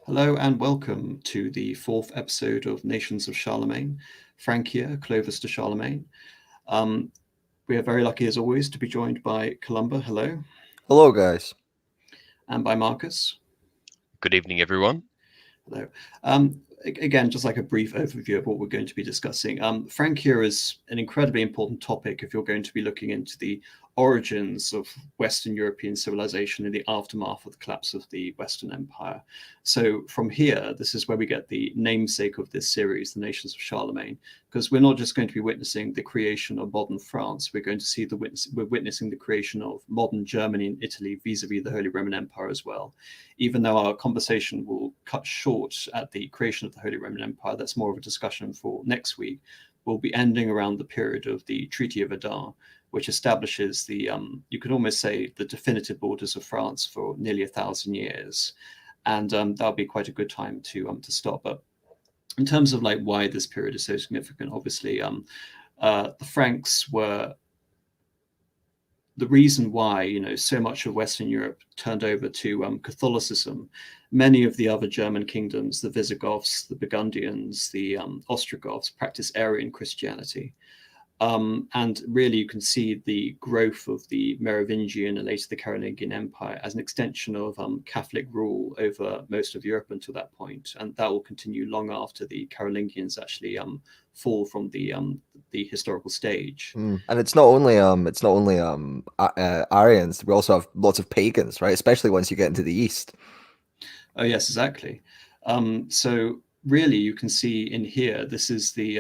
Hello and welcome to the fourth episode of Nations of Charlemagne. Frank here, Clovis to Charlemagne. Um, we are very lucky as always to be joined by Columba, hello, Hello, guys. and by Marcus, Good evening, everyone. hello. Again, just like a brief overview of what we're going to be discussing. Frank here is an incredibly important topic if you're going to be looking into the origins of Western European civilization in the aftermath of the collapse of the Western Empire. So from here, this is where we get the namesake of this series, the Nations of Charlemagne, because we're not just going to be witnessing the creation of modern France. We're going to see we're witnessing the creation of modern Germany and Italy vis-a-vis the Holy Roman Empire as well. Even though our conversation will cut short at the creation of the Holy Roman Empire, that's more of a discussion for next week. We'll be ending around the period of the Treaty of Verdun, which establishes the, you could almost say, the definitive borders of France for nearly 1,000 years. And that'll be quite a good time to stop. But in terms of like why this period is so significant, obviously, the Franks were the reason why so much of Western Europe turned over to Catholicism. Many of the other German kingdoms, the Visigoths, the Burgundians, the Ostrogoths, practiced Arian Christianity. And really, you can see the growth of the Merovingian and later the Carolingian Empire as an extension of Catholic rule over most of Europe until that point, and that will continue long after the Carolingians actually fall from the historical stage. And it's not only Aryans. We also have lots of pagans, right? Especially once you get into the east. Oh yes, exactly. So really, you can see in here this is the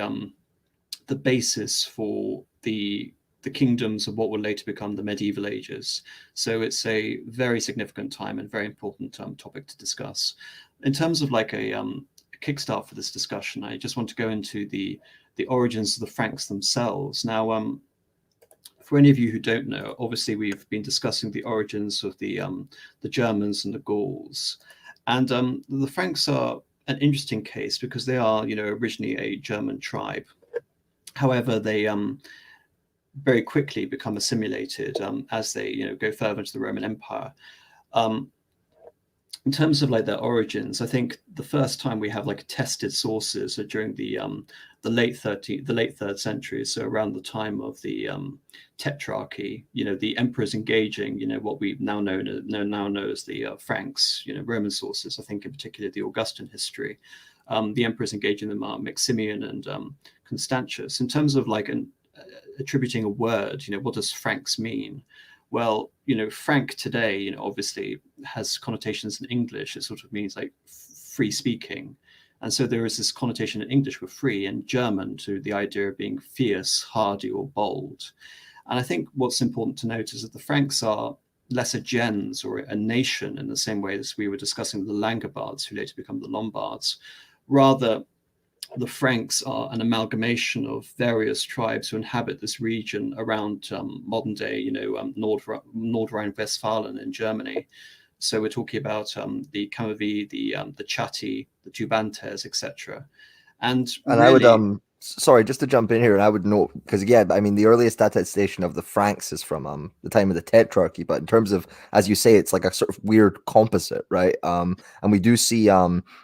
basis for the kingdoms of what will later become the medieval ages. So it's a very significant time and very important topic to discuss. In terms of like a kickstart for this discussion, I just want to go into the origins of the Franks themselves. Now, for any of you who don't know, obviously we've been discussing the origins of the Germans and the Gauls, and the Franks are an interesting case because they are, originally a German tribe. However, they very quickly become assimilated as they go further into the Roman Empire. Um, in terms of like their origins, I think the first time we have like tested sources are during the late third century, so around the time of the Tetrarchy. The emperors engaging, what we now know as the Franks. Roman sources, I think in particular the Augustan history. The emperors engaging them are Maximian and Constantius. In terms of like attributing a word, what does Franks mean? Well, Frank today, obviously has connotations in English. It sort of means like free speaking. And so there is this connotation in English with free, and German to the idea of being fierce, hardy, or bold. And I think what's important to note is that the Franks are lesser gens or a nation in the same way as we were discussing the Langobards, who later become the Lombards. Rather, the Franks are an amalgamation of various tribes who inhabit this region around modern day, Nord Rhine-Westphalen in Germany. So we're talking about the Camovi, the Chatti, the Tubantes, etc. And I would really, sorry, just to jump in here, and I would note because yeah, I mean the earliest attestation of the Franks is from the time of the Tetrarchy, but in terms of, as you say, it's like a sort of weird composite, right? And we do see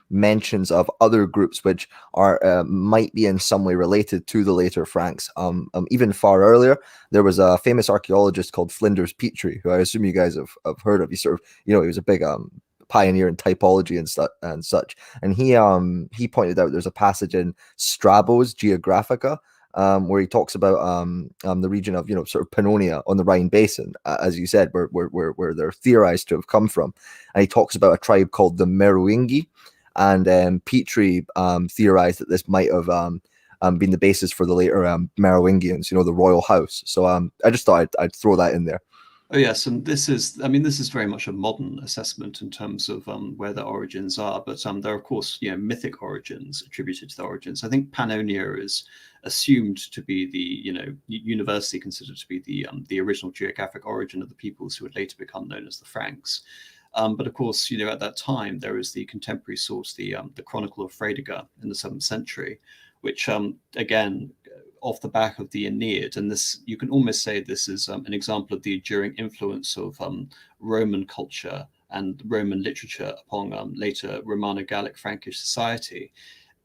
mentions of other groups which are might be in some way related to the later Franks. Even far earlier, there was a famous archaeologist called Flinders Petrie, who I assume you guys have heard of. He sort of, he was a big pioneer in typology and such. And he pointed out there's a passage in Strabo's Geographica where he talks about the region of sort of Pannonia on the Rhine Basin, as you said, where they're theorized to have come from. And he talks about a tribe called the Merovingi, and Petrie theorized that this might have been the basis for the later Merovingians, the royal house. So I just thought I'd throw that in there. oh yes, and this is very much a modern assessment in terms of where the origins are, but there are of course mythic origins attributed to the origins. I think Pannonia is assumed to be the universally considered to be the original geographic origin of the peoples who would later become known as the Franks. But of course, at that time there is the contemporary source, the Chronicle of Fredegar in the 7th century, which again off the back of the Aeneid, and this you can almost say this is an example of the enduring influence of Roman culture and Roman literature upon later Romano-Gallic Frankish society,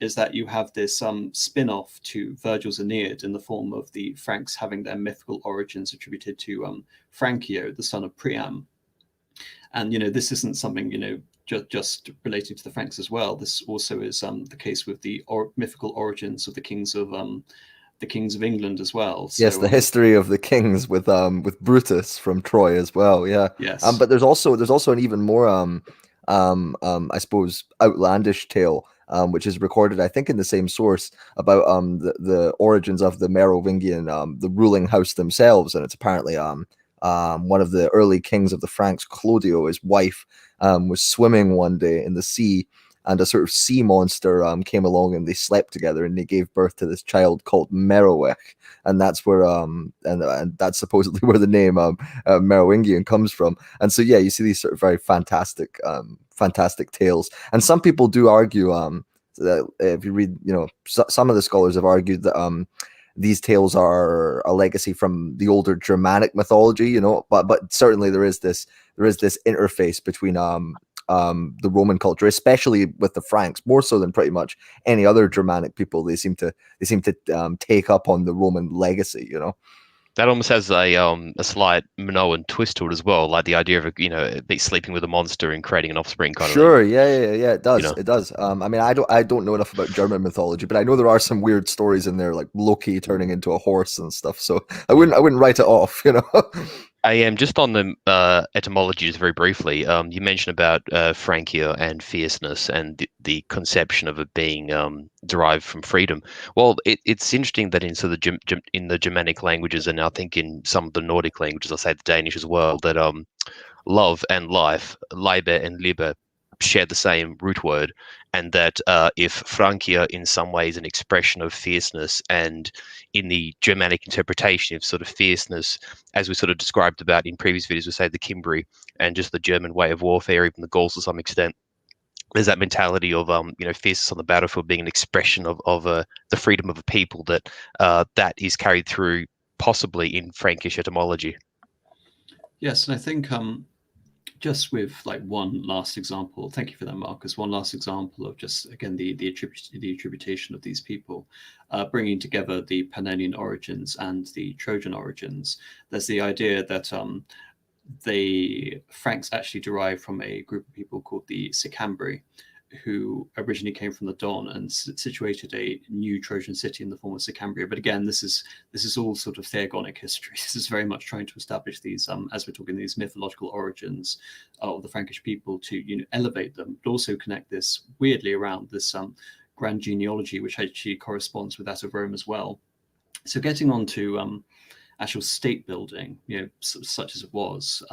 is that you have this spin-off to Virgil's Aeneid in the form of the Franks having their mythical origins attributed to Francio, the son of Priam. And this isn't something just relating to the Franks as well. This also is the case with the mythical origins of the kings of England as well. So, yes, the history of the kings with Brutus from Troy as well. Yeah. Yes. But there's also an even more I suppose outlandish tale, which is recorded, I think, in the same source about the origins of the Merovingian, the ruling house themselves, and it's apparently one of the early kings of the Franks, Clodio, his wife, was swimming one day in the sea, and a sort of sea monster came along, and they slept together, and they gave birth to this child called Merowick, and that's where and that's supposedly where the name Merovingian comes from. And so yeah, you see these sort of very fantastic tales, and some people do argue that if you read, some of the scholars have argued that these tales are a legacy from the older Germanic mythology, but certainly there is this interface between the Roman culture, especially with the Franks, more so than pretty much any other Germanic people. They seem to take up on the Roman legacy, That almost has a slight Minoan twist to it as well, like the idea of be sleeping with a monster and creating an offspring kind of thing. Sure, yeah, it does. It does. I mean, I don't know enough about German mythology, but I know there are some weird stories in there, like Loki turning into a horse and stuff. So I wouldn't write it off, I am just on the etymologies very briefly. You mentioned about Francia and fierceness and the conception of it being derived from freedom. Well, it's interesting that in in the Germanic languages, and I think in some of the Nordic languages, I'll say the Danish as well, that love and life, Liebe and Liebe, share the same root word, and that if Francia in some way is an expression of fierceness, and in the Germanic interpretation of sort of fierceness, as we sort of described about in previous videos, we say the Cimbri and just the German way of warfare, even the Gauls to some extent, there's that mentality of fierceness on the battlefield being an expression of the freedom of a people, that is carried through possibly in Frankish etymology. Yes, and I think just with like one last example, thank you for that, Marcus. One last example of just again the attribution of these people, bringing together the Pannonian origins and the Trojan origins. There's the idea that the Franks actually derive from a group of people called the Sicambri, who originally came from the Don and situated a new Trojan city in the form of Sicambria. But again, this is all sort of theogonic history. This is very much trying to establish these, as we're talking, these mythological origins of the Frankish people to elevate them, but also connect this weirdly around this grand genealogy, which actually corresponds with that of Rome as well. So getting on to actual state building, such as it was,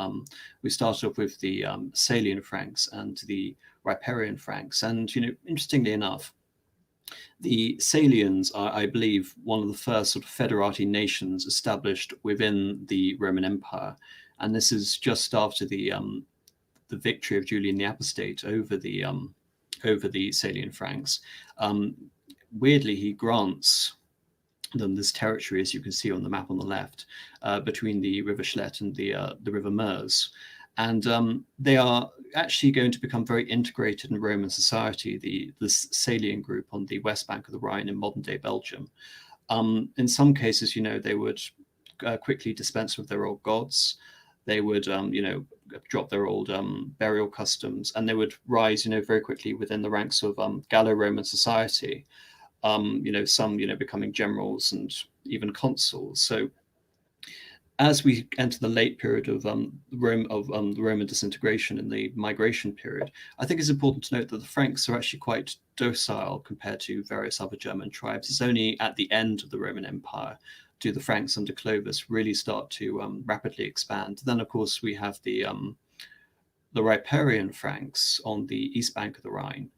we started off with the Salian Franks and the Riparian Franks. And, interestingly enough, the Salians are, I believe, one of the first sort of federati nations established within the Roman Empire. And this is just after the victory of Julian the Apostate over the Salian Franks. Weirdly, he grants them this territory, as you can see on the map on the left, between the River Scheldt and the River Meuse. And they are actually going to become very integrated in Roman society, this Salian group on the west bank of the Rhine in modern-day Belgium. In some cases, they would quickly dispense with their old gods. They would, drop their old burial customs, and they would rise, very quickly within the ranks of Gallo-Roman society. Some, becoming generals and even consuls. So as we enter the late period of the Roman disintegration and the migration period, I think it's important to note that the Franks are actually quite docile compared to various other German tribes. It's only at the end of the Roman Empire do the Franks under Clovis really start to rapidly expand. Then, of course, we have the Riparian Franks on the east bank of the Rhine,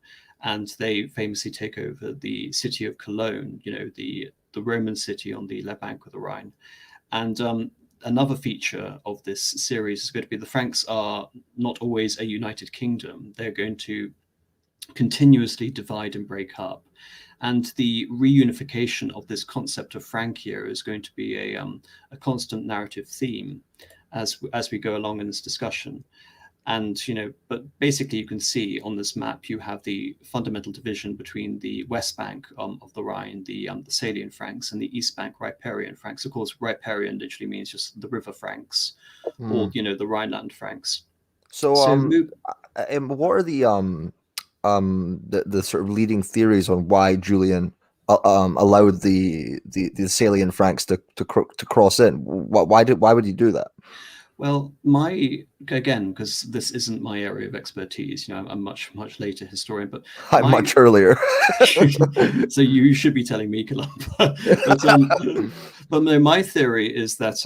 and they famously take over the city of Cologne, the Roman city on the left bank of the Rhine. And another feature of this series is going to be the Franks are not always a united kingdom. They're going to continuously divide and break up. And the reunification of this concept of Francia is going to be a constant narrative theme as we go along in this discussion. And but basically you can see on this map you have the fundamental division between the west bank of the Rhine, the Thessalian Franks, and the east bank Riparian Franks. Of course, Riparian literally means just the river Franks, or the Rhineland Franks. So So and what are the sort of leading theories on why Julian allowed the Thessalian Franks to cross in? Why would he do that? Well, again, because this isn't my area of expertise, I'm much later historian, but I'm much earlier. So you should be telling me, Columba. But no, my theory is that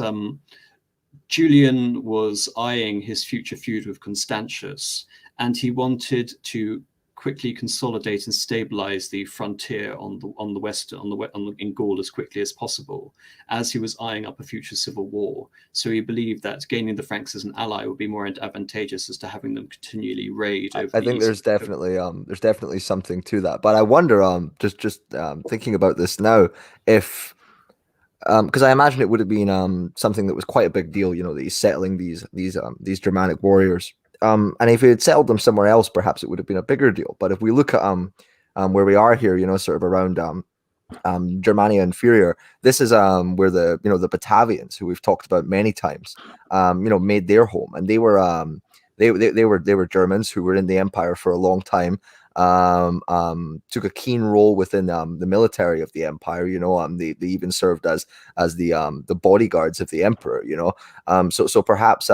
Julian was eyeing his future feud with Constantius, and he wanted to quickly consolidate and stabilize the frontier in Gaul as quickly as possible, as he was eyeing up a future civil war. So he believed that gaining the Franks as an ally would be more advantageous as to having them continually raid over I think there's definitely something to that. But I wonder, just thinking about this now, if because I imagine it would have been something that was quite a big deal, that he's settling these Germanic warriors. And if he had settled them somewhere else, perhaps it would have been a bigger deal. But if we look at where we are here, sort of around Germania Inferior, this is where the Batavians, who we've talked about many times, made their home, and they were Germans who were in the empire for a long time. Took a keen role within the military of the empire. They even served as the bodyguards of the emperor. So perhaps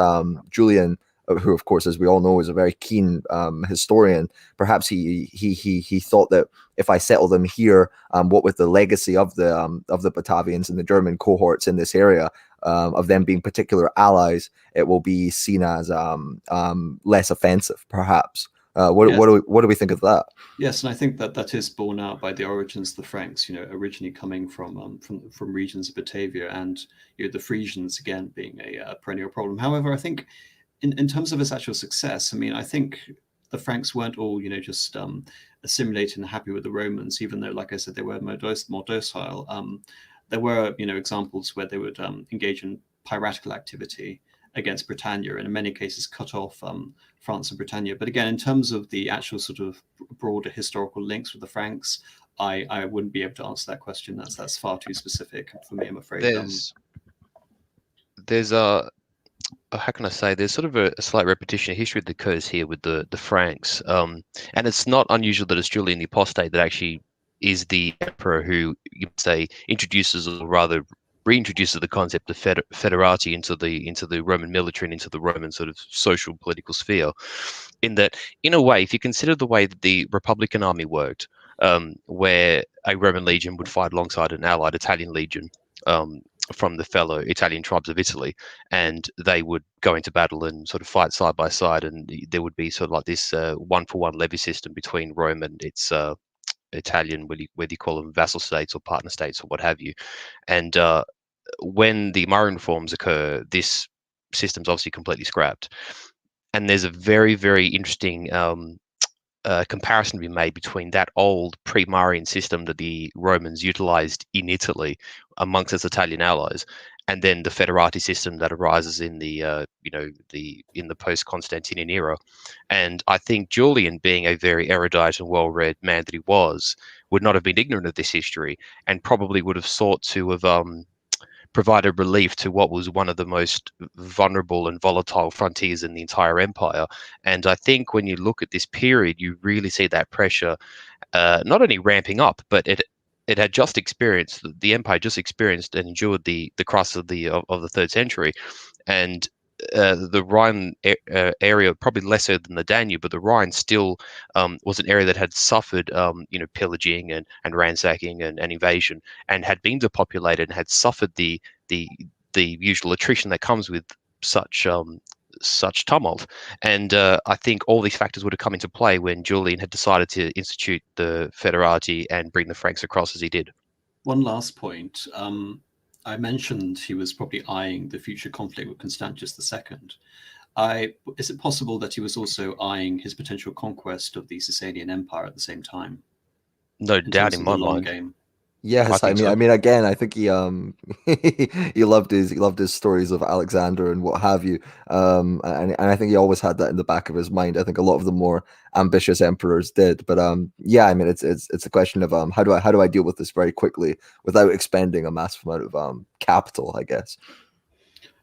Julian, who of course, as we all know, is a very keen historian, perhaps he thought that if I settle them here, what with the legacy of the Batavians and the German cohorts in this area, of them being particular allies, it will be seen as less offensive, perhaps. What do we think of that? Yes, and I think that is borne out by the origins of the Franks. Originally coming from regions of Batavia, and the Frisians again being a perennial problem. However, I think in terms of its actual success, I think the Franks weren't all just assimilated and happy with the Romans, even though, like I said, they were more docile. There were examples where they would engage in piratical activity against Britannia, and in many cases cut off France and Britannia. But again, in terms of the actual sort of broader historical links with the Franks, I wouldn't be able to answer that question. That's far too specific for me, I'm afraid. There's a how can I say? There's sort of a slight repetition of history that occurs here with the Franks, and it's not unusual that it's Julian the Apostate that actually is the emperor who, you would say, introduces, or rather reintroduces, the concept of federati into the Roman military and into the Roman sort of social political sphere. In that, in a way, if you consider the way that the Republican army worked, where a Roman legion would fight alongside an allied Italian legion from the fellow Italian tribes of Italy, and they would go into battle and sort of fight side by side, and there would be sort of like this one-for-one levy system between Rome and its Italian, whether you call them vassal states or partner states or what have you. And when the Marian reforms occur, this system's obviously completely scrapped. And there's a very, very interesting comparison to be made between that old pre-Marian system that the Romans utilized in Italy amongst its Italian allies, and then the federati system that arises in the post-Constantinian era. And I think Julian, being a very erudite and well-read man that he was, would not have been ignorant of this history, and probably would have sought to have provided relief to what was one of the most vulnerable and volatile frontiers in the entire empire. And I think when you look at this period, you really see that pressure not only ramping up, but it had just experienced, the empire just experienced and endured the crisis of the 3rd century, and the Rhine area, probably lesser than the Danube, but the Rhine still was an area that had suffered pillaging and ransacking and invasion, and had been depopulated and had suffered the usual attrition that comes with such tumult. And I think all these factors would have come into play when Julian had decided to institute the federati and bring the Franks across as he did. One last point. I mentioned he was probably eyeing the future conflict with Constantius II. Is it possible that he was also eyeing his potential conquest of the Sasanian Empire at the same time? No doubt in my mind. I Yes, think so. I mean, again, I think he he loved his stories of Alexander and what have you. And I think he always had that in the back of his mind. I think a lot of the more ambitious emperors did. But yeah, I mean, it's a question of how do I deal with this very quickly without expending a massive amount of capital, I guess.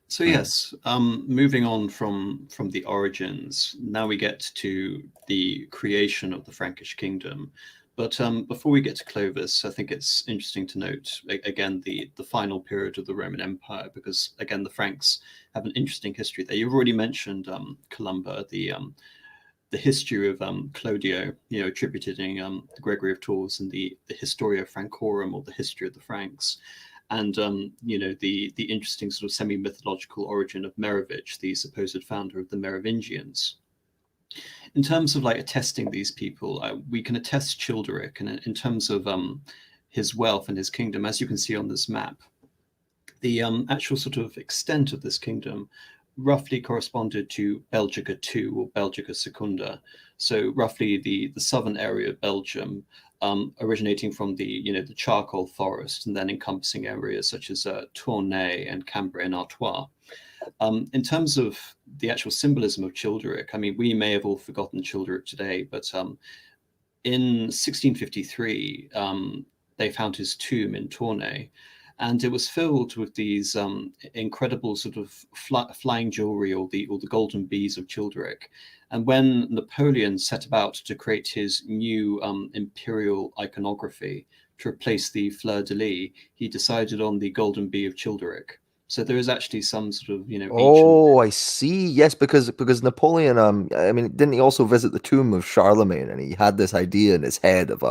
So yes, moving on from the origins, now we get to the creation of the Frankish kingdom. But before we get to Clovis, I think it's interesting to note again the final period of the Roman Empire, because again the Franks have an interesting history there. You've already mentioned Columba, the history of Clodio, you know, attributing Gregory of Tours and the Historia Francorum, or the history of the Franks, and you know, the interesting sort of semi-mythological origin of Merovich, the supposed founder of the Merovingians. In terms of like attesting these people, we can attest Childeric, and in terms of his wealth and his kingdom, as you can see on this map, the actual sort of extent of this kingdom roughly corresponded to Belgica II or Belgica Secunda. So roughly the southern area of Belgium, originating from the, you know, the charcoal forest, and then encompassing areas such as Tournai and Cambrai and Artois. In terms of the actual symbolism of Childeric, I mean, we may have all forgotten Childeric today, but in 1653, they found his tomb in Tournai, and it was filled with these incredible sort of flying jewelry, or the golden bees of Childeric. And when Napoleon set about to create his new imperial iconography to replace the fleur de lis, he decided on the golden bee of Childeric. So there is actually some sort of, you know, ancient. Oh, I see. Yes, because Napoleon, I mean, didn't he also visit the tomb of Charlemagne, and he had this idea in his head of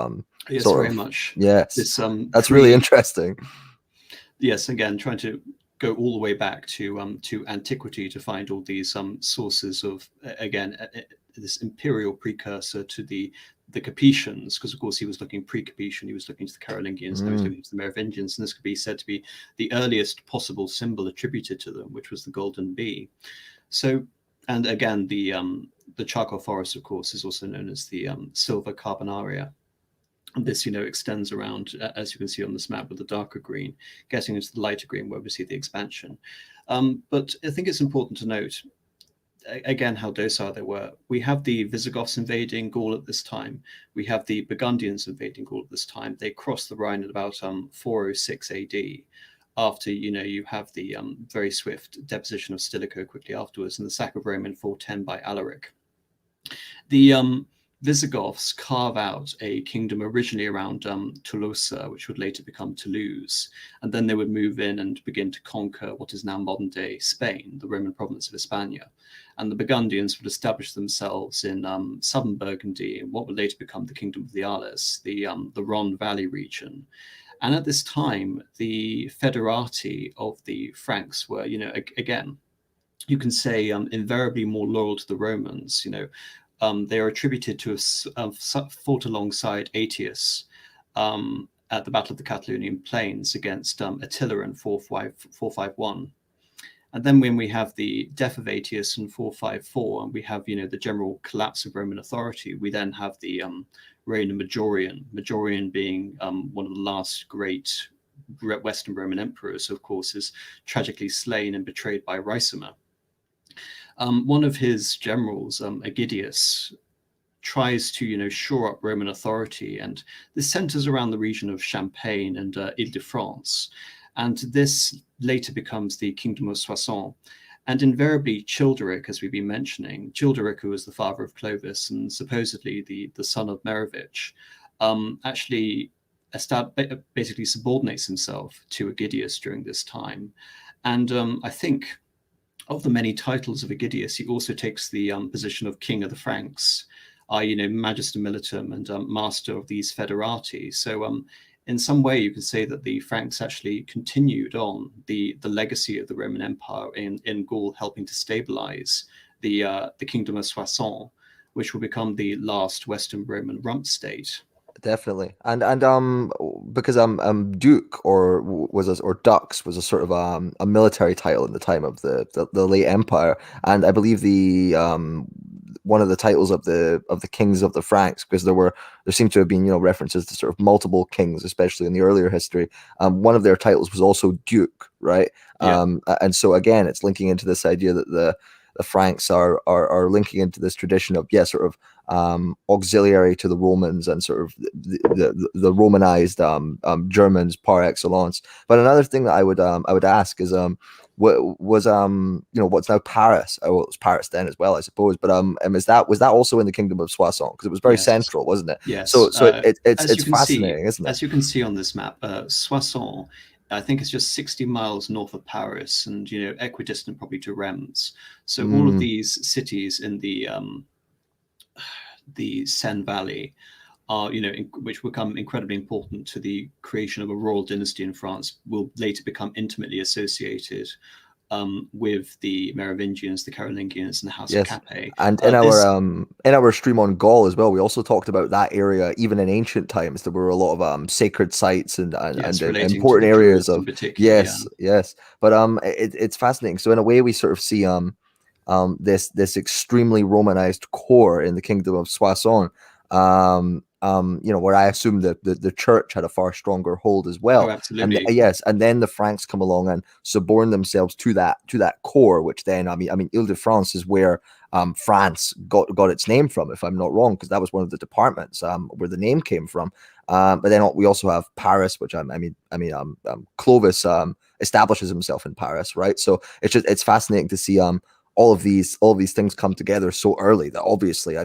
Yes, sort very of, much. yes, This that's really interesting. yes, again, trying to go all the way back to antiquity to find all these sources of, again, this imperial precursor to the Capetians, because of course he was looking pre-Capetian, he was looking to the Carolingians, now he's looking to the Merovingians, and this could be said to be the earliest possible symbol attributed to them, which was the golden bee. So, and again, the charcoal forest, of course, is also known as the silver carbonaria. And this, you know, extends around, as you can see on this map, with the darker green, getting into the lighter green where we see the expansion. But I think it's important to note, again, how docile they were. We have the Visigoths invading Gaul at this time. We have the Burgundians invading Gaul at this time. They crossed the Rhine at about 406 AD. After, you know, you have the very swift deposition of Stilicho quickly afterwards, and the sack of Rome in 410 by Alaric. The Visigoths carve out a kingdom originally around Tolosa, which would later become Toulouse, and then they would move in and begin to conquer what is now modern-day Spain, the Roman province of Hispania. And the Burgundians would establish themselves in southern Burgundy, in what would later become the Kingdom of the Arles, the Rhone Valley region. And at this time, the federati of the Franks were, you know, again, you can say invariably more loyal to the Romans. You know, they are attributed to have fought alongside Aetius at the Battle of the Catalonian Plains against Attila in 451. And then when we have the death of Aetius in 454, and we have, you know, the general collapse of Roman authority, we then have the reign of Majorian being one of the last great Western Roman emperors, who of course is tragically slain and betrayed by Ricimer. One of his generals, Aegidius, tries to, you know, shore up Roman authority, and this centers around the region of Champagne and Ile-de-France, and this later becomes the Kingdom of Soissons. And invariably Childeric, as we've been mentioning, Childeric, who was the father of Clovis and supposedly the son of Merovich, actually basically subordinates himself to Aegidius during this time. And I think of the many titles of Aegidius, he also takes the position of King of the Franks, you know, Magister Militum and master of these federati. So in some way, you could say that the Franks actually continued on the legacy of the Roman Empire in Gaul, helping to stabilize the Kingdom of Soissons, which will become the last Western Roman rump state. Definitely, and because Duke or Dux was a sort of a military title in the time of the late Empire, and I believe one of the titles of the kings of the Franks, because there seemed to have been, references to sort of multiple kings, especially in the earlier history. One of their titles was also duke, right? Yeah. And so again, it's linking into this idea that the Franks are linking into this tradition of sort of auxiliary to the Romans and sort of the Romanized Germans par excellence. But another thing that I would ask is what was what's now Paris? Oh, well, it was Paris then as well, I suppose. But was that also in the Kingdom of Soissons? Because it was very central, wasn't it? Yes. So it's fascinating, isn't it? As you can see on this map, Soissons, I think it's just 60 miles north of Paris, and equidistant probably to Reims. So all of these cities in the Seine Valley are, which become incredibly important to the creation of a royal dynasty in France, will later become intimately associated with the Merovingians, the Carolingians, and the House of Capet. And in our stream on Gaul as well, we also talked about that area. Even in ancient times, there were a lot of sacred sites and important areas of yes. But it's fascinating. So in a way, we sort of see this extremely Romanized core in the Kingdom of Soissons. Where I assume that the church had a far stronger hold as well. Oh, absolutely. And then the Franks come along and suborn themselves to that core, which then I mean Ile-de-France is where France got its name from, if I'm not wrong, because that was one of the departments where the name came from. But then we also have Paris, which Clovis establishes himself in Paris, right? So it's fascinating to see all of these things come together so early. That obviously,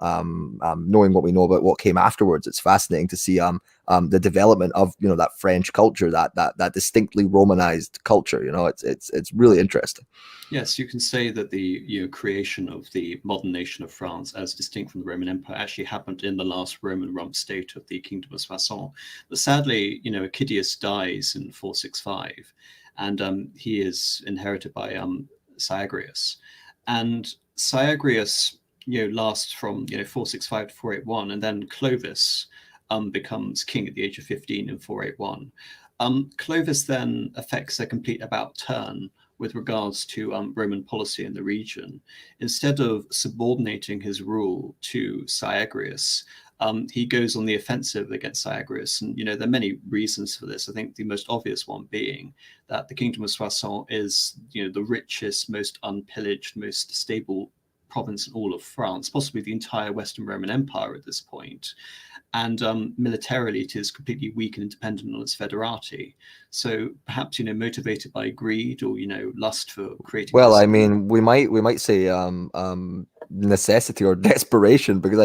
knowing what we know about what came afterwards, it's fascinating to see the development of that French culture, that distinctly Romanized culture. It's really interesting. Yes, you can say that the creation of the modern nation of France, as distinct from the Roman Empire, actually happened in the last Roman rump state of the Kingdom of Soissons. But sadly, Aequidius dies in 465, and he is inherited by Syagrius, and Syagrius lasts from 465 to 481, and then Clovis becomes king at the age of 15 in 481. Clovis then effects a complete about turn with regards to Roman policy in the region. Instead of subordinating his rule to Syagrius, he goes on the offensive against Syagrius, and there are many reasons for this. I think the most obvious one being that the Kingdom of Soissons is the richest, most unpillaged, most stable province in all of France, possibly the entire Western Roman Empire at this point. And militarily, it is completely weak and independent on its federati. So perhaps motivated by greed or lust for creating. Well, we might say necessity or desperation, because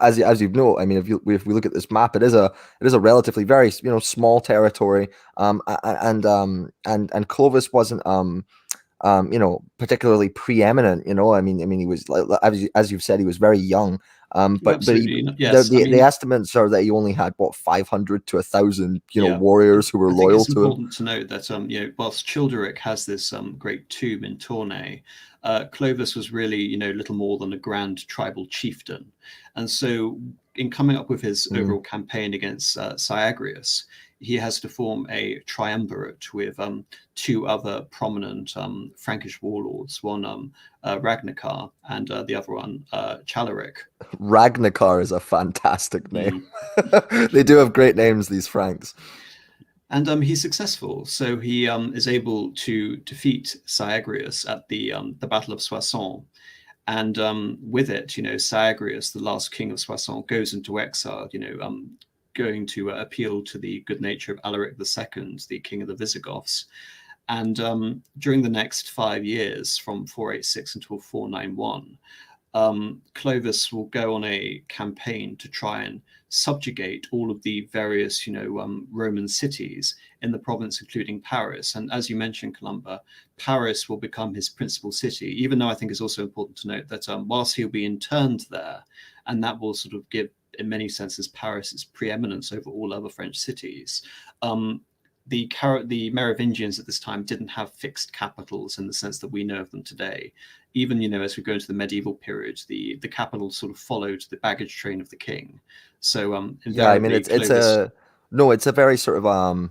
as you've known, if we look at this map, it is a relatively very small territory, and Clovis wasn't particularly preeminent. He was, as you've said, he was very young. The estimates are that he only had 500 to 1,000 warriors who were loyal to him. It's important to note that whilst Childeric has this great tomb in Tournai, Clovis was really little more than a grand tribal chieftain, and so in coming up with his overall campaign against Syagrius, he has to form a triumvirate with two other prominent Frankish warlords, one Ragnacar and the other one Chaleric. Ragnacar is a fantastic name. They do have great names, these Franks. And he's successful. So he is able to defeat Syagrius at the Battle of Soissons. And with it, Syagrius, the last king of Soissons, goes into exile, going to appeal to the good nature of Alaric II, the king of the Visigoths. And during the next 5 years, from 486 until 491, Clovis will go on a campaign to try and subjugate all of the various, Roman cities in the province, including Paris. And as you mentioned, Columba, Paris will become his principal city, even though I think it's also important to note that whilst he'll be interned there, and that will sort of give, in many senses, Paris its preeminence over all other French cities, the Merovingians at this time didn't have fixed capitals in the sense that we know of them today. Even, as we go into the medieval period, the capital sort of followed the baggage train of the king. So it's a very sort of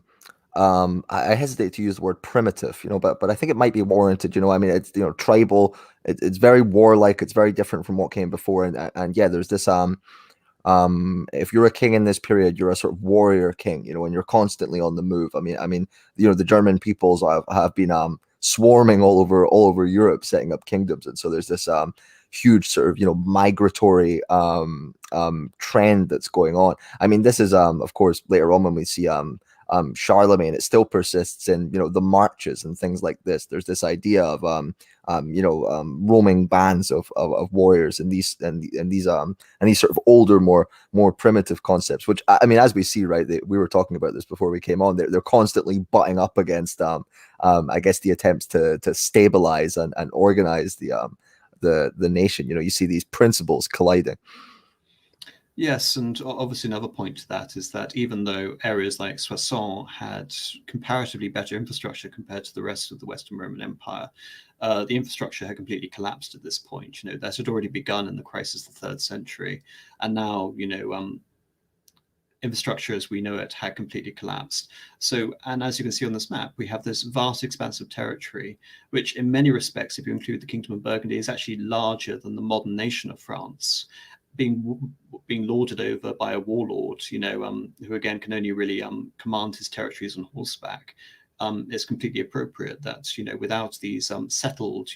I hesitate to use the word primitive, but I think it might be warranted. I mean, it's tribal. It's very warlike. It's very different from what came before, and yeah, there's this if you're a king in this period, you're a sort of warrior king, and you're constantly on the move. I mean, the German peoples have been swarming all over Europe, setting up kingdoms, and so there's this huge sort of migratory trend that's going on. I mean, this is of course later on when we see Charlemagne, it still persists in the marches and things like this. There's this idea of roaming bands of warriors and these sort of older, more primitive concepts. Which I mean, as we see, right, we were talking about this before we came on. They're constantly butting up against I guess the attempts to stabilize and organize the nation. You see these principles colliding. Yes, and obviously another point to that is that even though areas like Soissons had comparatively better infrastructure compared to the rest of the Western Roman Empire, the infrastructure had completely collapsed at this point. That had already begun in the crisis of the 3rd century, and now infrastructure as we know it had completely collapsed. So, and as you can see on this map, we have this vast expanse of territory, which in many respects, if you include the Kingdom of Burgundy, is actually larger than the modern nation of France, being lorded over by a warlord, who again can only really command his territories on horseback. It's completely appropriate that without these settled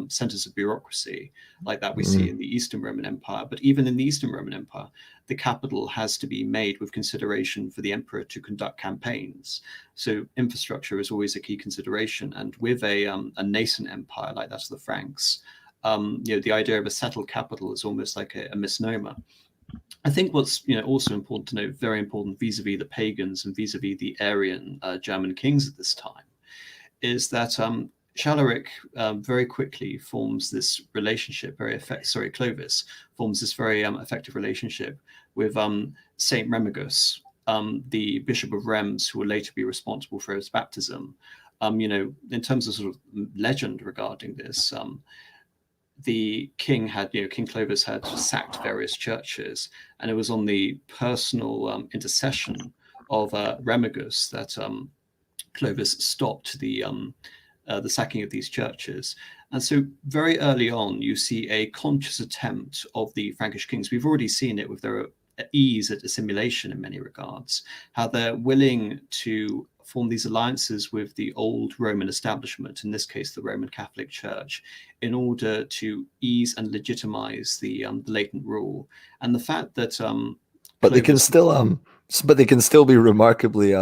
centers of bureaucracy like that we see in the Eastern Roman Empire, but even in the Eastern Roman Empire, the capital has to be made with consideration for the emperor to conduct campaigns. So infrastructure is always a key consideration, and with a nascent empire like that of the Franks, the idea of a settled capital is almost like a misnomer. I think what's also important to note, very important vis-a-vis the pagans and vis-a-vis the Arian German kings at this time, is that Chaleric very quickly forms this relationship. Clovis forms this very effective relationship with Saint Remigus, the Bishop of Reims, who will later be responsible for his baptism. In terms of sort of legend regarding this, the king King Clovis had sacked various churches, and it was on the personal intercession of Remigus that Clovis stopped the sacking of these churches. And so very early on, you see a conscious attempt of the Frankish kings. We've already seen it with their ease at assimilation in many regards, how they're willing to form these alliances with the old Roman establishment, in this case the Roman Catholic Church, in order to ease and legitimize the latent rule. And the fact that but they can still be remarkably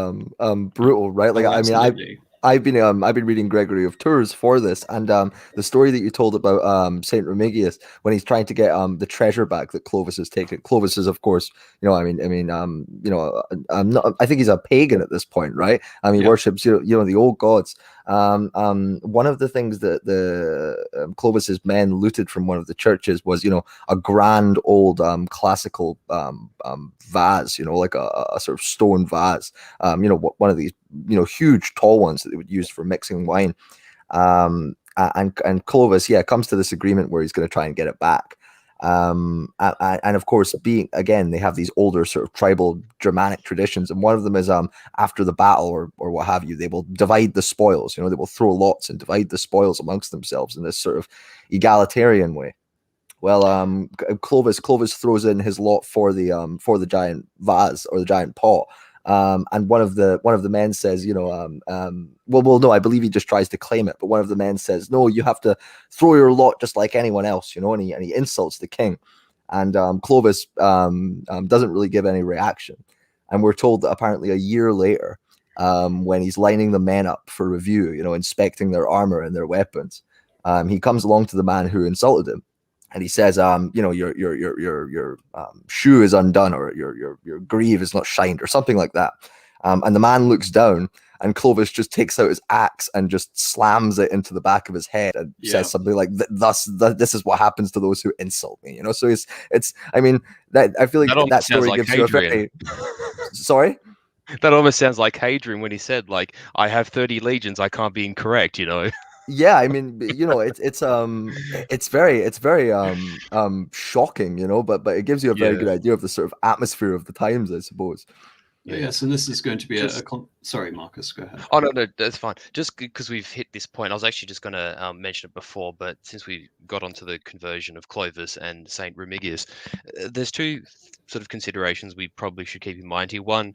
brutal, right? Like, absolutely. I've been reading Gregory of Tours for this, and the story that you told about Saint Remigius when he's trying to get the treasure back that Clovis has taken. Clovis is, of course, I think he's a pagan at this point, right? He worships the old gods. One of the things that the Clovis's men looted from one of the churches was a grand old classical vase, like a sort of stone vase, one of these huge tall ones that they would use for mixing wine, and Clovis comes to this agreement where he's going to try and get it back. And of course, they have these older sort of tribal Germanic traditions, and one of them is after the battle or what have you, they will divide the spoils. They will throw lots and divide the spoils amongst themselves in this sort of egalitarian way. Well, Clovis throws in his lot for the giant vase or the giant pot. And one of the men says, no, I believe he just tries to claim it, but one of the men says, no, you have to throw your lot just like anyone else, and he insults the king, and Clovis doesn't really give any reaction, and we're told that apparently a year later, when he's lining the men up for review, inspecting their armor and their weapons, he comes along to the man who insulted him. And he says, your shoe is undone, or your greave is not shined, or something like that. And the man looks down, and Clovis just takes out his axe and just slams it into the back of his head and says something like, this is what happens to those who insult me. So it's. I mean, that I feel like that story like gives Hadrian. you a very. Sorry. That almost sounds like Hadrian when he said, like, I have 30 legions, I can't be incorrect, Yeah, I mean, it's very shocking, but it gives you a very good idea of the sort of atmosphere of the times, I suppose. Yes, and this is going to be sorry, Marcus, go ahead. Oh no, that's fine. Just because we've hit this point, I was actually just going to mention it before, but since we got onto the conversion of Clovis and Saint Remigius, there's two sort of considerations we probably should keep in mind here. One,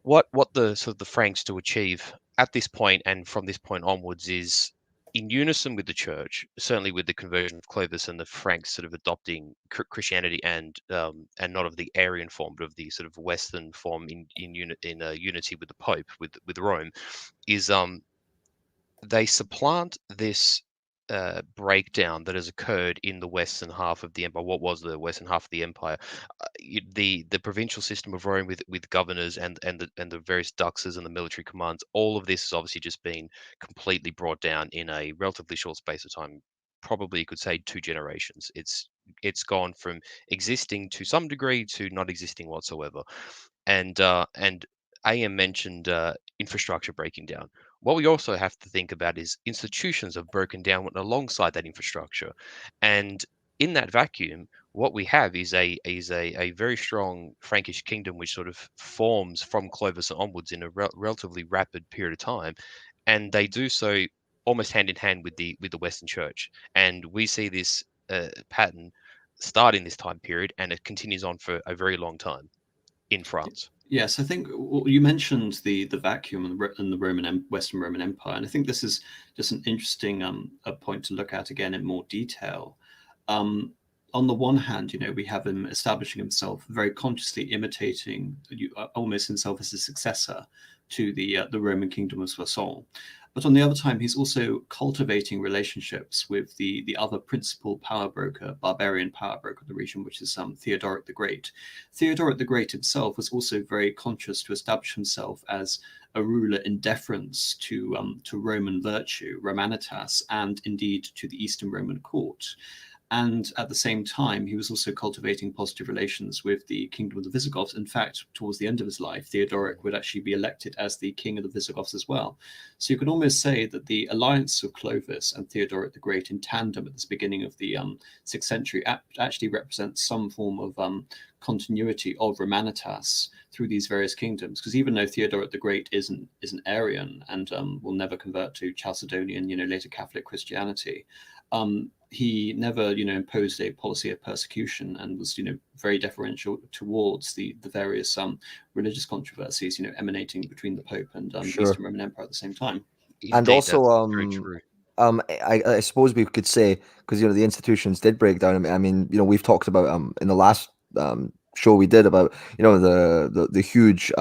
what the sort of the Franks to achieve at this point and from this point onwards is in unison with the church, certainly with the conversion of Clovis and the Franks sort of adopting Christianity and not of the Arian form, but of the sort of Western form in unity with the Pope, with Rome, is they supplant this breakdown that has occurred in the western half of the empire. What was the western half of the empire? The provincial system of Rome with governors and the various duxes and the military commands. All of this has obviously just been completely brought down in a relatively short space of time. Probably you could say 2 generations. It's gone from existing to some degree to not existing whatsoever. And AM mentioned infrastructure breaking down. What we also have to think about is institutions have broken down alongside that infrastructure, and in that vacuum, what we have is a very strong Frankish kingdom which sort of forms from Clovis onwards in a relatively rapid period of time, and they do so almost hand in hand with the Western Church, and we see this pattern start in this time period, and it continues on for a very long time in France. Yes, I think you mentioned the vacuum and the Western Roman Empire, and I think this is just an interesting a point to look at again in more detail. On the one hand, we have him establishing himself, very consciously imitating almost himself as a successor to the Roman kingdom of Soissons. But on the other time, he's also cultivating relationships with the other principal barbarian power broker of the region, which is Theodoric the Great. Theodoric the Great himself was also very conscious to establish himself as a ruler in deference to Roman virtue, Romanitas, and indeed to the Eastern Roman court. And at the same time, he was also cultivating positive relations with the kingdom of the Visigoths. In fact, towards the end of his life, Theodoric would actually be elected as the king of the Visigoths as well. So you can almost say that the alliance of Clovis and Theodoric the Great in tandem at this beginning of the 6th century actually represents some form of continuity of Romanitas through these various kingdoms. Because even though Theodoric the Great is an Arian and will never convert to Chalcedonian, later Catholic Christianity, he never, imposed a policy of persecution and was, very deferential towards the various religious controversies, emanating between the Pope and the Eastern Roman Empire at the same time. And Indeed, also, very true. I suppose we could say, because the institutions did break down. I mean, we've talked about in the last show we did about the huge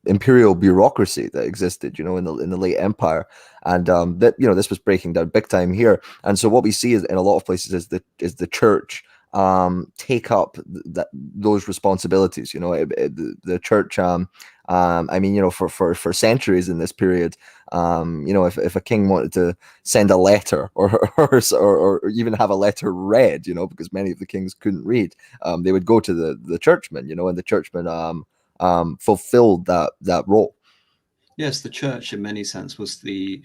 imperial bureaucracy that existed, in the late empire, and that this was breaking down big time here. And so what we see is in a lot of places is the church take up those responsibilities. The church. I mean, for centuries in this period, if a king wanted to send a letter or even have a letter read, because many of the kings couldn't read, they would go to the churchman, and the churchman fulfilled that role. Yes, the church in many sense was the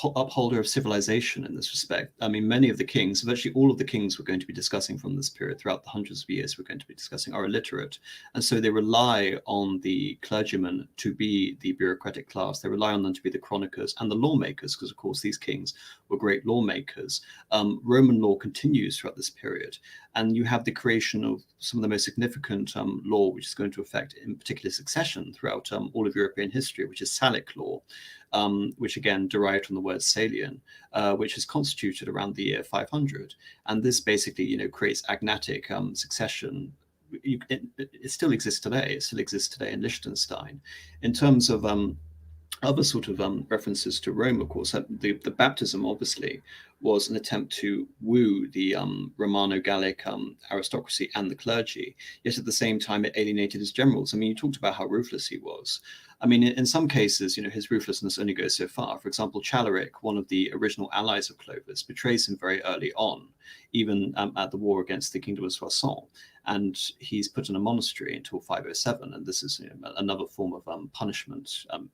upholder of civilization in this respect. I mean, many of the kings, virtually all of the kings we're going to be discussing from this period throughout the hundreds of years we're going to be discussing, are illiterate. And so they rely on the clergymen to be the bureaucratic class. They rely on them to be the chroniclers and the lawmakers, because of course these kings were great lawmakers. Roman law continues throughout this period. And you have the creation of some of the most significant law, which is going to affect in particular succession throughout all of European history, which is Salic law, which again derived from the word Salian, which is constituted around the year 500. And this basically, creates agnatic succession. It still exists today. It still exists today in Liechtenstein. In terms of other sort of references to Rome, of course, the baptism obviously was an attempt to woo the Romano-Gallic aristocracy and the clergy, yet at the same time it alienated his generals. I mean, you talked about how ruthless he was. I mean, in some cases, his ruthlessness only goes so far. For example, Chaleric, one of the original allies of Clovis, betrays him very early on, even at the war against the kingdom of Soissons. and he's put in a monastery until 507. And this is another form of punishment,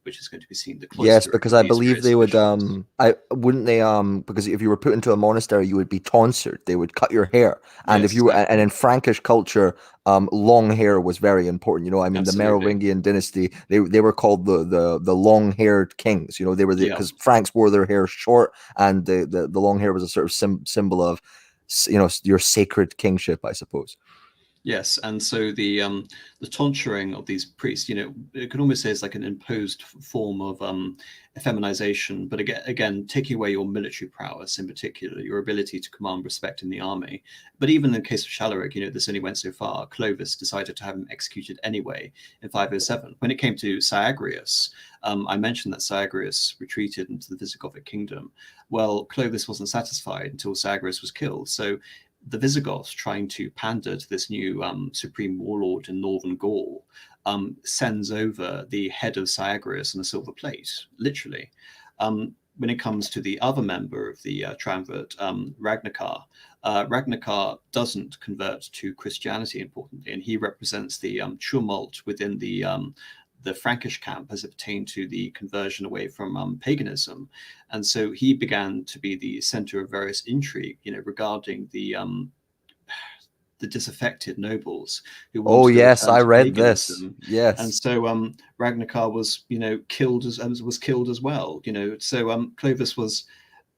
which is going to be seen. The Yes, cloistering because of I these believe various they would officials. I wouldn't they because if you were put into a monastery you would be tonsured. They would cut your hair. And if Yes, you and exactly. in Frankish culture long hair was very important. You know, I mean the Absolutely. Merovingian dynasty, they were called the long-haired kings. You know, they were Yeah. because Franks wore their hair short, and the long hair was a sort of symbol of you know, your sacred kingship, I suppose. Yes, and so the tonsuring of these priests, it could almost say it's like an imposed form of effeminization. But again, taking away your military prowess, in particular, your ability to command respect in the army. But even in the case of Chalarik, this only went so far. Clovis decided to have him executed anyway in 507. When it came to Syagrius, I mentioned that Syagrius retreated into the Visigothic kingdom. Well, Clovis wasn't satisfied until Syagrius was killed. So the Visigoths, trying to pander to this new supreme warlord in northern Gaul, sends over the head of Syagrius on a silver plate, literally. When it comes to the other member of the triumvirate, Ragnar, Ragnar doesn't convert to Christianity, importantly, and he represents the tumult within the Frankish camp as it pertained to the conversion away from paganism. And so he began to be the center of various intrigue, regarding the disaffected nobles who Oh wanted to yes, return I to read this. paganism. And Yes. so Ragnar was, killed as well. So Clovis was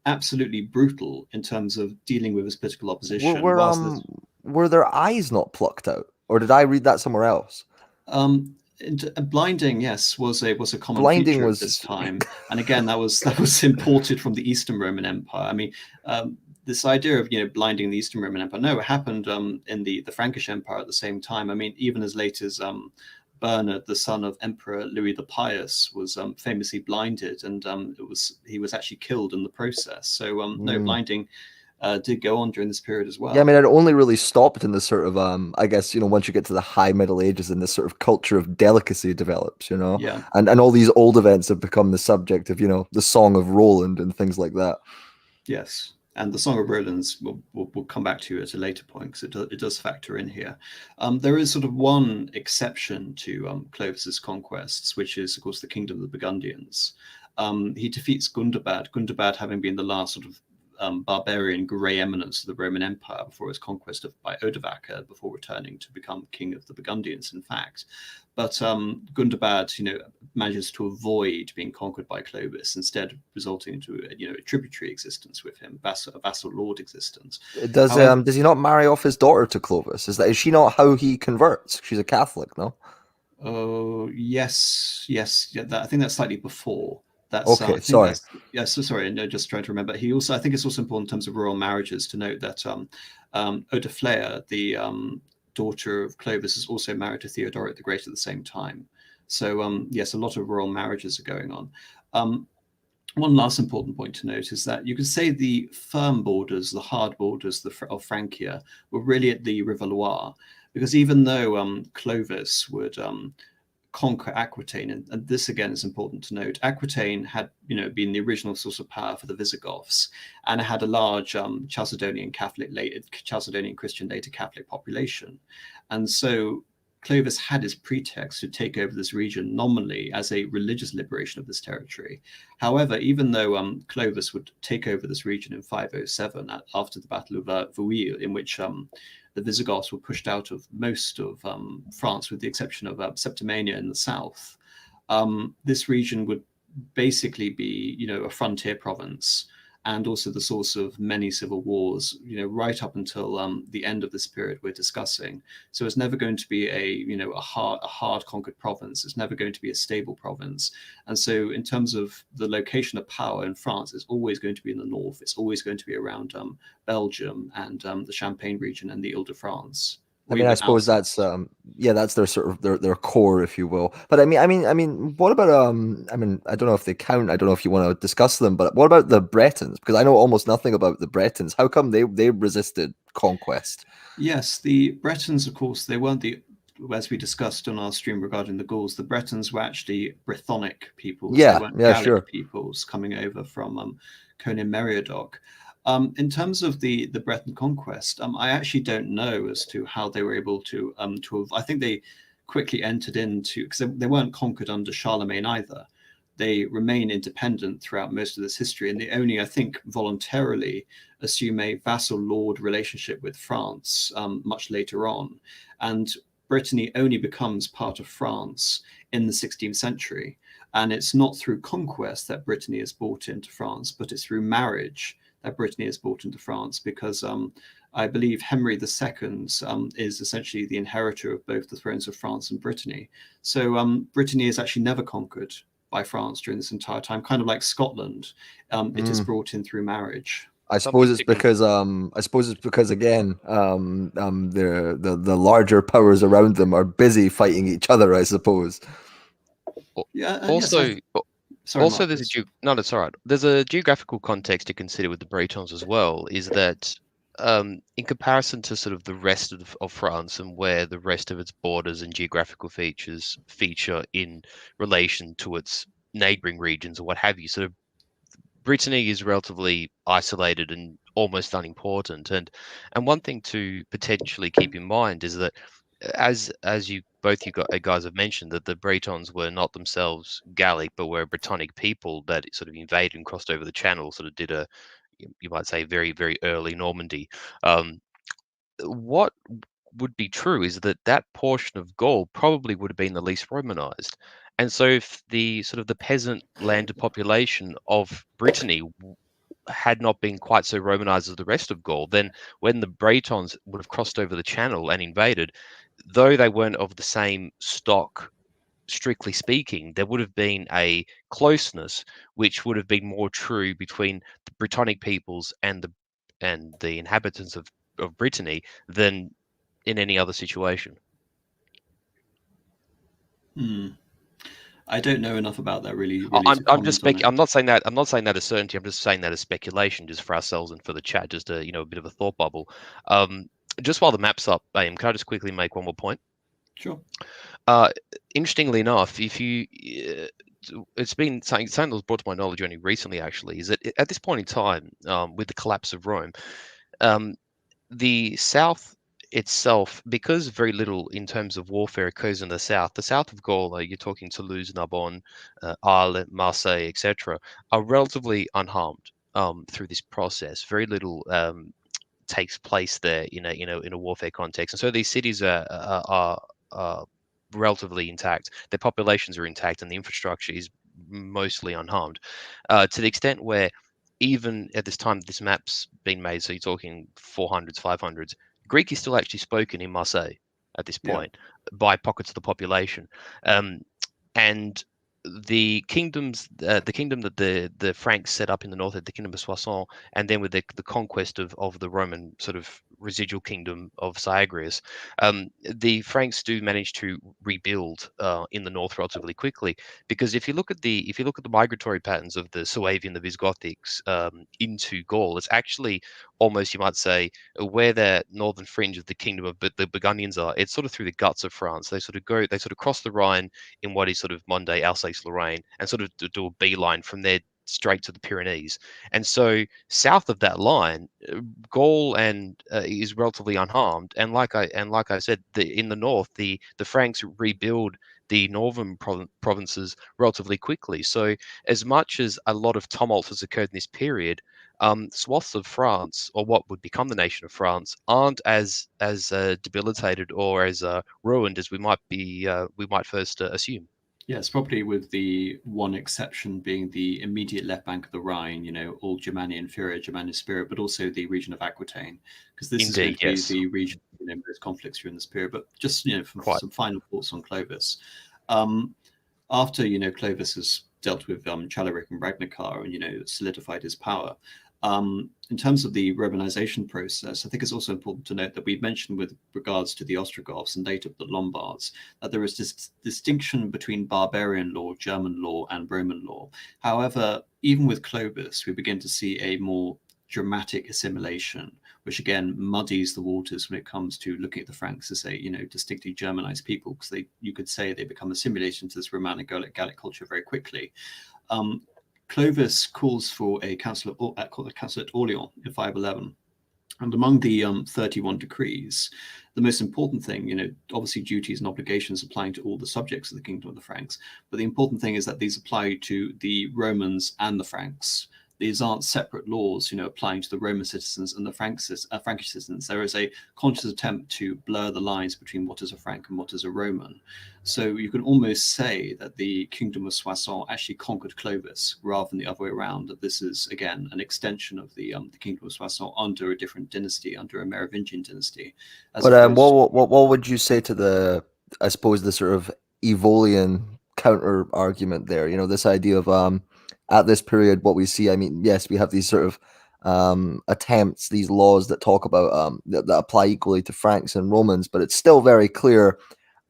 absolutely brutal in terms of dealing with his political Were, opposition. were Whilst um were their eyes not plucked out, or did I read that somewhere else? Blinding, yes, was a common Blinding feature of this was time, and again, that was imported from the Eastern Roman Empire. I mean, this idea of blinding the Eastern Roman Empire, no, it happened in the Frankish Empire at the same time. I mean, even as late as Bernard, the son of Emperor Louis the Pious, was famously blinded, and he was actually killed in the process. So no, mm. blinding did go on during this period as Yeah, I well. mean, it only really stopped in the sort of I guess, you know, once you get to the high Middle Ages and this sort of culture of delicacy develops, you know, Yeah. and all these old events have become the subject of, you know, the Song of Roland and things like that. Yes, and the Song of Roland's we'll come back to at a later point because it does factor in here. There is sort of one exception to Clovis's conquests, which is, of course, the kingdom of the Burgundians. He defeats Gundobad, Gundobad having been the last sort of barbarian grey eminence of the Roman Empire before his conquest by Odovacar, before returning to become king of the Burgundians, in fact. But Gundobad, manages to avoid being conquered by Clovis, instead resulting into a tributary existence with him, a vassal lord existence. However, Does he not marry off his daughter to Clovis? Is she not how he converts? She's a Catholic, no? oh yes, yes, yeah, I think that's slightly before. That's Okay, I think sorry. that's yeah. So sorry, no, just trying to remember. He also, I think it's also important in terms of royal marriages to note that Odoflea, the daughter of Clovis, is also married to Theodoric the Great at the same time. So yes, a lot of royal marriages are going on. One last important point to note is that you could say the firm borders, the hard borders of Francia, were really at the River Loire, because even though Clovis would conquer Aquitaine, and this again is important to note, Aquitaine had been the original source of power for the Visigoths, and it had a large Chalcedonian Christian, later Catholic population, and so Clovis had his pretext to take over this region nominally as a religious liberation of this territory. However, even though Clovis would take over this region in 507 after the Battle of Vouille, in which the Visigoths were pushed out of most of France, with the exception of Septimania in the south, this region would basically be, a frontier province, and also the source of many civil wars, right up until the end of this period we're discussing. So it's never going to be a hard conquered province. It's never going to be a stable province. And so in terms of the location of power in France, it's always going to be in the north. It's always going to be around Belgium and the Champagne region and the Ile-de-France, I or mean, I even suppose that's Alsace. yeah, that's their sort of their core, if you will. But what about I mean, I don't know if they count. I don't know if you want to discuss them, but what about the Bretons? Because I know almost nothing about the Bretons. How come they resisted conquest? Yes, the Bretons, of course, they weren't as we discussed on our stream regarding the Gauls, the Bretons were actually Brythonic peoples. They Yeah, weren't yeah, Gallic sure. peoples coming over from Conan Meriadoc. In terms of the Breton conquest, I actually don't know as to how they were able to I think they quickly entered into, because they weren't conquered under Charlemagne either. They remain independent throughout most of this history, and they only, I think, voluntarily assume a vassal-lord relationship with France much later on. And Brittany only becomes part of France in the 16th century. And it's not through conquest that Brittany is brought into France, but it's through marriage that Brittany is brought into France, because I believe Henry II is essentially the inheritor of both the thrones of France and Brittany. So Brittany is actually never conquered by France during this entire time, kind of like Scotland. It is brought in through marriage. I suppose it's because again, the larger powers around them are busy fighting each other, I suppose. Yeah. Also, Yes, sorry, also Marcus. there's no, that's all right. There's a geographical context to consider with the Bretons as well. Is that in comparison to sort of the rest of France and where the rest of its borders and geographical features feature in relation to its neighboring regions or what have you, sort of Brittany is relatively isolated and almost unimportant. And one thing to potentially keep in mind is that as you both guys have mentioned, that the Bretons were not themselves Gallic, but were a Brittonic people that sort of invaded and crossed over the Channel, sort of did a, you might say, very, very early Normandy. What would be true is that that portion of Gaul probably would have been the least Romanized. And so if the sort of the peasant landed population of Brittany had not been quite so Romanized as the rest of Gaul, then when the Bretons would have crossed over the Channel and invaded, though they weren't of the same stock, strictly speaking, there would have been a closeness which would have been more true between the Brittonic peoples and the inhabitants of Brittany than in any other situation. I don't know enough about that really I'm just on it. I'm not saying that as certainty. I'm just saying that as speculation, just for ourselves and for the chat, just a a bit of a thought bubble. Just while the map's up, can I just quickly make one more point? Sure. Interestingly enough, if you it's been something that was brought to my knowledge only recently, actually, is that at this point in time, with the collapse of Rome, the South itself, because very little in terms of warfare occurs in the south of Gaul, you're talking Toulouse, Narbonne, Arles, Marseille, etc., are relatively unharmed through this process. Very little takes place there in a warfare context, and so these cities are relatively intact. Their populations are intact, and the infrastructure is mostly unharmed, to the extent where even at this time this map's been made, so you're talking 400s, 500s, Greek is still actually spoken in Marseille at this point by pockets of the population. And the kingdoms, the kingdom that the Franks set up in the north, the kingdom of Soissons, and then with the conquest of the Roman sort of residual kingdom of Syagrius, the Franks do manage to rebuild in the north relatively quickly. Because if you look at the migratory patterns of the Suevi and the Visigothics into Gaul, it's actually almost, you might say, where the northern fringe of the kingdom of the Burgundians are. It's sort of through the guts of France. They sort of cross the Rhine in what is sort of Monday, Alsace-Lorraine, and sort of do a beeline from there straight to the Pyrenees. And so south of that line, Gaul is relatively unharmed. And like I said, in the north, the Franks rebuild the northern provinces relatively quickly. So as much as a lot of tumult has occurred in this period, swaths of France, or what would become the nation of France, aren't as debilitated or as ruined as we might first assume. Yes, probably with the one exception being the immediate left bank of the Rhine, all Germania, inferior Germanic spirit, but also the region of Aquitaine, because this is going Indeed, to be yes. the region most conflicts during this period. But just some final thoughts on Clovis. After Clovis has dealt with Chaleric and Ragnacar and solidified his power. In terms of the Romanization process, I think it's also important to note that we mentioned with regards to the Ostrogoths and later the Lombards that there is this distinction between barbarian law, German law, and Roman law. However, even with Clovis, we begin to see a more dramatic assimilation, which again muddies the waters when it comes to looking at the Franks as a distinctly Germanized people, because you could say they become assimilated into this Romanic Gallic culture very quickly. Clovis calls for a council at Orleans in 511. And among the 31 decrees, the most important thing, obviously duties and obligations applying to all the subjects of the Kingdom of the Franks, but the important thing is that these apply to the Romans and the Franks. These aren't separate laws, applying to the Roman citizens and the Frankish citizens. There is a conscious attempt to blur the lines between what is a Frank and what is a Roman. So you can almost say that the Kingdom of Soissons actually conquered Clovis rather than the other way around, that this is, again, an extension of the Kingdom of Soissons under a different dynasty, under a Merovingian dynasty. But what would you say to the, I suppose, the sort of Evolian counter argument there? This idea of at this period, what we see, I mean, yes, we have these sort of attempts, these laws that talk about that apply equally to Franks and Romans, but it's still very clear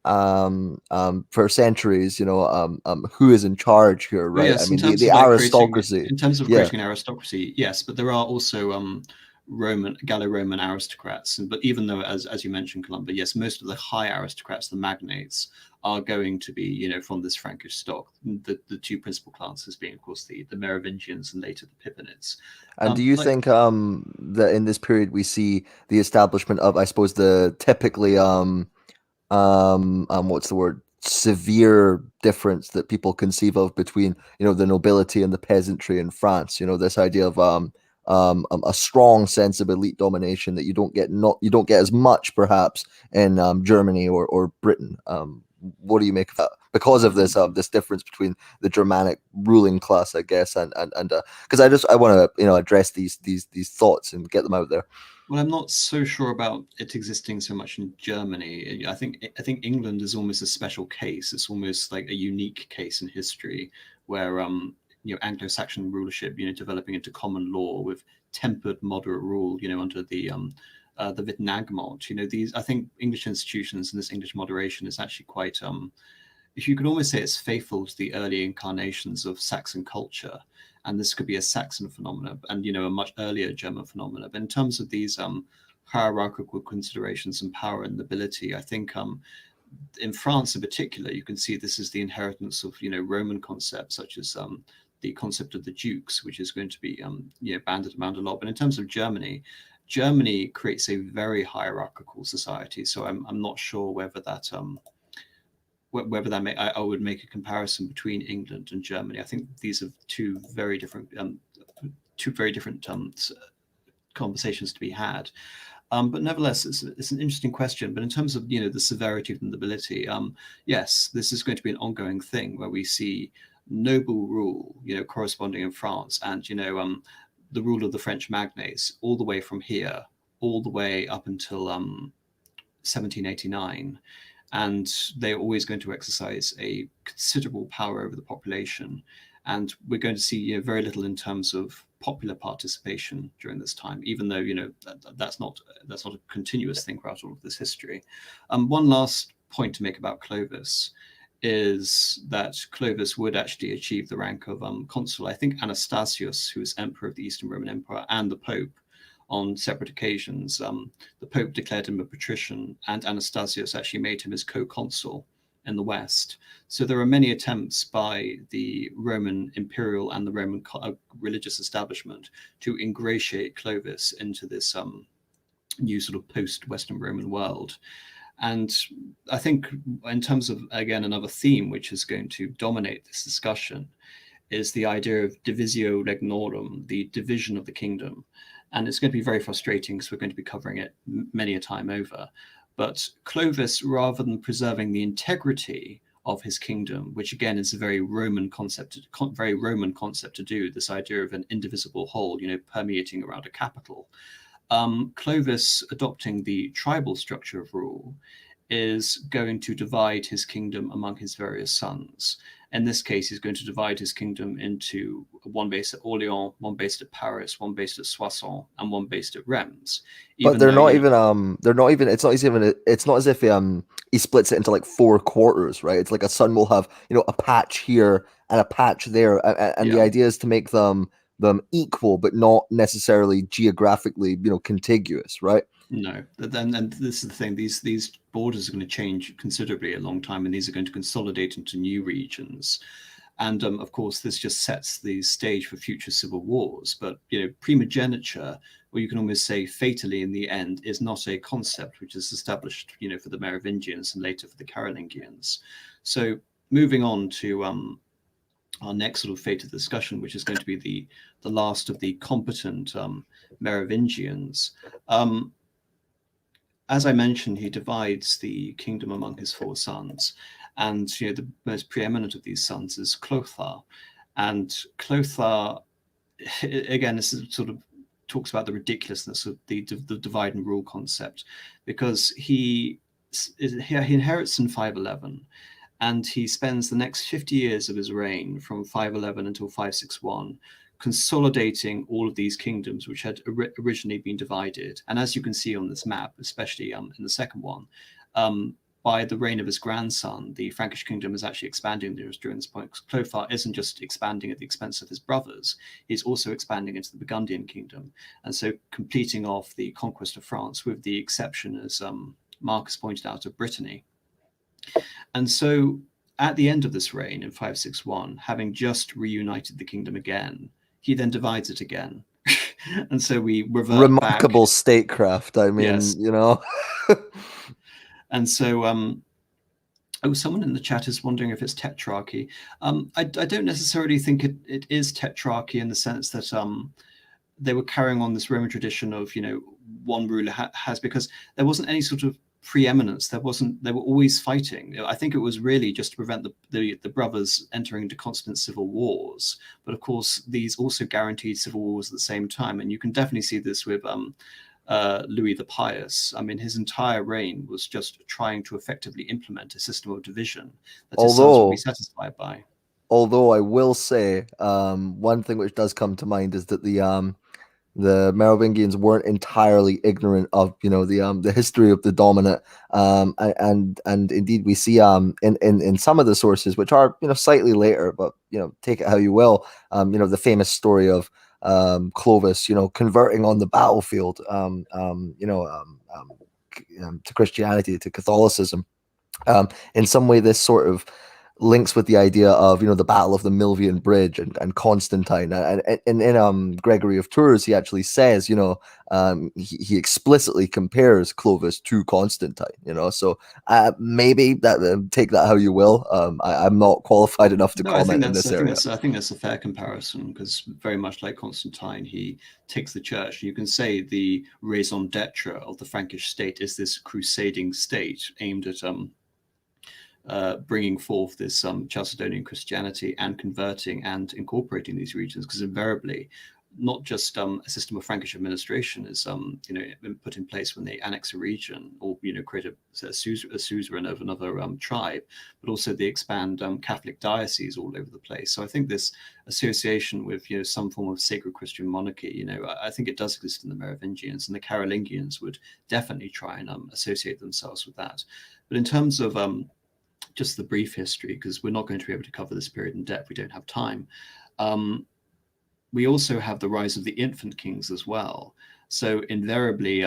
for centuries, who is in charge here, right? Yes, I mean, the aristocracy. In terms of creating an aristocracy, yes, but there are also Gallo-Roman aristocrats, but even though, as you mentioned, Columba, yes, most of the high aristocrats, the magnates, are going to be, from this Frankish stock. The two principal classes being, of course, the Merovingians and later the Pippinids. And do you think that in this period we see the establishment of, I suppose, the typically what's the word, severe difference that people conceive of between the nobility and the peasantry in France? This idea of a strong sense of elite domination that you don't get as much perhaps in Germany or Britain. What do you make of that? Because of this this difference between the Germanic ruling class, I guess, and because I want to address these thoughts and get them out there. Well, I'm not so sure about it existing so much in Germany. I think England is almost a special case. It's almost like a unique case in history where Anglo-Saxon rulership, developing into common law with tempered moderate rule, under the Wittenagmot. These, I think, English institutions and this English moderation is actually quite, if you could almost say, it's faithful to the early incarnations of Saxon culture. And this could be a Saxon phenomena and, a much earlier German phenomena. But in terms of these hierarchical considerations and power and nobility, I think in France in particular, you can see this is the inheritance of, Roman concepts such as the concept of the dukes, which is going to be, banded around a lot. But in terms of Germany creates a very hierarchical society. So I'm not sure whether that I would make a comparison between England and Germany. I think these are two very different conversations to be had. But nevertheless, it's an interesting question. But in terms of the severity of the nobility, yes, this is going to be an ongoing thing where we see noble rule, corresponding in France, and the rule of the French magnates all the way from here, all the way up until 1789. And they're always going to exercise a considerable power over the population. And we're going to see very little in terms of popular participation during this time, even though that's not a continuous thing throughout all of this history. One last point to make about Clovis is that Clovis would actually achieve the rank of consul. I think Anastasius, who is emperor of the Eastern Roman Empire, and the Pope, on separate occasions, the Pope declared him a patrician, and Anastasius actually made him his co-consul in the West. So there are many attempts by the Roman Imperial and the Roman religious establishment to ingratiate Clovis into this new sort of post-Western Roman world. And I think in terms of, again, another theme which is going to dominate this discussion is the idea of divisio regnorum, the division of the kingdom. And it's going to be very frustrating because we're going to be covering it many a time over. But Clovis, rather than preserving the integrity of his kingdom, which again is a very Roman concept to do, this idea of an indivisible whole, permeating around a capital, Clovis, adopting the tribal structure of rule, is going to divide his kingdom among his various sons. In this case, he's going to divide his kingdom into one based at Orleans, one based at Paris, one based at Soissons, and one based at Reims. But they're not even. It's not as if he splits it into like 4 quarters, right? It's like a son will have a patch here and a patch there, and the idea is to make them equal, but not necessarily geographically contiguous, right? No, and this is the thing. These borders are going to change considerably a long time, and these are going to consolidate into new regions. And of course, this just sets the stage for future civil wars. But primogeniture, or you can almost say fatally in the end, is not a concept which is established, for the Merovingians and later for the Carolingians. So moving on to our next sort of fate of discussion, which is going to be the last of the competent Merovingians. As I mentioned, he divides the kingdom among his 4 sons. And the most preeminent of these sons is Clothar. And Clothar, again, this is sort of talks about the ridiculousness of the divide and rule concept, because he inherits in 511, and he spends the next 50 years of his reign from 511 until 561 consolidating all of these kingdoms which had originally been divided. And as you can see on this map, especially in the second one, by the reign of his grandson, the Frankish kingdom is actually expanding during this point. Clothar isn't just expanding at the expense of his brothers, he's also expanding into the Burgundian kingdom. And so completing off the conquest of France, with the exception, as Marcus pointed out, of Brittany. And so at the end of this reign in 561, having just reunited the kingdom again, he then divides it again. And so we revert remarkable back. statecraft. I mean, Yes. And so, someone in the chat is wondering if it's tetrarchy. I don't necessarily think it is tetrarchy in the sense that they were carrying on this Roman tradition of, one ruler has, because there wasn't any sort of preeminence. They were always fighting. I think it was really just to prevent the brothers entering into constant civil wars. But of course, these also guaranteed civil wars at the same time. And you can definitely see this with Louis the Pious. I mean, his entire reign was just trying to effectively implement a system of division that his sons would be satisfied by. Although I will say, one thing which does come to mind is that the Merovingians weren't entirely ignorant of the history of the dominant, and indeed we see in some of the sources, which are slightly later, but take it how you will, the famous story of Clovis, converting on the battlefield, to Christianity, to Catholicism. In some way, this sort of links with the idea of the Battle of the Milvian Bridge and Constantine, and in Gregory of Tours he actually says he explicitly compares Clovis to Constantine. So maybe that take that how you will. I'm not qualified enough to comment in this area. I think that's a fair comparison, because very much like Constantine, he takes the church. You can say the raison d'etre of the Frankish state is this crusading state aimed at bringing forth this Chalcedonian Christianity and converting and incorporating these regions, because invariably, not just a system of Frankish administration is been put in place when they annex a region or create a suzerain of another tribe, but also they expand Catholic dioceses all over the place. So I think this association with some form of sacred Christian monarchy, I think it does exist in the Merovingians, and the Carolingians would definitely try and associate themselves with that. But in terms of just the brief history, because we're not going to be able to cover this period in depth, we don't have time. We also have the rise of the infant kings as well. So invariably,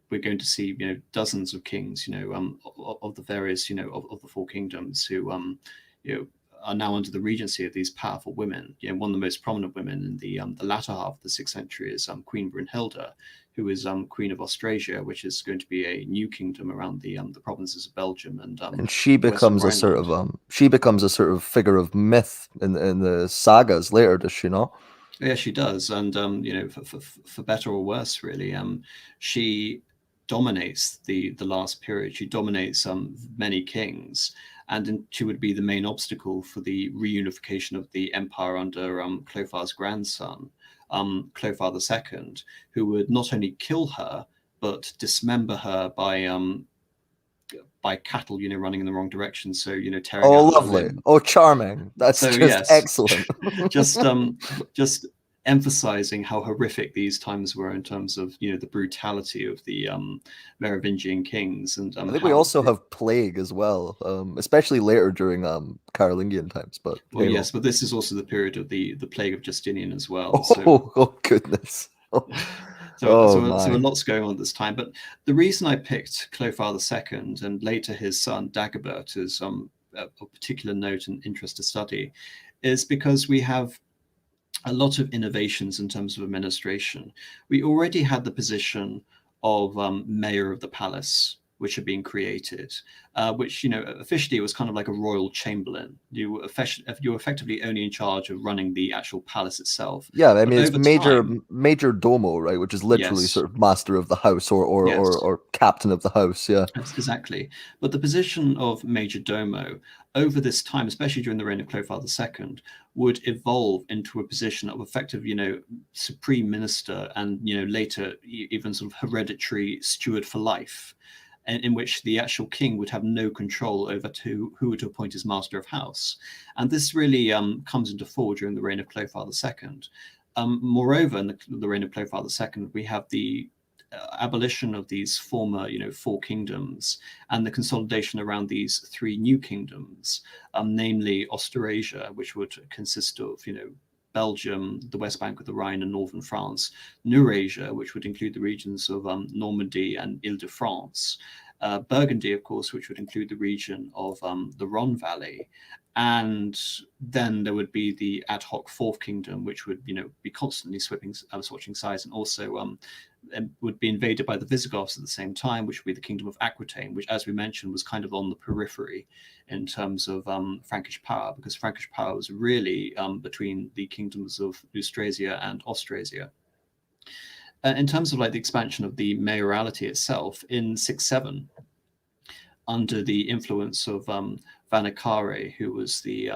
we're going to see dozens of kings, of the various, of the 4 kingdoms, who are now under the regency of these powerful women. One of the most prominent women in the latter half of the 6th century is Queen Brunhilde, who is Queen of Austrasia, which is going to be a new kingdom around the provinces of Belgium, and she becomes a sort of figure of myth in the sagas later, does she not? Yeah, she does, and for better or worse, really, she dominates the last period. She dominates many kings, and she would be the main obstacle for the reunification of the empire under Clothar's grandson, Clothar II, who would not only kill her but dismember her by cattle, running in the wrong direction. So, tearing out. Lovely. Charming. That's so, just excellent. just emphasizing how horrific these times were in terms of, the brutality of the Merovingian kings. And I think we also have plague as well, especially later during Carolingian times. But yes, but this is also the period of the plague of Justinian as well. Oh goodness. So a lot's going on at this time. But the reason I picked Clothar II and later his son Dagobert as of particular note and interest to study is because we have a lot of innovations in terms of administration. We already had the position of mayor of the palace, which had been created, which, officially was kind of like a royal chamberlain. You were effectively only in charge of running the actual palace itself. Yeah, I But mean it's over time, major domo, right, which is literally yes, sort of master of the house yes. or captain of the house. Yeah. Exactly. But the position of major domo over this time, especially during the reign of Clovis II, would evolve into a position of effective, supreme minister and, later even sort of hereditary steward for life, in which the actual king would have no control over who to appoint as master of house. And this really comes into fore during the reign of Clovis II. Moreover, in the reign of Clovis II, we have the abolition of these former, four kingdoms and the consolidation around these three new kingdoms, namely Austrasia, which would consist of, Belgium, the west bank of the Rhine, and northern France; Neurasia, which would include the regions of Normandy and Ile-de-France; Burgundy, of course, which would include the region of the Rhone Valley; and then there would be the ad hoc fourth kingdom, which would, be constantly switching sides, and also would be invaded by the Visigoths at the same time, which would be the kingdom of Aquitaine, which, as we mentioned, was kind of on the periphery in terms of Frankish power, because Frankish power was really between the kingdoms of Austrasia and Austrasia. In terms of like the expansion of the mayoralty itself, in 6-7, under the influence of Vanicare, who was the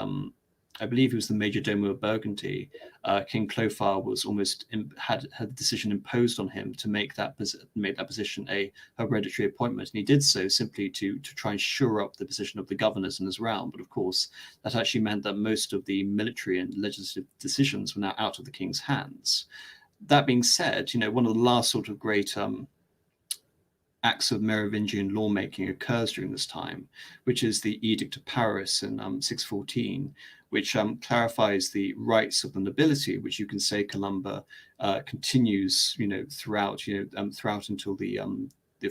I believe he was the major domo of Burgundy, King Clovis was almost had the decision imposed on him to make that position a hereditary appointment, and he did so simply to try and shore up the position of the governors in his realm. But of course, that actually meant that most of the military and legislative decisions were now out of the king's hands. That being said, one of the last sort of great acts of Merovingian lawmaking occurs during this time, which is the Edict of Paris in 614, which clarifies the rights of the nobility, which you can say, Columba, continues, throughout until the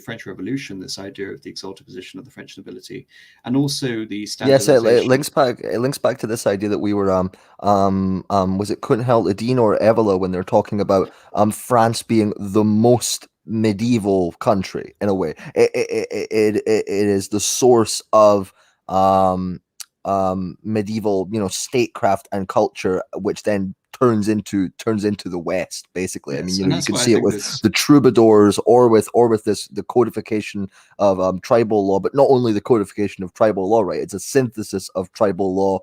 French Revolution. This idea of the exalted position of the French nobility, and also the Yes, it standardization. links back. It links back to this idea that we were was it Kunhel or Evela when they're talking about France being the most medieval country in a way. It is the source of medieval statecraft and culture, which then turns into the West, basically. Yes, I mean, and you that's can why I see it think with this. the troubadours or with this the codification of tribal law, but not only the codification of tribal law, right? It's a synthesis of tribal law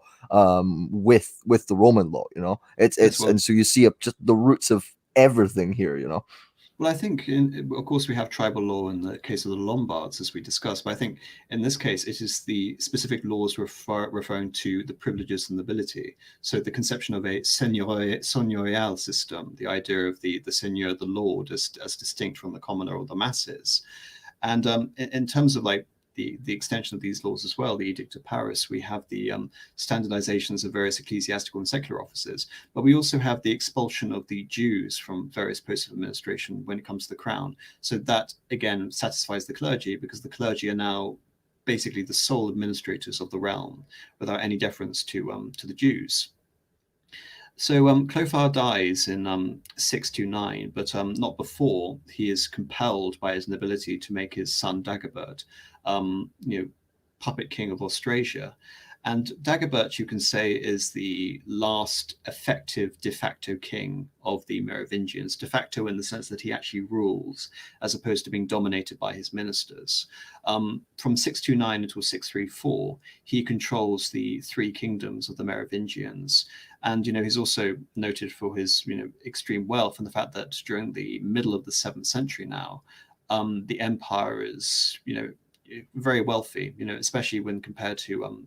with the Roman law. Yes, It's well, and so you see just the roots of everything here. Well, I think, of course, we have tribal law in the case of the Lombards, as we discussed, but I think in this case, it is the specific laws referring to the privileges and nobility. So the conception of a seigneurial system, the idea of the seigneur, the lord, as distinct from the commoner or the masses. And in terms of like the extension of these laws as well, the Edict of Paris, we have the standardizations of various ecclesiastical and secular offices, but we also have the expulsion of the Jews from various posts of administration when it comes to the crown. So that, again, satisfies the clergy, because the clergy are now basically the sole administrators of the realm without any deference to the Jews. So Clothar dies in 629, but not before he is compelled by his nobility to make his son Dagobert, puppet king of Austrasia. And Dagobert, you can say, is the last effective de facto king of the Merovingians, de facto in the sense that he actually rules, as opposed to being dominated by his ministers. From 629 until 634, he controls the three kingdoms of the Merovingians. And, he's also noted for his, extreme wealth, and the fact that during the middle of the 7th century now, the empire is, very wealthy, especially when compared to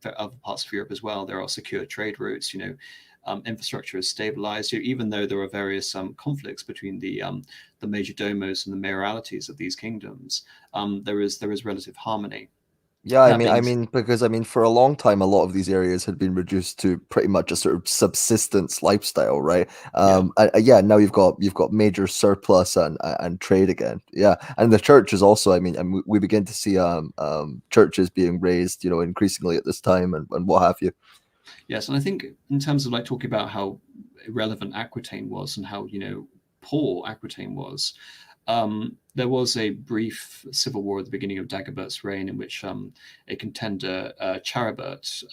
other parts of Europe as well. There are secure trade routes, infrastructure is stabilized, even though there are various conflicts between the major domos and the mayoralities of these kingdoms. There is relative harmony. Yeah, That being because for a long time, a lot of these areas had been reduced to pretty much a sort of subsistence lifestyle, right? yeah. Yeah, now you've got major surplus and trade again. Yeah, and the church is also, and we begin to see churches being raised, increasingly at this time and what have you. Yes, and I think in terms of like talking about how irrelevant Aquitaine was and how poor Aquitaine was, there was a brief civil war at the beginning of Dagobert's reign in which a contender, Charibert,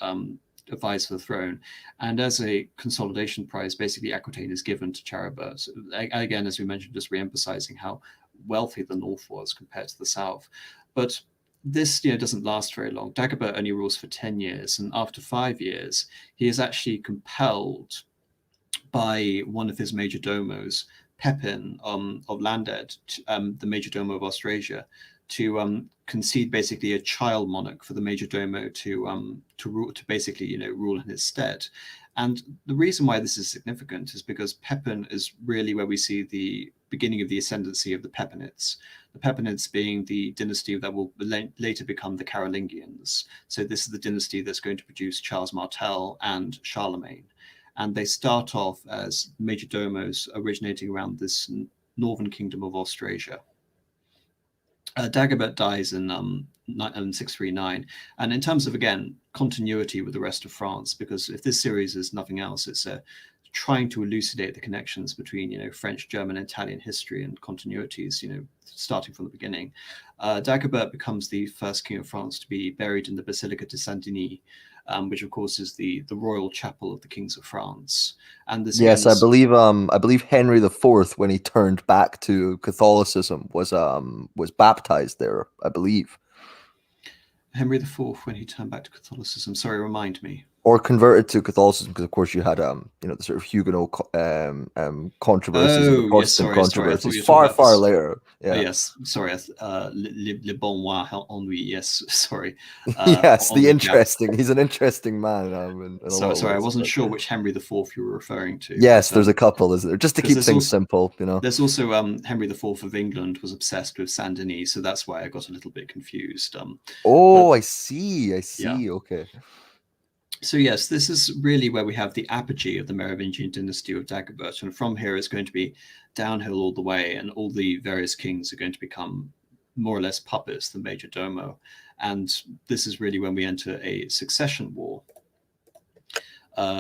vies for the throne, and as a consolidation prize, basically Aquitaine is given to Charibert. Again, as we mentioned, just re-emphasizing how wealthy the north was compared to the south, but this doesn't last very long. Dagobert only rules for 10 years, and after 5 years, he is actually compelled by one of his major domos, Pepin of Landed, the major domo of Austrasia, to concede basically a child monarch for the major domo to rule, to basically rule in his stead. And the reason why this is significant is because Pepin is really where we see the beginning of the ascendancy of the Pepinids. The Pepinids being the dynasty that will later become the Carolingians. So this is the dynasty that's going to produce Charles Martel and Charlemagne. And they start off as major domos originating around this northern kingdom of Austrasia. Dagobert dies in 639. And in terms of, again, continuity with the rest of France, because if this series is nothing else, it's trying to elucidate the connections between, French, German, Italian history and continuities, starting from the beginning. Dagobert becomes the first king of France to be buried in the Basilica de Saint-Denis, which of course is the royal chapel of the kings of France. And this, Yes, again, I believe Henry IV, when he turned back to Catholicism, was baptized there, I believe. Henry IV, when he turned back to Catholicism. Sorry, remind me. Or converted to Catholicism, because of course you had the sort of Huguenot controversies and the Oh, yes, Protestant sorry. I thought controversies you were talking about far this. later. Oh, Yeah. yes, sorry. Le bon moi ennui. Yes, sorry. Yes, Ennui Gap. He's an interesting man in a lot of Sorry, I ways. wasn't But sure which Henry IV you were referring to. yes, But there's a couple, isn't there? Just to because keep things simple. there's also Henry IV of England was obsessed with Saint Denis, so that's why I got a little bit confused. Oh, But I see. yeah. Okay. So yes, this is really where we have the apogee of the Merovingian dynasty of Dagobert, and from here it's going to be downhill all the way, and all the various kings are going to become more or less puppets, the major domo, and this is really when we enter a succession war,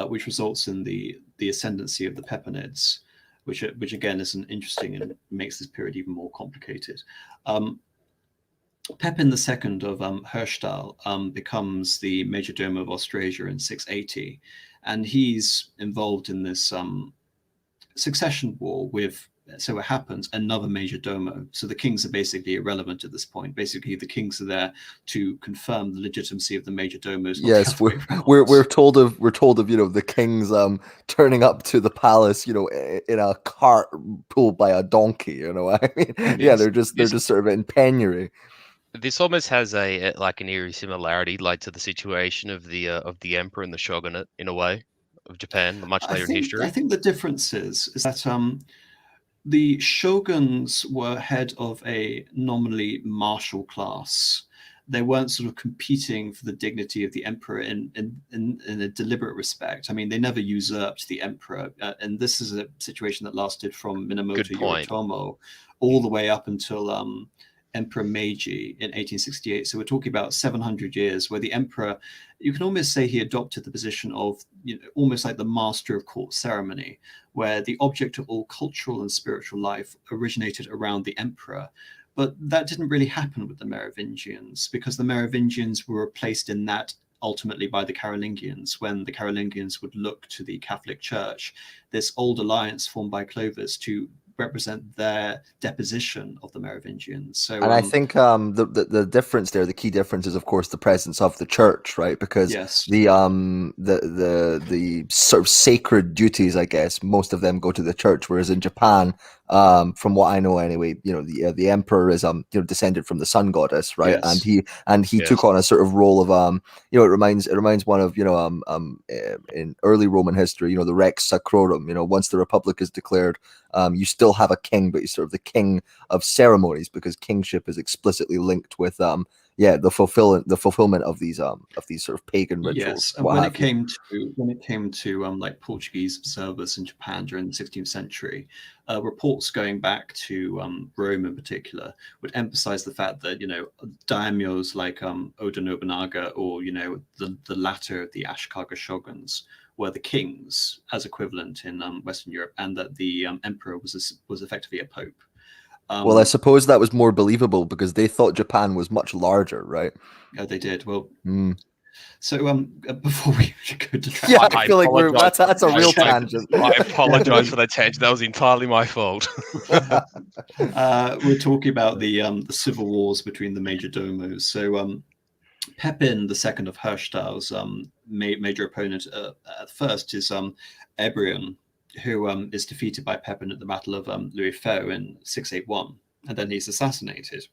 which results in the ascendancy of the Pepinids, which again is an interesting and makes this period even more complicated. Pepin II of Herstal becomes the major domo of Austrasia in 680, and he's involved in this succession war with, so it happens, another major domo. So the kings are basically irrelevant at this point. Basically, the kings are there to confirm the legitimacy of the major domos. Yes, we're told of the kings turning up to the palace, in a cart pulled by a donkey. I mean, yeah, Yes. they're just sort of in penury. This almost has a like an eerie similarity, like to the situation of the emperor and the shogunate in a way of Japan, much later in history. I think the difference is that the shoguns were head of a nominally martial class. They weren't sort of competing for the dignity of the emperor in a deliberate respect. I mean, they never usurped the emperor, and this is a situation that lasted from Minamoto Yoritomo all the way up until Emperor Meiji in 1868. So we're talking about 700 years where the emperor, you can almost say he adopted the position of almost like the master of court ceremony, where the object of all cultural and spiritual life originated around the emperor. But that didn't really happen with the Merovingians, because the Merovingians were replaced in that ultimately by the Carolingians, when the Carolingians would look to the Catholic Church, this old alliance formed by Clovis, to represent their deposition of the Merovingians. So, and I think the difference there, the key difference is, of course, the presence of the church, right? Because yes, the sort of sacred duties, I guess, most of them go to the church, whereas in Japan, from what I know anyway. The emperor is descended from the sun goddess, right? Yes. And he Yes. took on a sort of role of it reminds one of in early Roman history, the Rex Sacrorum. Once the Republic is declared, you still have a king, but you're sort of the king of ceremonies, because kingship is explicitly linked with the fulfillment of these sort of pagan rituals. Yes, and when it came to like Portuguese observers in Japan during the 16th century, reports going back to Rome in particular would emphasize the fact that daimyos like Oda Nobunaga, or the latter of the Ashikaga shoguns, were the kings as equivalent in Western Europe, and that the emperor was effectively a pope. Well, I suppose that was more believable because they thought Japan was much larger, right? They did. Well, so before we go to yeah, I feel like that's a real tangent. I apologize for that tangent. That was entirely my fault. We're talking about the civil wars between the major domos. So Pepin II of Hirschtal's major opponent at first is Ebrion, who is defeated by Pepin at the Battle of Louis Feu in 681, and then he's assassinated.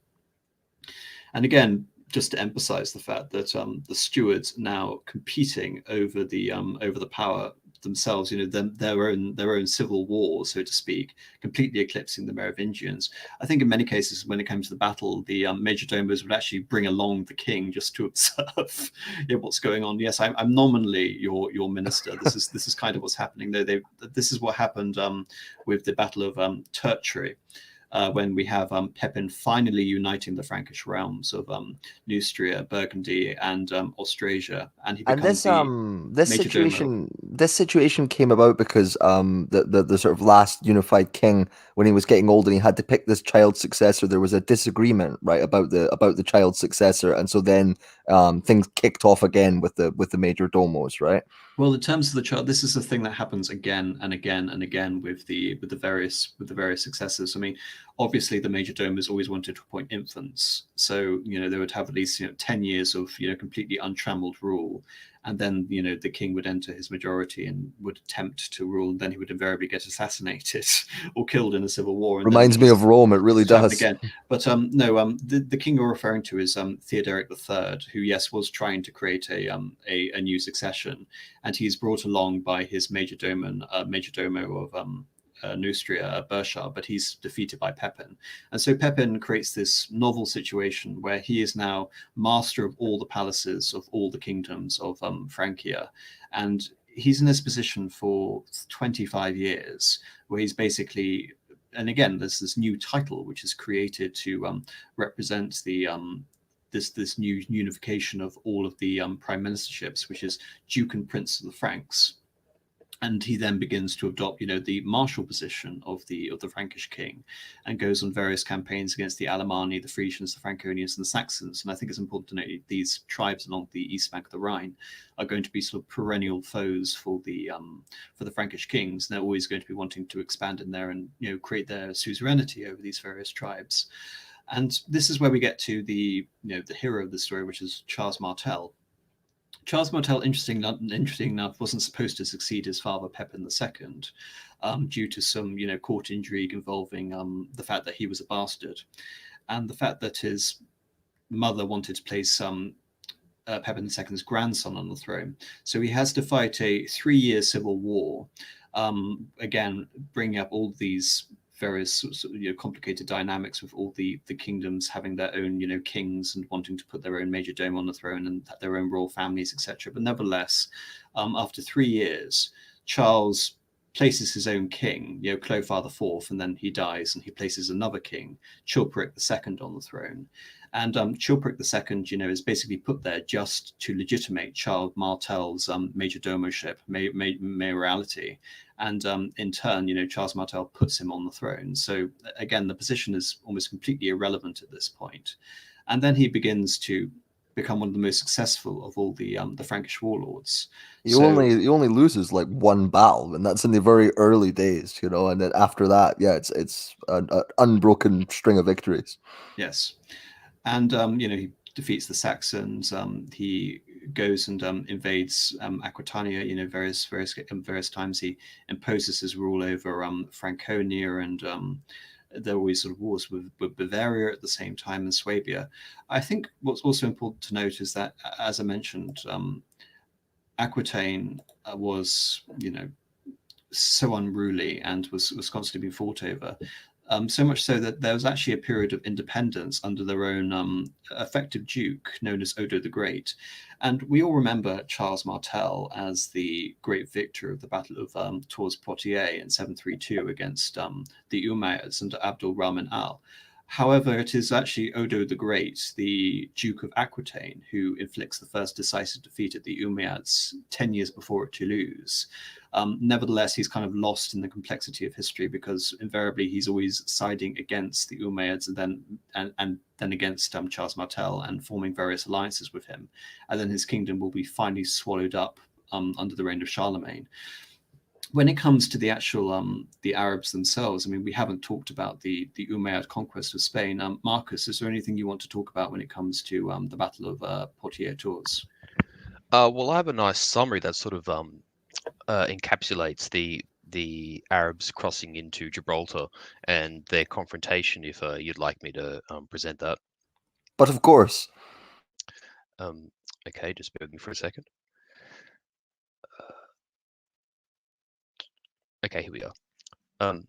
And again, just to emphasize the fact that the stewards now competing over the power themselves, their own civil war, so to speak, completely eclipsing the Merovingians. I think in many cases, when it came to the battle, the major domos would actually bring along the king just to observe what's going on. Yes, I'm nominally your minister. This is kind of what's happening. This is what happened with the Battle of Tertry. When we have Pepin finally uniting the Frankish realms of Neustria, Burgundy, and Austrasia, and he becomes this situation came about because the sort of last unified king, when he was getting old and he had to pick this child successor, there was a disagreement, right, about the child successor, and so then things kicked off again with the major domos, right? Well, in terms of the child, this is a thing that happens again and again and again with the various successors. I mean, obviously the major domos always wanted to appoint infants, so they would have at least 10 years of completely untrammeled rule, and then the king would enter his majority and would attempt to rule, and then he would invariably get assassinated or killed in a civil war. And reminds me of Rome. It really does. Again, but no, the king you're referring to is Theodoric III, who was trying to create a new succession, and he's brought along by his major domo of Neustria, Bershar, but he's defeated by Pepin. And so Pepin creates this novel situation where he is now master of all the palaces of all the kingdoms of Francia. And he's in this position for 25 years, where he's basically, and again, there's this new title which is created to represent the this new unification of all of the prime ministerships, which is Duke and Prince of the Franks. And he then begins to adopt, the martial position of the Frankish king, and goes on various campaigns against the Alemanni, the Frisians, the Franconians, and the Saxons. And I think it's important to note these tribes along the east bank of the Rhine are going to be sort of perennial foes for the Frankish kings. And they're always going to be wanting to expand in there and create their suzerainty over these various tribes. And this is where we get to the hero of the story, which is Charles Martel. Charles Martel, interesting enough, wasn't supposed to succeed his father Pepin II, due to some court intrigue involving the fact that he was a bastard, and the fact that his mother wanted to place Pepin II's grandson on the throne. So he has to fight a 3-year civil war, again bringing up all these various complicated dynamics with all the kingdoms having their own kings and wanting to put their own major dome on the throne and their own royal families, etc. But nevertheless, after 3 years, Charles places his own king, Clovis IV, and then he dies and he places another king, Chilperic II, on the throne. And Chilperic II, is basically put there just to legitimate Charles Martel's major domoship, mayoralty. And in turn, Charles Martel puts him on the throne. So again, the position is almost completely irrelevant at this point. And then he begins to become one of the most successful of all the Frankish warlords. He only loses like one battle, and that's in the very early days, and then after that, it's an unbroken string of victories. Yes. And he defeats the Saxons. He goes and invades Aquitania. Various times he imposes his rule over Franconia, and there were always sort of wars with Bavaria at the same time, and Swabia. I think what's also important to note is that, as I mentioned, Aquitaine was, so unruly and was constantly being fought over. So much so that there was actually a period of independence under their own effective duke known as Odo the Great. And we all remember Charles Martel as the great victor of the Battle of Tours Poitiers in 732 against the Umayyads under Abdul Rahman Al. However, it is actually Odo the Great, the Duke of Aquitaine, who inflicts the first decisive defeat at the Umayyads 10 years before at Toulouse. Nevertheless, he's kind of lost in the complexity of history, because invariably he's always siding against the Umayyads and then against Charles Martel, and forming various alliances with him. And then his kingdom will be finally swallowed up under the reign of Charlemagne. When it comes to the actual the Arabs themselves, I mean, we haven't talked about the Umayyad conquest of Spain. Marcus, is there anything you want to talk about when it comes to the Battle of Poitiers-Tours? Well, I have a nice summary that sort of encapsulates the Arabs crossing into Gibraltar and their confrontation. If you'd like me to present that. But of course. Okay, just bear with me for a second. Okay, here we are.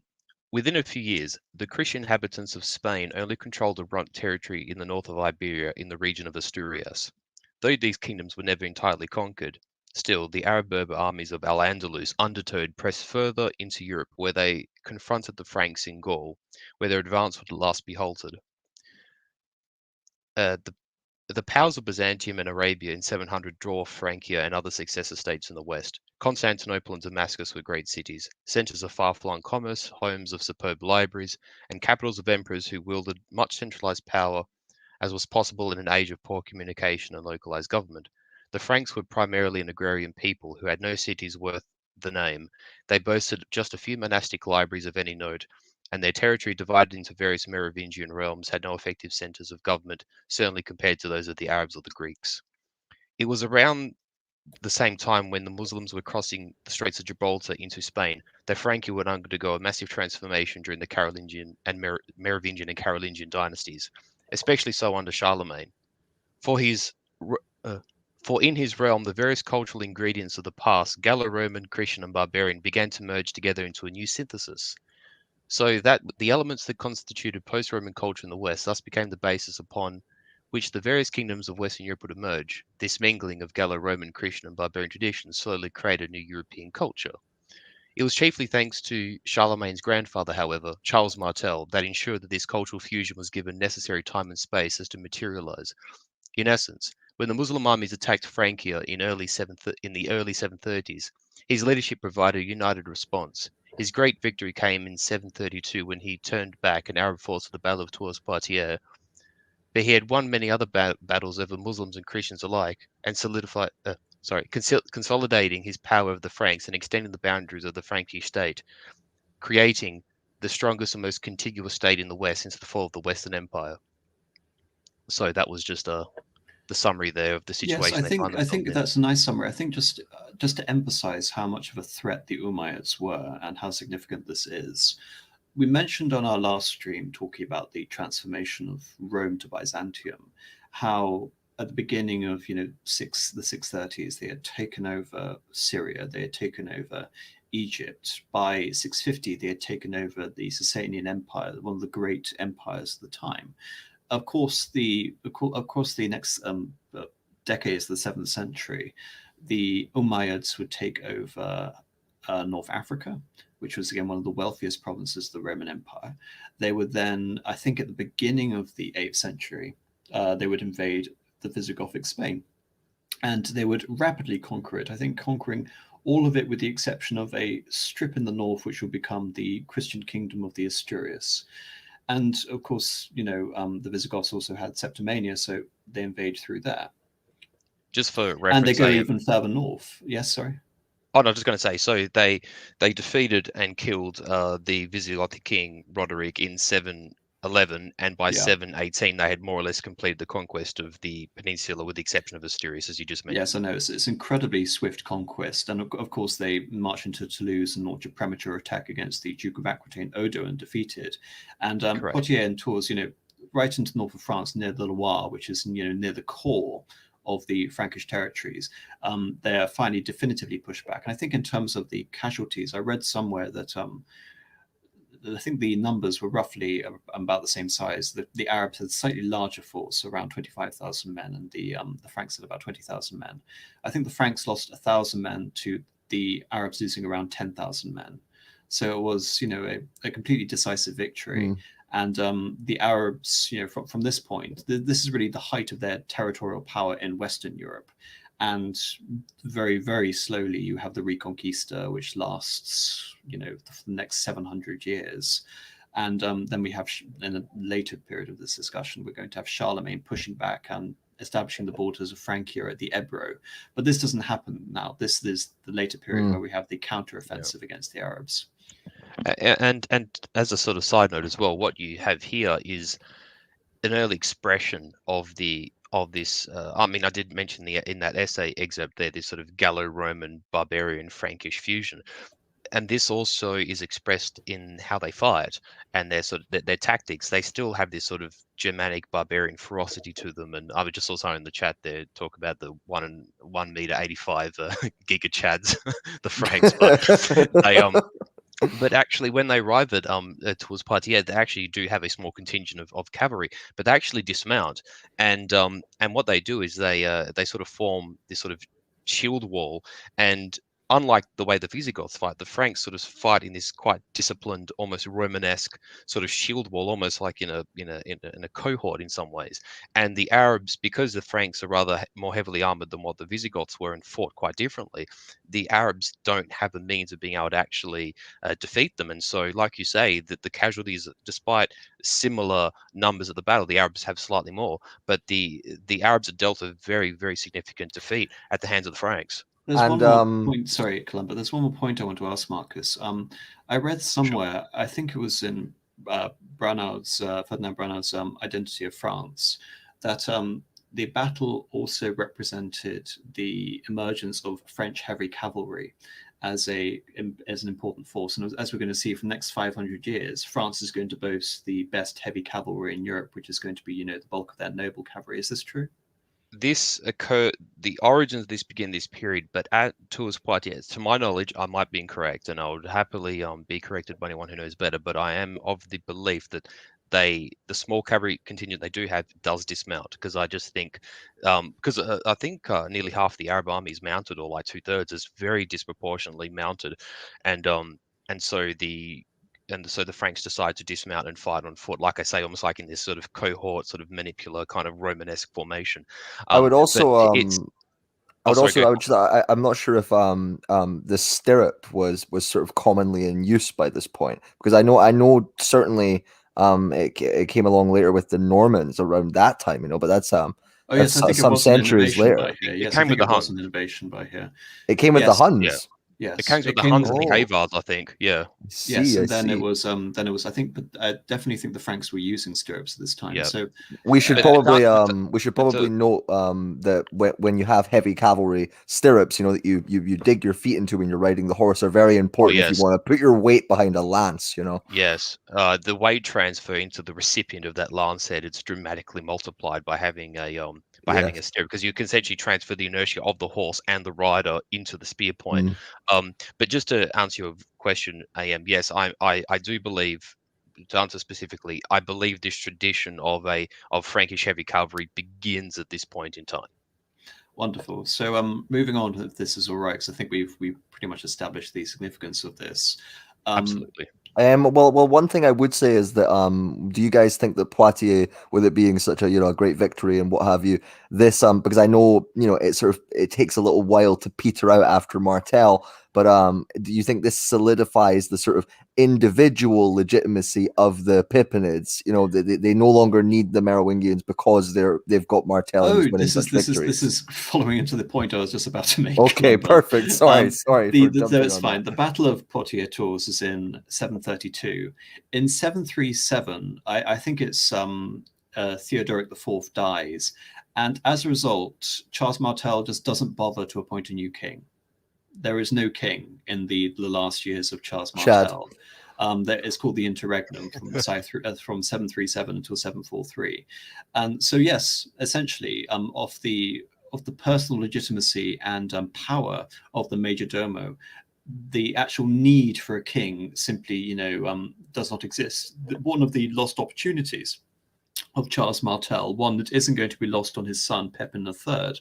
Within a few years, the Christian inhabitants of Spain only controlled a runt territory in the north of Iberia in the region of Asturias. Though these kingdoms were never entirely conquered, still the Arab-Berber armies of Al-Andalus, undeterred, pressed further into Europe, where they confronted the Franks in Gaul, where their advance would at last be halted. The powers of Byzantium and Arabia in 700 draw Francia and other successor states in the west. Constantinople and Damascus were great cities, centers of far-flung commerce, homes of superb libraries, and capitals of emperors who wielded much centralized power, as was possible in an age of poor communication and localized government. The Franks were primarily an agrarian people who had no cities worth the name. They boasted just a few monastic libraries of any note, and their territory, divided into various Merovingian realms, had no effective centers of government, certainly compared to those of the Arabs or the Greeks. It was around the same time when the Muslims were crossing the Straits of Gibraltar into Spain that Francia would undergo a massive transformation during the Carolingian and Merovingian and Carolingian dynasties, especially so under Charlemagne. For in his realm, the various cultural ingredients of the past, Gallo-Roman, Christian, and barbarian, began to merge together into a new synthesis. So that the elements that constituted post-Roman culture in the West thus became the basis upon which the various kingdoms of Western Europe would emerge. This mingling of Gallo-Roman, Christian, and barbarian traditions slowly created new European culture. It was chiefly thanks to Charlemagne's grandfather, however, Charles Martel, that ensured that this cultural fusion was given necessary time and space as to materialize. In essence, when the Muslim armies attacked Francia in the early 730s, his leadership provided a united response. His great victory came in 732 when he turned back an Arab force at the Battle of Tours Poitiers, but he had won many other battles over Muslims and Christians alike, and consolidating his power over the Franks and extending the boundaries of the Frankish state, creating the strongest and most contiguous state in the West since the fall of the Western Empire. So that was just the summary there of the situation. Yes, I think that's a nice summary. I think just to emphasize how much of a threat the Umayyads were and how significant this is. We mentioned on our last stream, talking about the transformation of Rome to Byzantium, how at the beginning of the 630s they had taken over Syria, they had taken over Egypt. By 650 they had taken over the Sasanian Empire, one of the great empires of the time. Of course, the next decades, the 7th century, the Umayyads would take over North Africa, which was again one of the wealthiest provinces of the Roman Empire. They would then, I think at the beginning of the 8th century, they would invade the Visigothic Spain, and they would rapidly conquer it. I think conquering all of it with the exception of a strip in the north, which would become the Christian kingdom of the Asturias. And of course, the Visigoths also had Septimania, so they invade through there. Just for reference, and they go even further north. Yes, sorry. Oh, no, I was just going to say, so they defeated and killed the Visigothic king Roderick in 711, and by Yeah. 718 they had more or less completed the conquest of the peninsula, with the exception of Asturias, as you just mentioned. Yes, I know. It's incredibly swift conquest. And of course, they march into Toulouse and launch a premature attack against the Duke of Aquitaine, Odo, and defeat it. And Poitiers and Tours, right into the north of France, near the Loire, which is, near the core of the Frankish territories, they are finally definitively pushed back. And I think in terms of the casualties, I read somewhere that I think the numbers were roughly about the same size. The Arabs had slightly larger force, around 25,000 men, and the Franks had about 20,000 men. I think the Franks lost 1,000 men to the Arabs losing around 10,000 men. So it was, a completely decisive victory. And the Arabs, from this point, this is really the height of their territorial power in Western Europe. And very, very slowly, you have the Reconquista, which lasts, for the next 700 years. And then we have, in a later period of this discussion, we're going to have Charlemagne pushing back and establishing the borders of Francia at the Ebro. But this doesn't happen now. This is the later period where we have the counteroffensive against the Arabs. And as a sort of side note as well, what you have here is an early expression of this. I mean, I did mention in that essay excerpt there, this sort of Gallo-Roman barbarian Frankish fusion, and this also is expressed in how they fight and their tactics. They still have this sort of Germanic barbarian ferocity to them. And I was just also in the chat there talk about the 1 meter 85 giga chads, the Franks, but actually, when they arrive towards Poitiers, they actually do have a small contingent of cavalry, but they actually dismount, and what they do is they sort of form this sort of shield wall, and unlike the way the Visigoths fight, the Franks sort of fight in this quite disciplined, almost Romanesque sort of shield wall, almost like in a cohort in some ways. And the Arabs, because the Franks are rather more heavily armored than what the Visigoths were and fought quite differently, the Arabs don't have the means of being able to actually defeat them. And so, like you say, that the casualties, despite similar numbers at the battle, the Arabs have slightly more, but the Arabs are dealt a very, very significant defeat at the hands of the Franks. There's one more point. Sorry, Columba. There's one more point I want to ask Marcus. I read somewhere, I think it was in Ferdinand Branaud's Identity of France, that the battle also represented the emergence of French heavy cavalry as an important force. And as we're going to see for the next 500 years, France is going to boast the best heavy cavalry in Europe, which is going to be, the bulk of their noble cavalry. Is this true? The origins of this begin this period, but at Tours Poitiers, to my knowledge, I might be incorrect, and I would happily be corrected by anyone who knows better, but I am of the belief that the small cavalry contingent they do have does dismount, because I just think, because I think nearly half the Arab army is mounted, or like 2/3 is very disproportionately mounted, and so the Franks decide to dismount and fight on foot, like I say, almost like in this sort of cohort, sort of manipular kind of Romanesque formation. I would also, I'm not sure if the stirrup was sort of commonly in use by this point, because I know certainly it came along later with the Normans around that time, but that's I think some centuries later. It came with the Huns. An innovation by here. It came with the Huns. Yeah. Yes, it came with the Huns and the Avars, I think. Yeah. Yes, and then it was. I think, but I definitely think the Franks were using stirrups at this time. Yeah. So we should probably note that when you have heavy cavalry, stirrups, that you dig your feet into when you're riding the horse are very important. If you want to put your weight behind a lance, Yes, the weight transfer into the recipient of that lance head, it's dramatically multiplied by having a having a stirrup, because you can essentially transfer the inertia of the horse and the rider into the spear point. But just to answer your question, yes, I do believe, to answer specifically, I believe this tradition of Frankish heavy cavalry begins at this point in time. Wonderful. So moving on, if this is all right, because I think we've pretty much established the significance of this. Absolutely. Well, one thing I would say is that do you guys think that Poitiers, with it being such a great victory and what have you, this because I know it takes a little while to peter out after Martel, But do you think this solidifies the sort of individual legitimacy of the Pippinids? You know, they no longer need the Merovingians because they've got Martel and Oh, he's winning such victories. this is following into the point I was just about to make. Okay, perfect. Sorry for jumping it's on fine. that. The Battle of Poitiers is in 732. In 737, I think it's Theodoric IV dies, and as a result, Charles Martel just doesn't bother to appoint a new king. There is no king in the last years of Charles Martel. It's called the interregnum from 737 until 743, and so yes, essentially, of the personal legitimacy and power of the major domo, the actual need for a king simply, does not exist. One of the lost opportunities of Charles Martel, one that isn't going to be lost on his son Pepin III,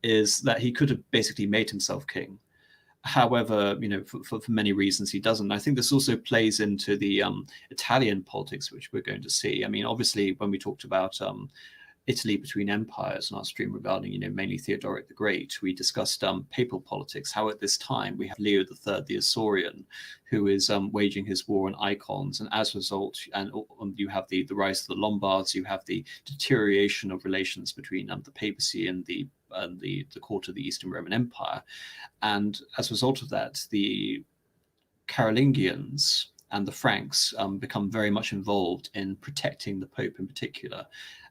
is that he could have basically made himself king. However, for many reasons he doesn't. I think this also plays into the Italian politics, which we're going to see. I mean, obviously, when we talked about Italy between empires in our stream regarding, mainly Theodoric the Great, we discussed papal politics, how at this time we have Leo III, the Isaurian, who is waging his war on icons. And as a result, and you have the rise of the Lombards, you have the deterioration of relations between the papacy and the court of the Eastern Roman Empire. And as a result of that, the Carolingians and the Franks become very much involved in protecting the Pope in particular.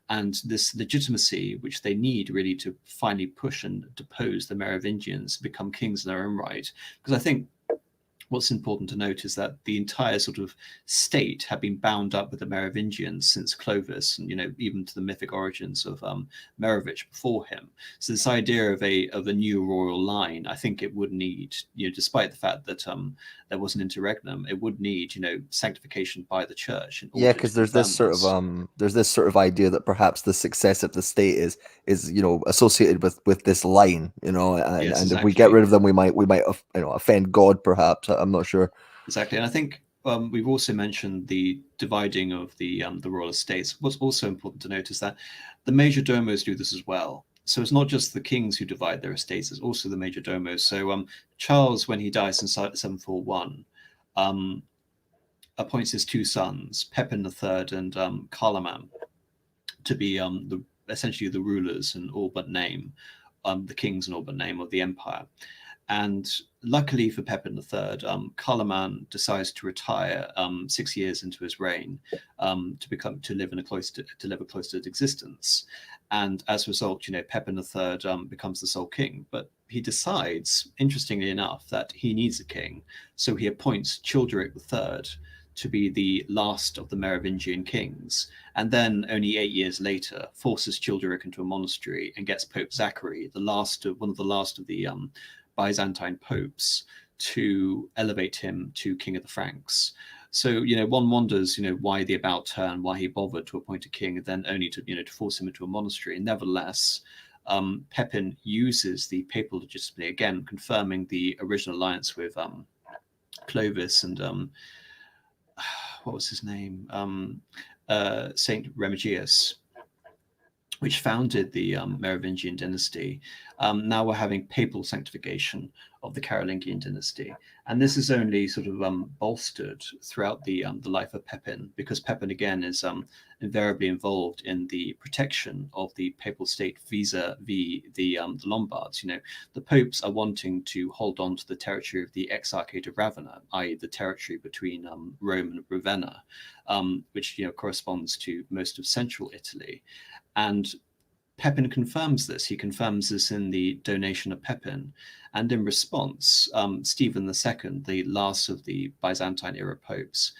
And this legitimacy, which they need really to finally push and depose the Merovingians, become kings in their own right. Because I think what's important to note is that the entire sort of state had been bound up with the Merovingians since Clovis, and even to the mythic origins of Merovich before him. So this idea of a new royal line, I think it would need, despite the fact that there was an interregnum, it would need, sanctification by the church. Yeah, because there's this sort of idea that perhaps the success of the state is associated with this line, and Yes, and exactly. if we get rid of them, we might offend God, perhaps. I'm not sure. Exactly, and I think we've also mentioned the dividing of the royal estates. What's also important to note is that the major domos do this as well. So it's not just the kings who divide their estates; it's also the major domos. So Charles, when he dies in 741, appoints his two sons, Pepin III and Charlemagne, to be essentially the rulers in all but name, the kings in all but name of the empire. And luckily for Pepin III, Charlemagne decides to retire 6 years into his reign to live a cloistered existence. And as a result, Pepin III becomes the sole king. But he decides, interestingly enough, that he needs a king. So he appoints Childeric III to be the last of the Merovingian kings, and then only 8 years later forces Childeric into a monastery and gets Pope Zachary, one of the last of the Byzantine popes, to elevate him to King of the Franks. So, one wonders, why the about turn, why he bothered to appoint a king, and then only to force him into a monastery. And nevertheless, Pepin uses the papal legitimacy, again, confirming the original alliance with Clovis and what was his name? Saint Remigius, which founded the Merovingian dynasty. Now we're having papal sanctification of the Carolingian dynasty. And this is only sort of bolstered throughout the life of Pepin, because Pepin, again, is invariably involved in the protection of the papal state vis-a-vis the Lombards. The popes are wanting to hold on to the territory of the Exarchate of Ravenna, i.e. the territory between Rome and Ravenna, which corresponds to most of central Italy. And Pepin confirms this. He confirms this in the Donation of Pepin. And in response, Stephen II, the last of the Byzantine era popes,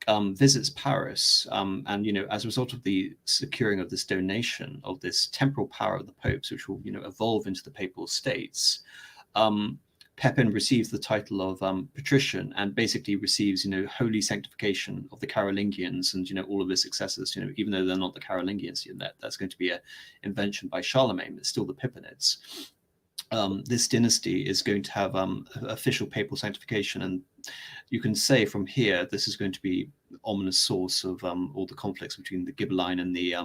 visits Paris. And, as a result of the securing of this donation, of this temporal power of the popes, which will, evolve into the papal states, Pepin receives the title of patrician and basically receives, holy sanctification of the Carolingians and, all of his successors, even though they're not the Carolingians, that's going to be an invention by Charlemagne, but still the Pippinids. This dynasty is going to have official papal sanctification. And you can say from here, this is going to be an ominous source of all the conflicts between the Ghibelline and the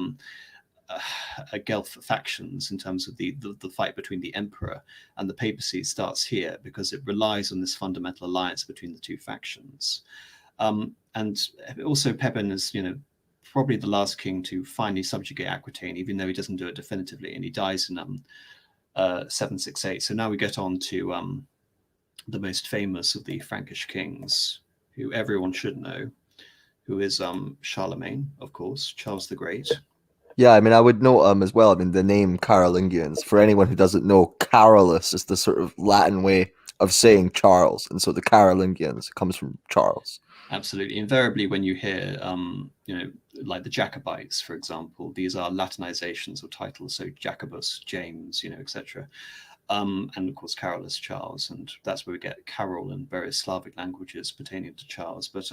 Guelph factions in terms of the fight between the emperor and the papacy starts here, because it relies on this fundamental alliance between the two factions. And also Pepin is, probably the last king to finally subjugate Aquitaine, even though he doesn't do it definitively, and he dies in 768. So now we get on to the most famous of the Frankish kings, who everyone should know, who is Charlemagne, of course, Charles the Great. Yeah, I mean, I would note as well. I mean, the name Carolingians, for anyone who doesn't know, Carolus is the sort of Latin way of saying Charles, and so the Carolingians comes from Charles. Absolutely. Invariably, when you hear, like the Jacobites, for example, these are Latinizations of titles. So Jacobus, James, etc. And of course, Carolus, Charles, and that's where we get Carol and various Slavic languages pertaining to Charles. But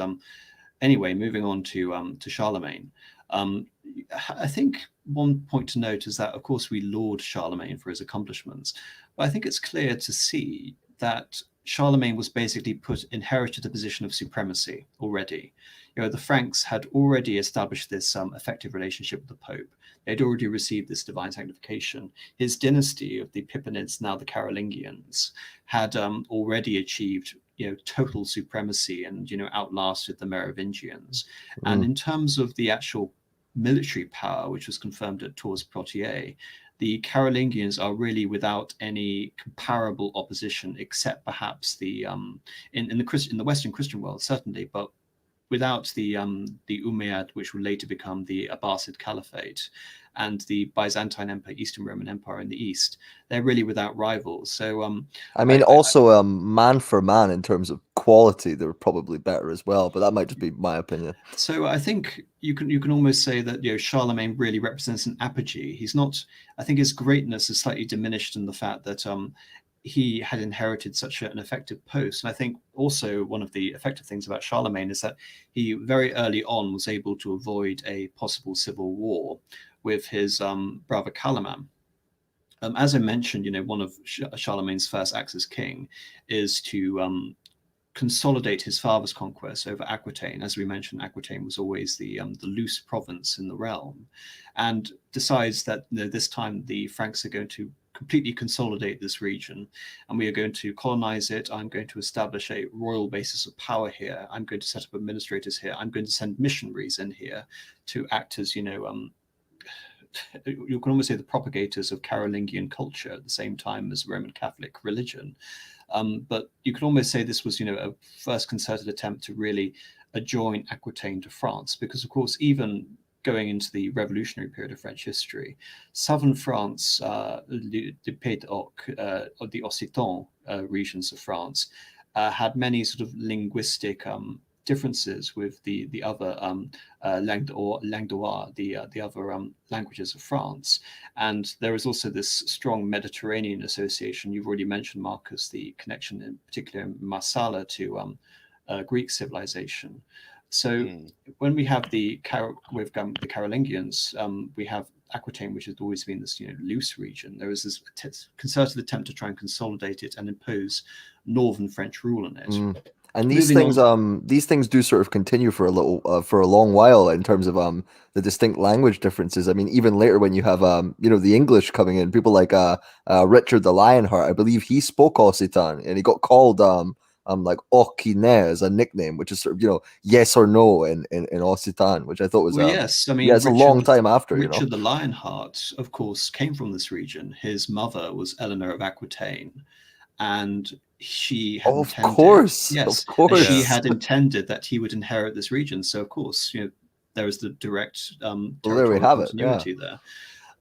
anyway, moving on to Charlemagne. I think one point to note is that, of course, we laud Charlemagne for his accomplishments, but I think it's clear to see that Charlemagne was basically inherited a position of supremacy already. The Franks had already established this effective relationship with the Pope. They'd already received this divine sanctification. His dynasty of the Pippinids, now the Carolingians, had already achieved total supremacy and outlasted the Merovingians. And in terms of the actual military power, which was confirmed at Tours Poitiers, the Carolingians are really without any comparable opposition, except perhaps the in the Western Christian world, certainly, but without the Umayyad, which would later become the Abbasid Caliphate, and the Byzantine Empire, Eastern Roman Empire in the east. They're really without rivals. So I mean, also man for man in terms of quality, they're probably better as well, but that might just be my opinion. So I think you can almost say that Charlemagne really represents an apogee. He's not. I think his greatness is slightly diminished in the fact that he had inherited such an effective post. And I think also one of the effective things about Charlemagne is that he very early on was able to avoid a possible civil war with his brother Carloman. As I mentioned, one of Charlemagne's first acts as king is to consolidate his father's conquest over Aquitaine. As we mentioned, Aquitaine was always the loose province in the realm, and decides that this time the Franks are going to completely consolidate this region, and we are going to colonize it. I'm going to establish a royal basis of power here. I'm going to set up administrators here. I'm going to send missionaries in here to act as, you can almost say the propagators of Carolingian culture at the same time as Roman Catholic religion. But you could almost say this was, a first concerted attempt to really adjoin Aquitaine to France, because, of course, even going into the revolutionary period of French history, southern France, the Pays d'Oc, the Occitan regions of France, had many sort of linguistic differences with the other langue d'oise, the other languages of France. And there is also this strong Mediterranean association. You've already mentioned, Marcus, the connection in particular in Marsala to Greek civilization. So when we have the Carolingians, we have Aquitaine, which has always been this loose region. There is this concerted attempt to try and consolidate it and impose northern French rule on it. And these things do sort of continue for a long while in terms of the distinct language differences. I mean, even later when you have the English coming in, people like Richard the Lionheart, I believe he spoke Occitan, and he got called like Occitan as a nickname, which is sort of yes or no in Occitan, which I thought was yes. I mean, it's a long time after. Richard the Lionheart, of course, came from this region. His mother was Eleanor of Aquitaine, and she had she had intended that he would inherit this region. So of course, there is the direct territorial continuity there.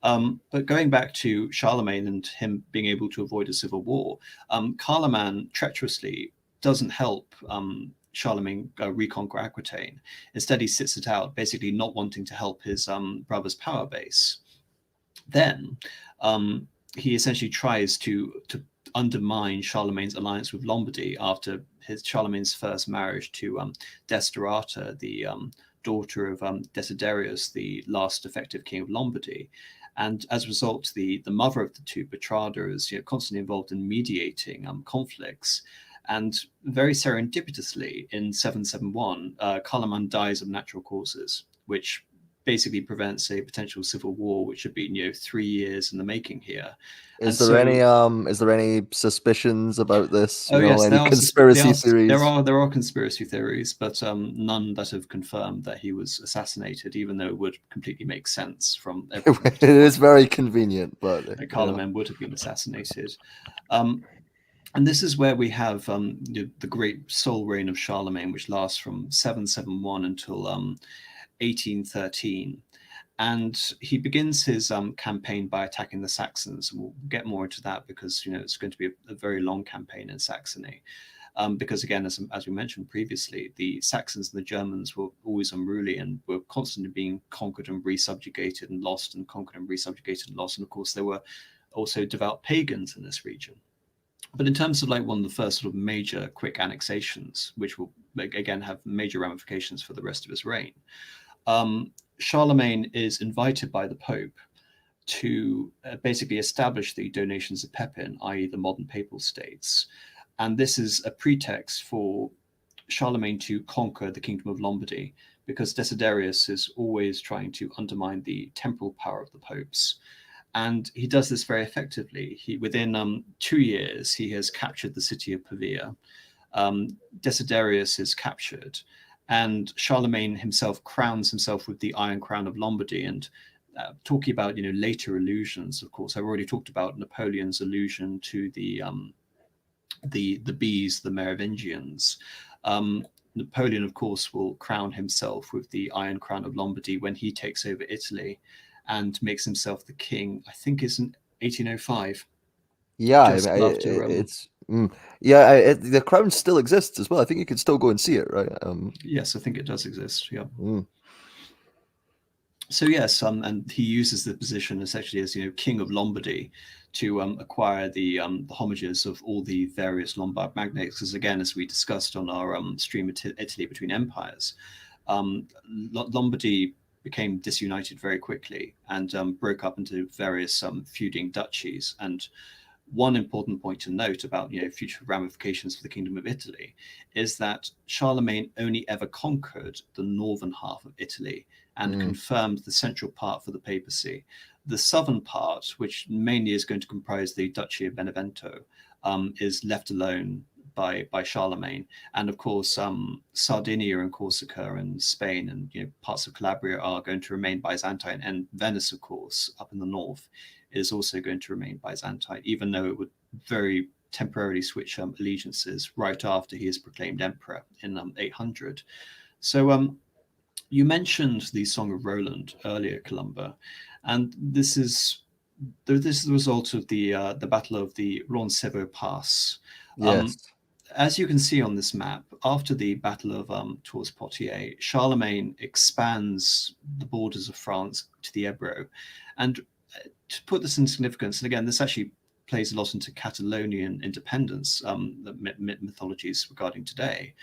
But going back to Charlemagne and him being able to avoid a civil war, Carloman treacherously doesn't help Charlemagne reconquer Aquitaine. Instead, he sits it out, basically not wanting to help his brother's power base. Then he essentially tries to undermine Charlemagne's alliance with Lombardy after Charlemagne's first marriage to Desiderata, the daughter of Desiderius, the last effective king of Lombardy. And as a result, the mother of the two, Bertrada, is constantly involved in mediating conflicts. And very serendipitously, in 771, Carloman dies of natural causes, which basically prevents a potential civil war, which had been 3 years in the making here. Is there any suspicions about this? Oh yes, Any conspiracy theories? There are conspiracy theories, but none that have confirmed that he was assassinated, even though it would completely make sense from everything. It is very convenient, but Charlemagne would have been assassinated. And this is where we have the great sole reign of Charlemagne, which lasts from 771 until 1813. And he begins his campaign by attacking the Saxons. We'll get more into that because it's going to be a very long campaign in Saxony. Because again, as we mentioned previously, the Saxons and the Germans were always unruly and were constantly being conquered and resubjugated and lost, and conquered and resubjugated and lost. And of course, there were also devout pagans in this region. But in terms of one of the first sort of major quick annexations, which will again have major ramifications for the rest of his reign, Charlemagne is invited by the Pope to basically establish the donations of Pepin, i.e. the modern papal states. And this is a pretext for Charlemagne to conquer the kingdom of Lombardy, because Desiderius is always trying to undermine the temporal power of the popes. And he does this very effectively. Within 2 years, he has captured the city of Pavia. Desiderius is captured, and Charlemagne himself crowns himself with the Iron Crown of Lombardy. And talking about later illusions, of course, I've already talked about Napoleon's allusion to the bees, the Merovingians. Napoleon, of course, will crown himself with the Iron Crown of Lombardy when he takes over Italy and makes himself the king. I think it's in 1805. Yeah, just after, it's the crown still exists as well. I think you can still go and see it, right? Yes, I think it does exist. Yeah. Mm. So yes, and he uses the position essentially as king of Lombardy to acquire the homages of all the various Lombard magnates. Because again, as we discussed on our stream of Italy Between Empires, Lombardy became disunited very quickly and broke up into various feuding duchies. And one important point to note about future ramifications for the Kingdom of Italy is that Charlemagne only ever conquered the northern half of Italy and confirmed the central part for the papacy. The southern part, which mainly is going to comprise the Duchy of Benevento, is left alone by Charlemagne. And of course, Sardinia and Corsica and Spain and parts of Calabria are going to remain Byzantine, and Venice, of course, up in the north, is also going to remain Byzantine, even though it would very temporarily switch allegiances right after he is proclaimed emperor in 800. So you mentioned the Song of Roland earlier, Columba, and this is the result of the Battle of the Roncevaux Pass. Yes. As you can see on this map, after the Battle of Tours Poitiers, Charlemagne expands the borders of France to the Ebro. And to put this in significance, and again, this actually plays a lot into Catalonian independence mythologies regarding today.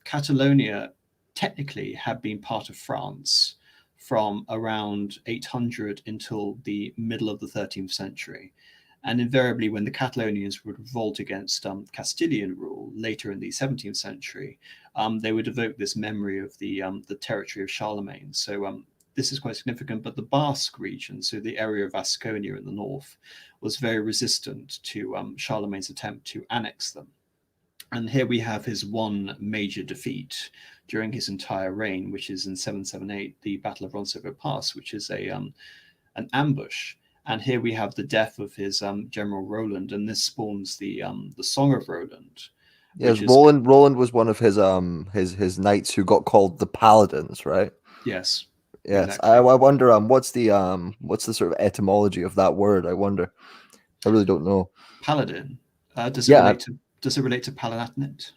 Catalonia technically had been part of France from around 800 until the middle of the 13th century. And invariably, when the Catalonians would revolt against Castilian rule later in the 17th century, they would evoke this memory of the territory of Charlemagne. So this is quite significant. But the Basque region, so the area of Vasconia in the north, was very resistant to Charlemagne's attempt to annex them. And here we have his one major defeat during his entire reign, which is in 778, the Battle of Roncevaux Pass, which is an ambush. And here we have the death of his General Roland, and this spawns the Song of Roland. Yes, Roland was one of his knights who got called the Paladins, right? Yes. Yes. Exactly. I wonder what's the sort of etymology of that word? I wonder. I really don't know. Paladin. Does it relate to Palatinate?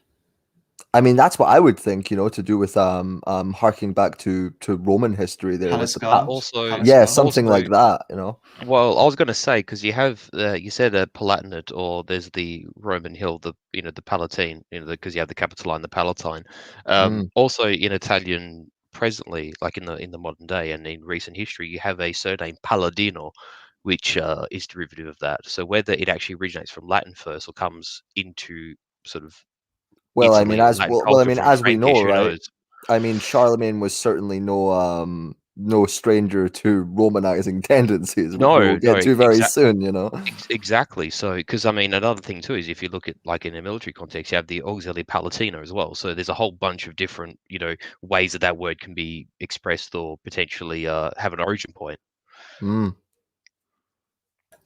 I mean, that's what I would think, to do with harking back to Roman history there. Also, something like that, Well, I was going to say, because you have you said a Palatinate, or there's the Roman hill, the Palatine, because you have the Capitoline, the Palatine. Also in Italian presently, like in the modern day and in recent history, you have a surname Palladino, which is derivative of that. So whether it actually originates from Latin first or comes into sort of Well, I Italy mean, or as Latin well, I culture mean, from as we know, Frankish, who right? knows? I mean, Charlemagne was certainly no no stranger to Romanizing tendencies, which we will No, no, get to very soon, you know. exactly. So, because I mean, another thing too is if you look at like in a military context, you have the auxiliary palatina as well. So there's a whole bunch of different, ways that that word can be expressed or potentially have an origin point. Mm.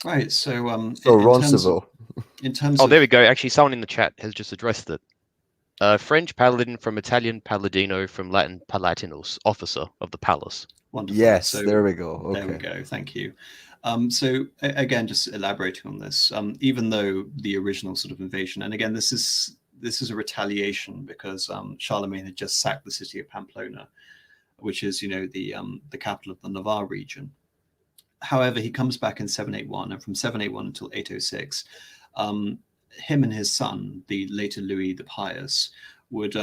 Right. So So Ronceville. in terms Oh, there of we go. Actually, someone in the chat has just addressed it. French paladin from Italian palladino from Latin palatinus, officer of the palace. wonderful. Yes, So there we go. there we Okay. go. Thank you. Again, just elaborating on this, even though the original sort of invasion, and again, this is a retaliation because Charlemagne had just sacked the city of Pamplona, which is the capital of the Navarre region. However, he comes back in 781, and from 781 until 806, him and his son, the later Louis the Pious, would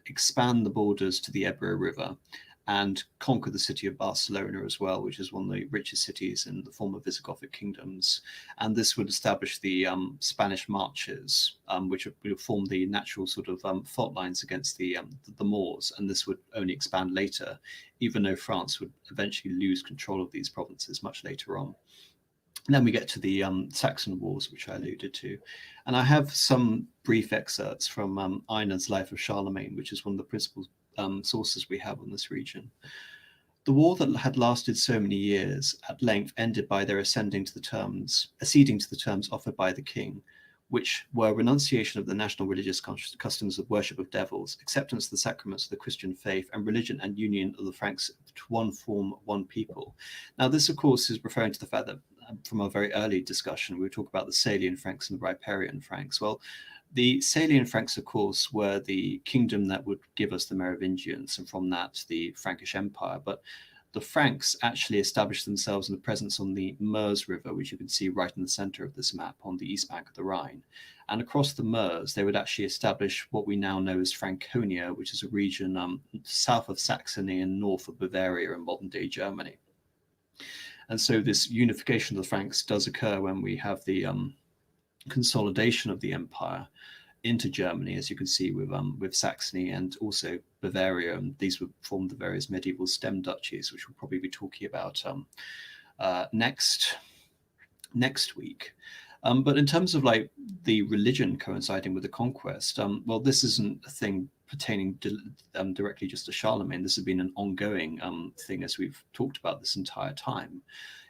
expand the borders to the Ebro River and conquer the city of Barcelona as well, which is one of the richest cities in the former Visigothic kingdoms. And this would establish the Spanish marches, which would form the natural sort of fault lines against the Moors. And this would only expand later, even though France would eventually lose control of these provinces much later on. And then we get to the Saxon Wars, which I alluded to. And I have some brief excerpts from Einar's Life of Charlemagne, which is one of the principal sources we have on this region. The war that had lasted so many years at length ended by their acceding to the terms offered by the king, which were renunciation of the national religious customs of worship of devils, acceptance of the sacraments of the Christian faith, and religion and union of the Franks to one form, one people. Now, this, of course, is referring to the fact that from a very early discussion, we talk about the Salian Franks and the Riparian Franks. Well, the Salian Franks, of course, were the kingdom that would give us the Merovingians, and from that, the Frankish Empire. But the Franks actually established themselves in the presence on the Meuse River, which you can see right in the center of this map on the east bank of the Rhine. And across the Meuse, they would actually establish what we now know as Franconia, which is a region south of Saxony and north of Bavaria in modern-day Germany. And so this unification of the Franks does occur when we have the consolidation of the empire into Germany, as you can see with Saxony and also Bavaria. And these would form the various medieval stem duchies, which we'll probably be talking about next week. But in terms of like the religion coinciding with the conquest, well, this isn't a thing pertaining directly just to Charlemagne. This has been an ongoing thing, as we've talked about this entire time.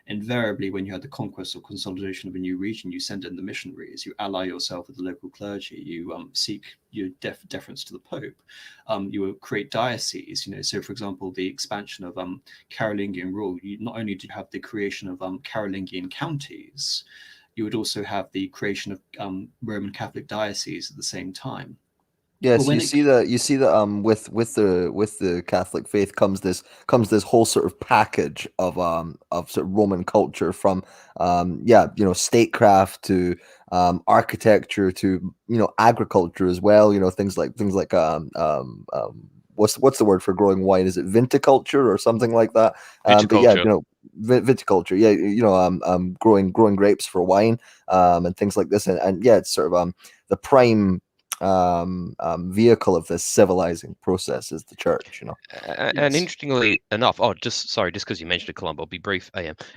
Invariably, when you had the conquest or consolidation of a new region, you send in the missionaries, you ally yourself with the local clergy, you seek your deference to the Pope, you will create dioceses. So for example, the expansion of Carolingian rule, you not only did you have the creation of Carolingian counties, you would also have the creation of Roman Catholic dioceses at the same time. Yes, you see that with the Catholic faith comes this whole sort of package of sort of Roman culture from statecraft to architecture to agriculture as well, things like what's the word for growing wine? Is it viticulture or something like that? But yeah, viticulture, growing grapes for wine, and things like this, and yeah, it's sort of the prime vehicle of this civilizing process is the church, And interestingly enough, just because you mentioned it, Columbo, I'll be brief.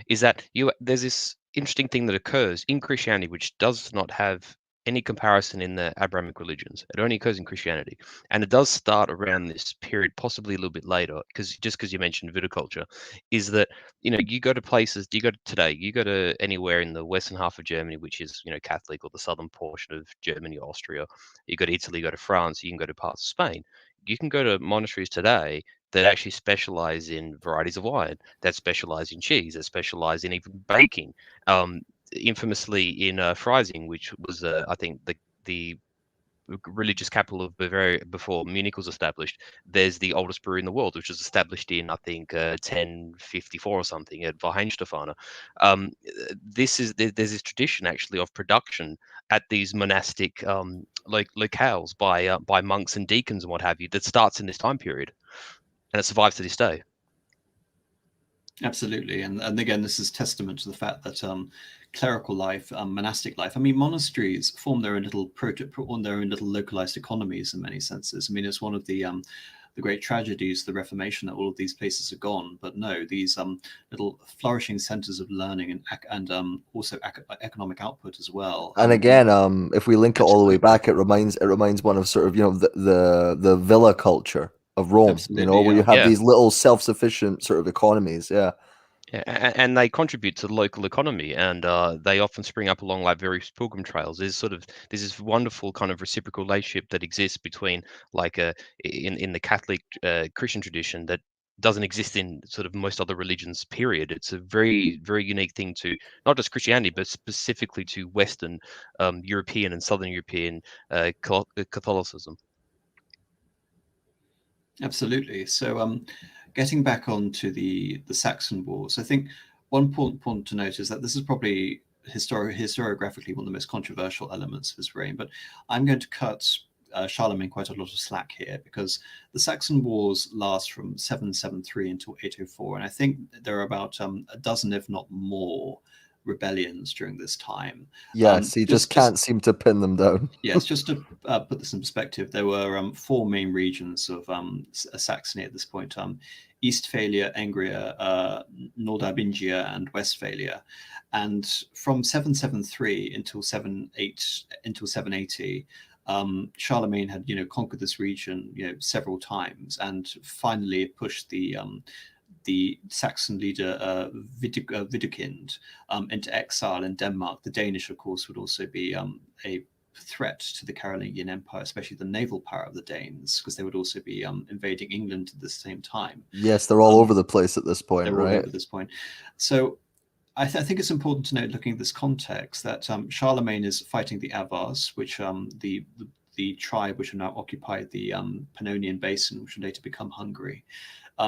Is that there's this interesting thing that occurs in Christianity, which does not have any comparison in the Abrahamic religions. It only occurs in Christianity, and it does start around this period, possibly a little bit later, because you mentioned viticulture, is that you go to places, you go to anywhere in the western half of Germany, which is Catholic, or the southern portion of Germany, Austria. You go to Italy, you go to France, you can go to parts of Spain. You can go to monasteries today that actually specialize in varieties of wine, that specialize in cheese, that specialize in even baking. Infamously in Freising, which was I think the religious capital of Bavaria before Munich was established. There's the oldest brewery in the world, which was established in I think 1054 or something at Weihenstephaner. There's this tradition actually of production at these monastic locales by monks and deacons and what have you that starts in this time period, and it survives to this day. Absolutely, and again, this is testament to the fact that clerical life, monastic life. I mean, monasteries form their own little localized economies in many senses. I mean, it's one of the great tragedies, the Reformation, that all of these places are gone. But no, these little flourishing centers of learning and also economic output as well. And again, if we link it all the way back, it reminds one of sort of the villa culture of Rome, Absolutely, where you yeah. have Yeah. these little self-sufficient sort of economies. Yeah. Yeah, and they contribute to the local economy, and they often spring up along like various pilgrim trails. There's this wonderful kind of reciprocal relationship that exists between like in the Catholic Christian tradition that doesn't exist in sort of most other religions. Period. It's a very unique thing to not just Christianity, but specifically to Western European and Southern European Catholicism. Absolutely. So, getting back onto the Saxon Wars, I think one important point to note is that this is probably historiographically one of the most controversial elements of his reign. But I'm going to cut Charlemagne quite a lot of slack here, because the Saxon Wars last from 773 until 804, and I think there are about a dozen, if not more, rebellions during this time. Yes, he just can't seem to pin them down. Yes, just to put this in perspective, there were four main regions of Saxony at this point: Eastphalia, Engria, Nordarbingia, and Westphalia. And from 773 until 780, Charlemagne had conquered this region several times, and finally pushed the Saxon leader Widukind into exile in Denmark. The Danish, of course, would also be a threat to the Carolingian Empire, especially the naval power of the Danes, because they would also be invading England at the same time. Yes, they're all over the place at this point, they're right? all over this point. So I think it's important to note, looking at this context, that Charlemagne is fighting the Avars, which the tribe which have now occupied the Pannonian Basin, which will later become Hungary.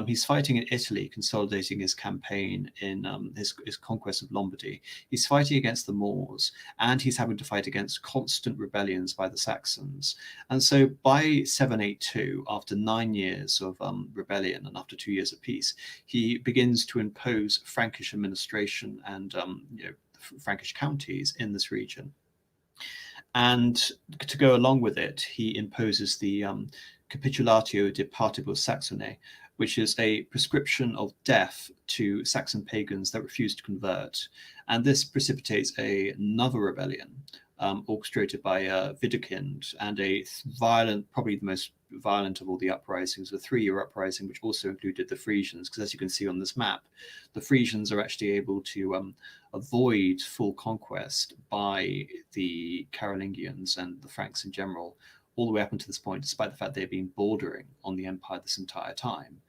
He's fighting in Italy, consolidating his campaign in his conquest of Lombardy. He's fighting against the Moors, and he's having to fight against constant rebellions by the Saxons. And so by 782, after 9 years of rebellion and after 2 years of peace, he begins to impose Frankish administration and Frankish counties in this region. And to go along with it, he imposes the Capitulatio de Partibus Saxonae, which is a prescription of death to Saxon pagans that refuse to convert. And this precipitates another rebellion orchestrated by Widukind, and a violent, probably the most violent of all the uprisings, a 3-year uprising, which also included the Frisians, because as you can see on this map, the Frisians are actually able to avoid full conquest by the Carolingians and the Franks in general, all the way up until this point, despite the fact they've been bordering on the empire this entire time.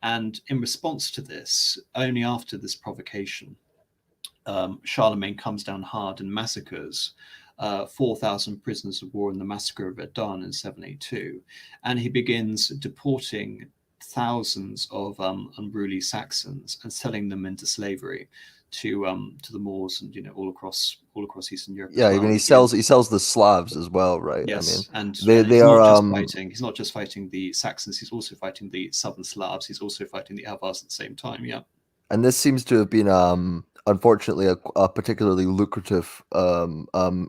And in response to this, only after this provocation, Charlemagne comes down hard and massacres 4,000 prisoners of war in the massacre of Verdun in 782. And he begins deporting thousands of unruly Saxons and selling them into slavery to the Moors and all across Eastern Europe. Yeah, as well. even he sells the Slavs as well, right? Yes, I mean, and they he's are not just fighting. He's not just fighting the Saxons. He's also fighting the Southern Slavs. He's also fighting the Avars at the same time. Yeah, and this seems to have been unfortunately a particularly lucrative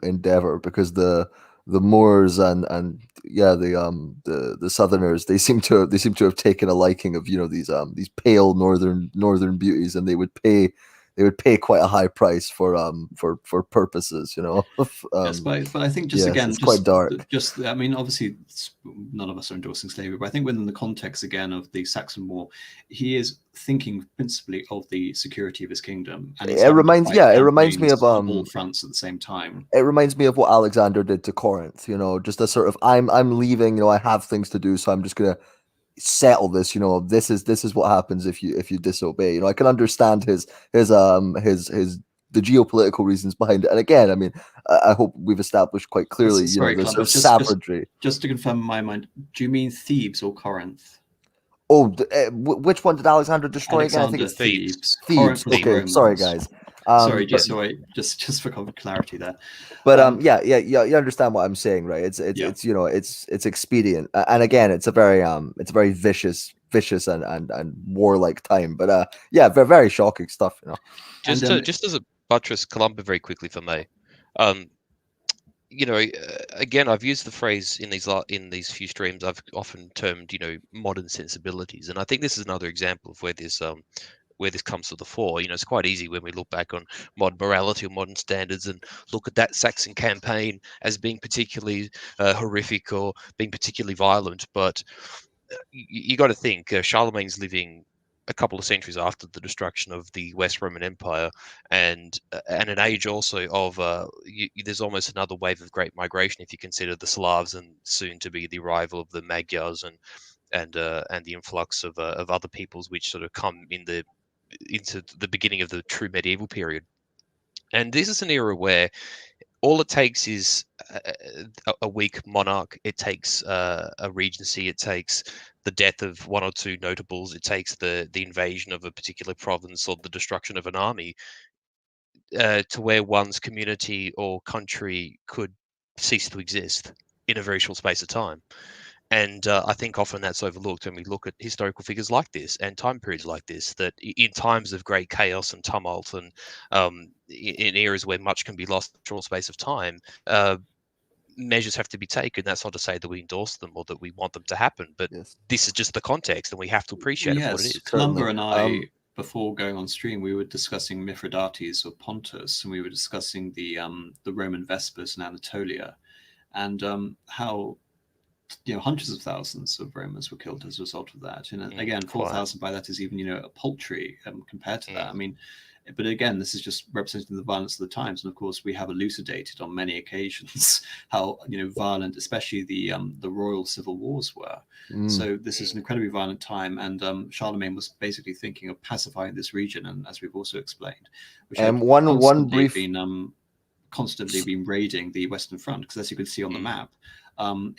endeavor, because the Moors and the Southerners, they seem to have taken a liking of these pale northern beauties, and they would pay quite a high price for purposes, yes, but I think it's quite dark. I mean, obviously, none of us are endorsing slavery, but I think within the context again of the Saxon War, he is thinking principally of the security of his kingdom, and it reminds me of all fronts at the same time. It reminds me of what Alexander did to Corinth. Just a sort of I'm leaving. I have things to do, so I'm just gonna settle this. This is what happens if you disobey. I can understand his the geopolitical reasons behind it. And again, I mean, I hope we've established quite clearly, Sorry, the Clem, sort of savagery. Just to confirm in my mind, do you mean Thebes or Corinth? Oh, which one did Alexander destroy again? I think it's Thebes. Thebes. Okay, sorry guys. Sorry, just for clarity there. But you understand what I'm saying, right? It's expedient, and again, it's a very vicious and warlike time. But very, very shocking stuff, Just as a buttress Columba very quickly for me. again, I've used the phrase in these few streams. I've often termed, modern sensibilities, and I think this is another example of where this comes to the fore. It's quite easy when we look back on modern morality or modern standards and look at that Saxon campaign as being particularly horrific or being particularly violent. But you got to think Charlemagne's living a couple of centuries after the destruction of the West Roman Empire, and an age also of there's almost another wave of great migration if you consider the Slavs and soon to be the arrival of the Magyars and the influx of other peoples which sort of come into the beginning of the true medieval period. And this is an era where all it takes is a weak monarch. It takes a regency. It takes the death of one or two notables. It takes the invasion of a particular province or the destruction of an army to where one's community or country could cease to exist in a very short space of time. And I think often that's overlooked when we look at historical figures like this and time periods like this, that in times of great chaos and tumult and in eras where much can be lost in a short space of time, measures have to be taken. That's not to say that we endorse them or that we want them to happen, but Yes, this is just the context and we have to appreciate it for what it Yes, is. Columba certainly. and I, before going on stream, we were discussing Mithridates of Pontus, and we were discussing the Roman Vespers in Anatolia, and how hundreds of thousands of Romans were killed as a result of that. And again, 4,000 by that is even a paltry compared to that. I mean, but again, this is just representing the violence of the times. And of course, we have elucidated on many occasions how violent, especially the royal civil wars were. So this is an incredibly violent time, and Charlemagne was basically thinking of pacifying this region, and as we've also explained, which had constantly been raiding the Western Front, because as you can see on the map,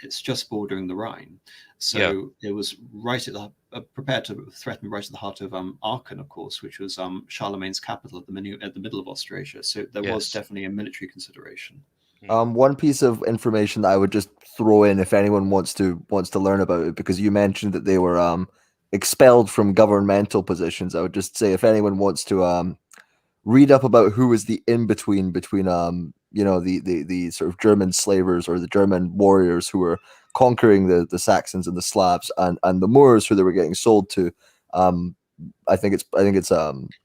it's just bordering the Rhine. So it was right at the prepared to threaten right at the heart of Aachen, of course, which was Charlemagne's capital at the middle of Austrasia. So there was definitely a military consideration. One piece of information that I would just throw in if anyone wants to learn about it, because you mentioned that they were expelled from governmental positions. I would just say if anyone wants to read up about who was the in-between between the sort of German slavers or the German warriors who were conquering the Saxons and the Slavs and the Moors who they were getting sold to. I think it's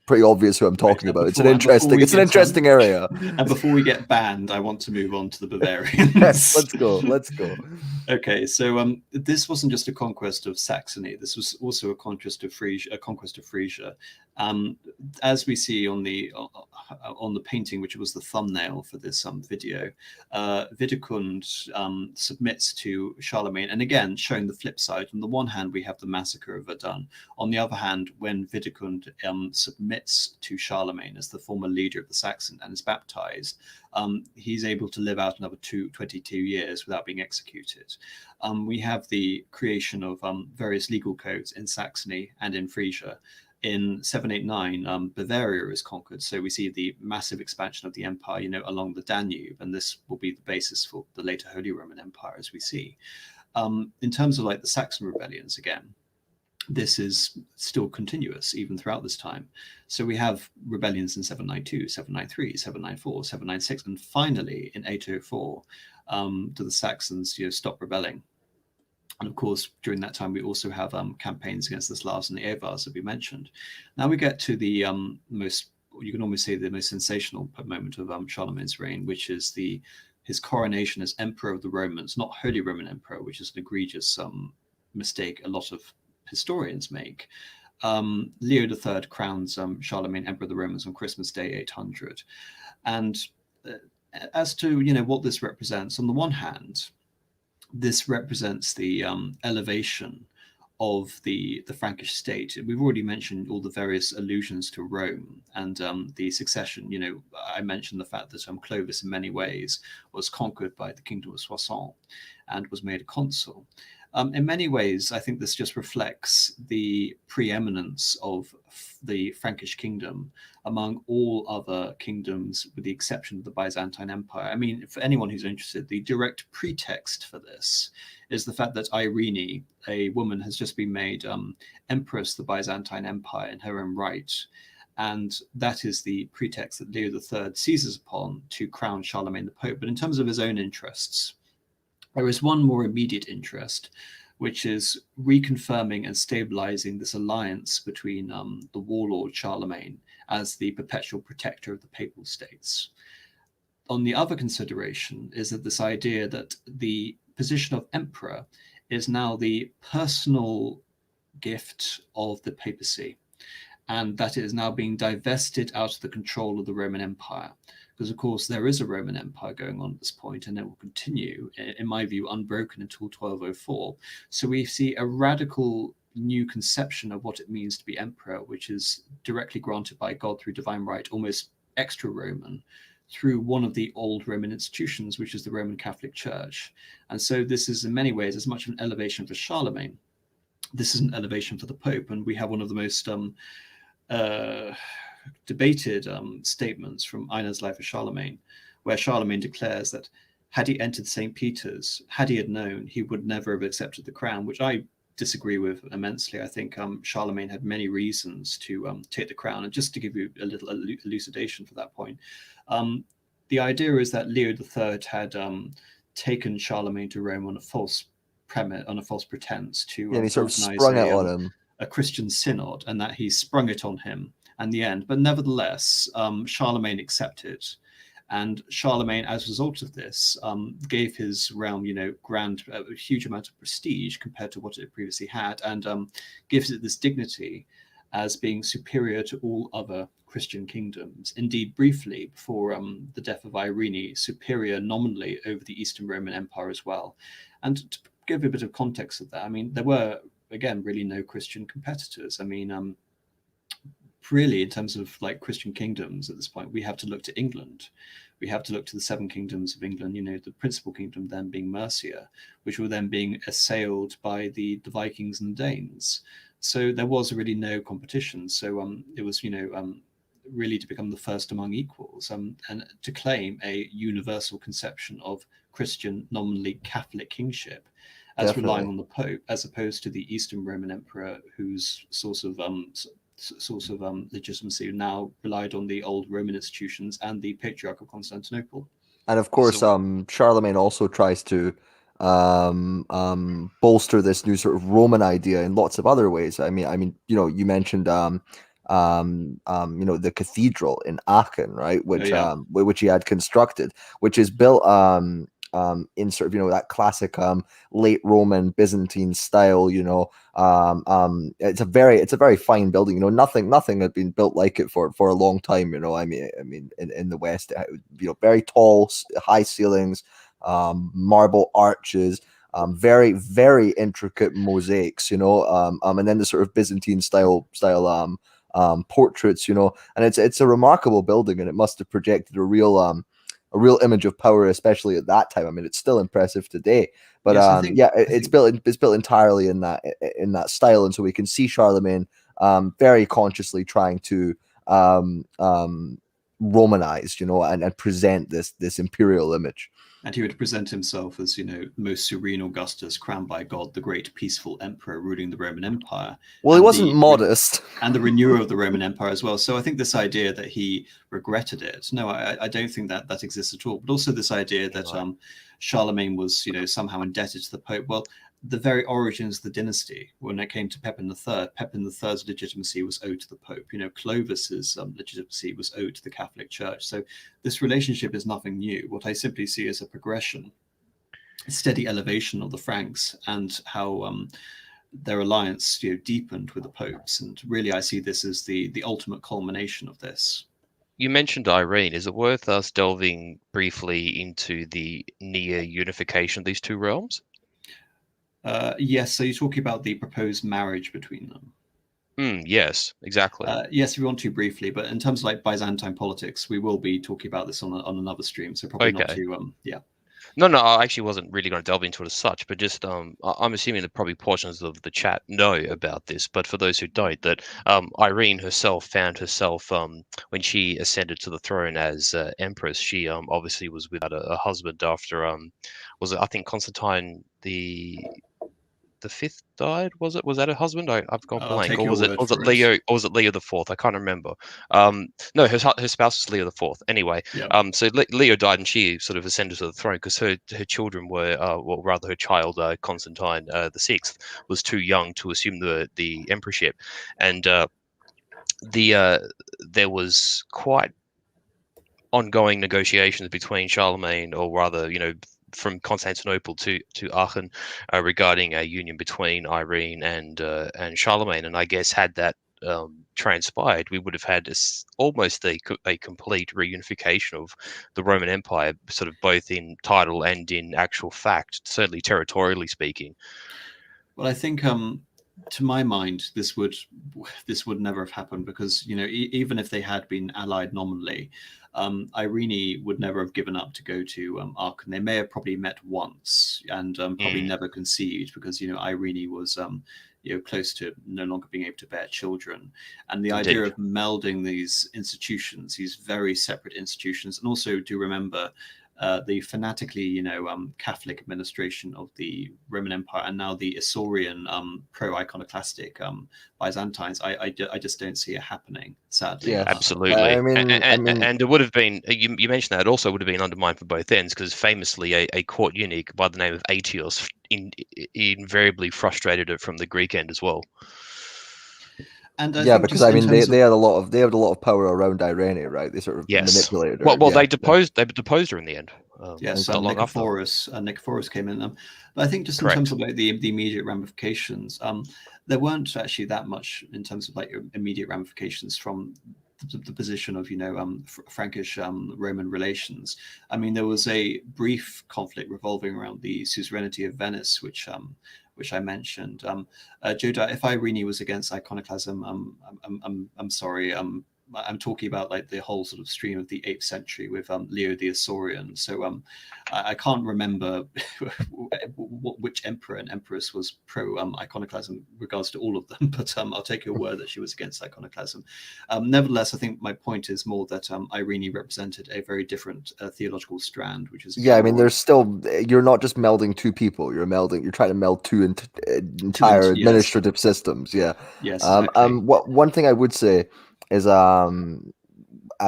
pretty obvious who I'm talking about. It's an interesting area. And before we get banned, I want to move on to the Bavarians. Yes, let's go. Okay, so this wasn't just a conquest of Saxony. This was also a conquest of Frisia. As we see on the painting, which was the thumbnail for this video, Widukind submits to Charlemagne, and again showing the flip side. On the one hand, we have the massacre of Verdun. On the other hand, when Widukind submits to Charlemagne as the former leader of the Saxon and is baptized, he's able to live out another 22 years without being executed. We have the creation of various legal codes in Saxony and in Frisia. In 789, Bavaria is conquered. So we see the massive expansion of the empire, along the Danube, and this will be the basis for the later Holy Roman Empire, as we see. In terms of like the Saxon rebellions, again, this is still continuous even throughout this time. So we have rebellions in 792, 793, 794, 796, and finally in 804, do the Saxons stop rebelling. And of course, during that time, we also have campaigns against the Slavs and the Avars that we mentioned. Now we get to the you can almost say the most sensational moment of Charlemagne's reign, which is his coronation as Emperor of the Romans, not Holy Roman Emperor, which is an egregious mistake a lot of historians make. Leo III crowns Charlemagne Emperor of the Romans on Christmas Day 800. And as to what this represents, on the one hand, this represents the elevation of the Frankish state. We've already mentioned all the various allusions to Rome and the succession. I mentioned the fact that Clovis in many ways was conquered by the kingdom of Soissons and was made a consul. In many ways, I think this just reflects the preeminence of the Frankish kingdom among all other kingdoms, with the exception of the Byzantine Empire. I mean, for anyone who's interested, the direct pretext for this is the fact that Irene, a woman, has just been made Empress of the Byzantine Empire in her own right. And that is the pretext that Leo III seizes upon to crown Charlemagne the Pope. But in terms of his own interests, There is one more immediate interest, which is reconfirming and stabilizing this alliance between the warlord Charlemagne as the perpetual protector of the papal states. On the other consideration is that this idea that the position of emperor is now the personal gift of the papacy, and that it is now being divested out of the control of the Roman Empire. Because, of course, there is a Roman Empire going on at this point, and it will continue, in my view, unbroken until 1204. So we see a radical new conception of what it means to be emperor, which is directly granted by God through divine right, almost extra Roman, through one of the old Roman institutions, which is the Roman Catholic Church. And so this is in many ways as much of an elevation for Charlemagne. This is an elevation for the Pope, and we have one of the most debated statements from Einar's Life of Charlemagne, where Charlemagne declares that had he entered St. Peter's, had he had known, he would never have accepted the crown, which I disagree with immensely. I think Charlemagne had many reasons to take the crown. And just to give you a little elucidation for that point, the idea is that Leo III had taken Charlemagne to Rome on a false pretense to Yeah, and he sort of sprung it on him. A Christian synod, and that he sprung it on him in the end. But nevertheless, Charlemagne accepted, and Charlemagne, as a result of this, gave his realm, a huge amount of prestige compared to what it previously had, and gives it this dignity as being superior to all other Christian kingdoms. Indeed, briefly before the death of Irene, superior nominally over the Eastern Roman Empire as well. And to give a bit of context of that, I mean, there were, again, really no Christian competitors. I mean, really, in terms of like Christian kingdoms at this point, we have to look to England. We have to look to the seven kingdoms of England, the principal kingdom then being Mercia, which were then being assailed by the Vikings and Danes. So there was really no competition. So it was, really to become the first among equals, and to claim a universal conception of Christian, nominally Catholic kingship, as Definitely. relying on the Pope, as opposed to the Eastern Roman Emperor, whose source of legitimacy now relied on the old Roman institutions and the Patriarch of Constantinople. And of course, Charlemagne also tries to bolster this new sort of Roman idea in lots of other ways. I mean, you mentioned the cathedral in Aachen, right? Which he had constructed, which is built in sort of that classic late Roman Byzantine style. It's a very fine building. Nothing had been built like it for a long time. I mean, in the West, very tall, high ceilings, marble arches. Very, very intricate mosaics, and then the sort of Byzantine style portraits, and it's a remarkable building, and it must have projected a real image of power, especially at that time. I mean, it's still impressive today, but it's built entirely in that style, and so we can see Charlemagne very consciously trying to Romanize, and present this imperial image. And he would present himself as, most serene Augustus, crowned by God, the great peaceful emperor ruling the Roman Empire. Well, he wasn't modest. And the renewer of the Roman Empire as well. So I think this idea that he regretted it, no, I don't think that exists at all. But also this idea that Charlemagne was, somehow indebted to the Pope. Well, the very origins of the dynasty, when it came to Pepin III's legitimacy was owed to the Pope. Clovis's legitimacy was owed to the Catholic Church. So this relationship is nothing new. What I simply see as a progression, a steady elevation of the Franks, and how their alliance deepened with the popes. And really, I see this as the ultimate culmination of this. You mentioned Irene. Is it worth us delving briefly into the near unification of these two realms? Yes, so you're talking about the proposed marriage between them. Yes, exactly. Yes, if you want to briefly, but in terms of like Byzantine politics, we will be talking about this on another stream, so probably not to, yeah. No, I actually wasn't really going to delve into it as such, but just I'm assuming that probably portions of the chat know about this, but for those who don't, that Irene herself found herself when she ascended to the throne as empress, she obviously was without a husband after was it, I think, Constantine the V died? Was that her husband? I've gone I'll blank. take Or your was it word for it. Leo? Or was it Leo the Fourth? I can't remember. No, her spouse was Leo the Fourth. Anyway, Yeah. so Leo died, and she sort of ascended to the throne because her children were, well, rather her child Constantine the Sixth was too young to assume the emperorship, and there was quite ongoing negotiations between Charlemagne, or rather, from Constantinople to Aachen, regarding a union between Irene and Charlemagne. And I guess had that transpired, we would have had almost a complete reunification of the Roman Empire, sort of both in title and in actual fact, certainly territorially speaking. Well, I think to my mind, this would never have happened because even if they had been allied nominally, Irene would never have given up to go to Aachen. They may have probably met once and probably never conceived because Irene was close to no longer being able to bear children, and the idea of melding these institutions, these very separate institutions, and also do remember the fanatically, Catholic administration of the Roman Empire, and now the Isaurian pro-iconoclastic Byzantines. I just don't see it happening, sadly. Yeah, absolutely. I mean, and it would have been. You mentioned that it also would have been undermined from both ends because famously a court eunuch by the name of Aetius invariably frustrated it from the Greek end as well. And because I mean they had a lot of power around Irene, right? They sort of manipulated her. Well, they deposed her in the end. Yes, Nicephorus came in. But I think just in terms of like the immediate ramifications, there weren't actually that much in terms of like immediate ramifications from the position of Frankish Roman relations. I mean, there was a brief conflict revolving around the suzerainty of Venice, which I mentioned. Joda, if Irene was against iconoclasm, I'm sorry. I'm talking about like the whole sort of stream of the 8th century with Leo the Isaurian. So I can't remember which emperor and empress was pro iconoclasm regards to all of them, but I'll take your word that she was against iconoclasm. Nevertheless, I think my point is more that Irene represented a very different theological strand, which is I mean, there's still, you're not just melding two people, you're trying to meld two entire administrative systems. Yeah. Yes, exactly. One thing I would say is I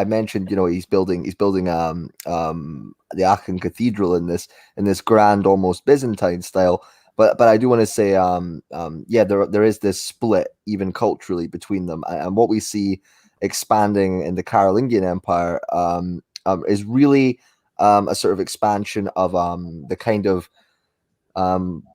mentioned he's building the Aachen Cathedral in this grand, almost Byzantine style, but I do want to say there is this split even culturally between them, and what we see expanding in the Carolingian Empire is really a sort of expansion of the kind of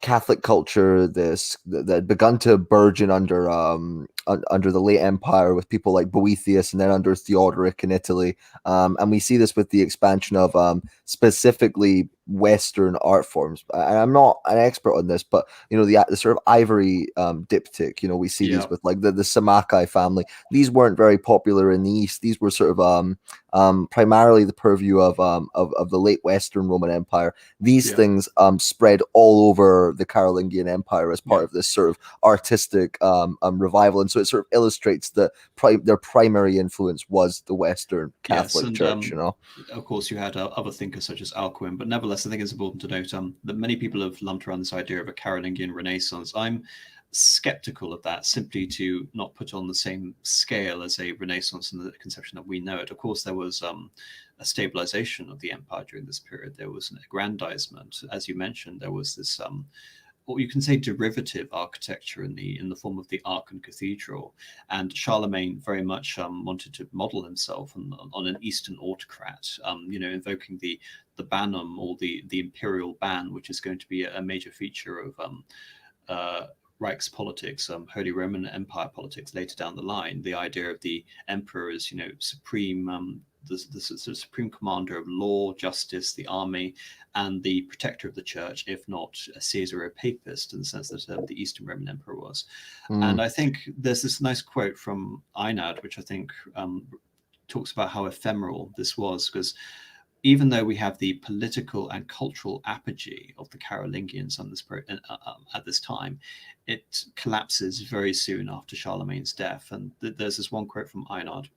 Catholic culture that had begun to burgeon under the late Empire with people like Boethius, and then under Theodoric in Italy, and we see this with the expansion of specifically Western art forms. I'm not an expert on this, but the sort of ivory diptych. We see these with like the Samakai family. These weren't very popular in the East. These were sort of primarily the purview of the late Western Roman Empire. These things spread all over the Carolingian Empire as part of this sort of artistic revival, and so it sort of illustrates that their primary influence was the Western Catholic Church. Of course, you had other thinkers such as Alcuin, but nevertheless, I think it's important to note that many people have lumped around this idea of a Carolingian Renaissance. I'm skeptical of that, simply to not put on the same scale as a Renaissance in the conception that we know it. Of course, there was a stabilization of the empire during this period. There was an aggrandizement, as you mentioned. There was this what you can say derivative architecture in the form of the Aachen Cathedral, and Charlemagne very much wanted to model himself on an Eastern autocrat, invoking the Bannum, or the Imperial ban, which is going to be a major feature of Reichspolitics, Holy Roman Empire politics later down the line. The idea of the emperor as supreme, the supreme commander of law, justice, the army, and the protector of the church, if not a Caesar, a papist, in the sense that the Eastern Roman Emperor was. And I think there's this nice quote from Einad, which I think talks about how ephemeral this was, because even though we have the political and cultural apogee of the Carolingians at this time, it collapses very soon after Charlemagne's death. And there's this one quote from Einad.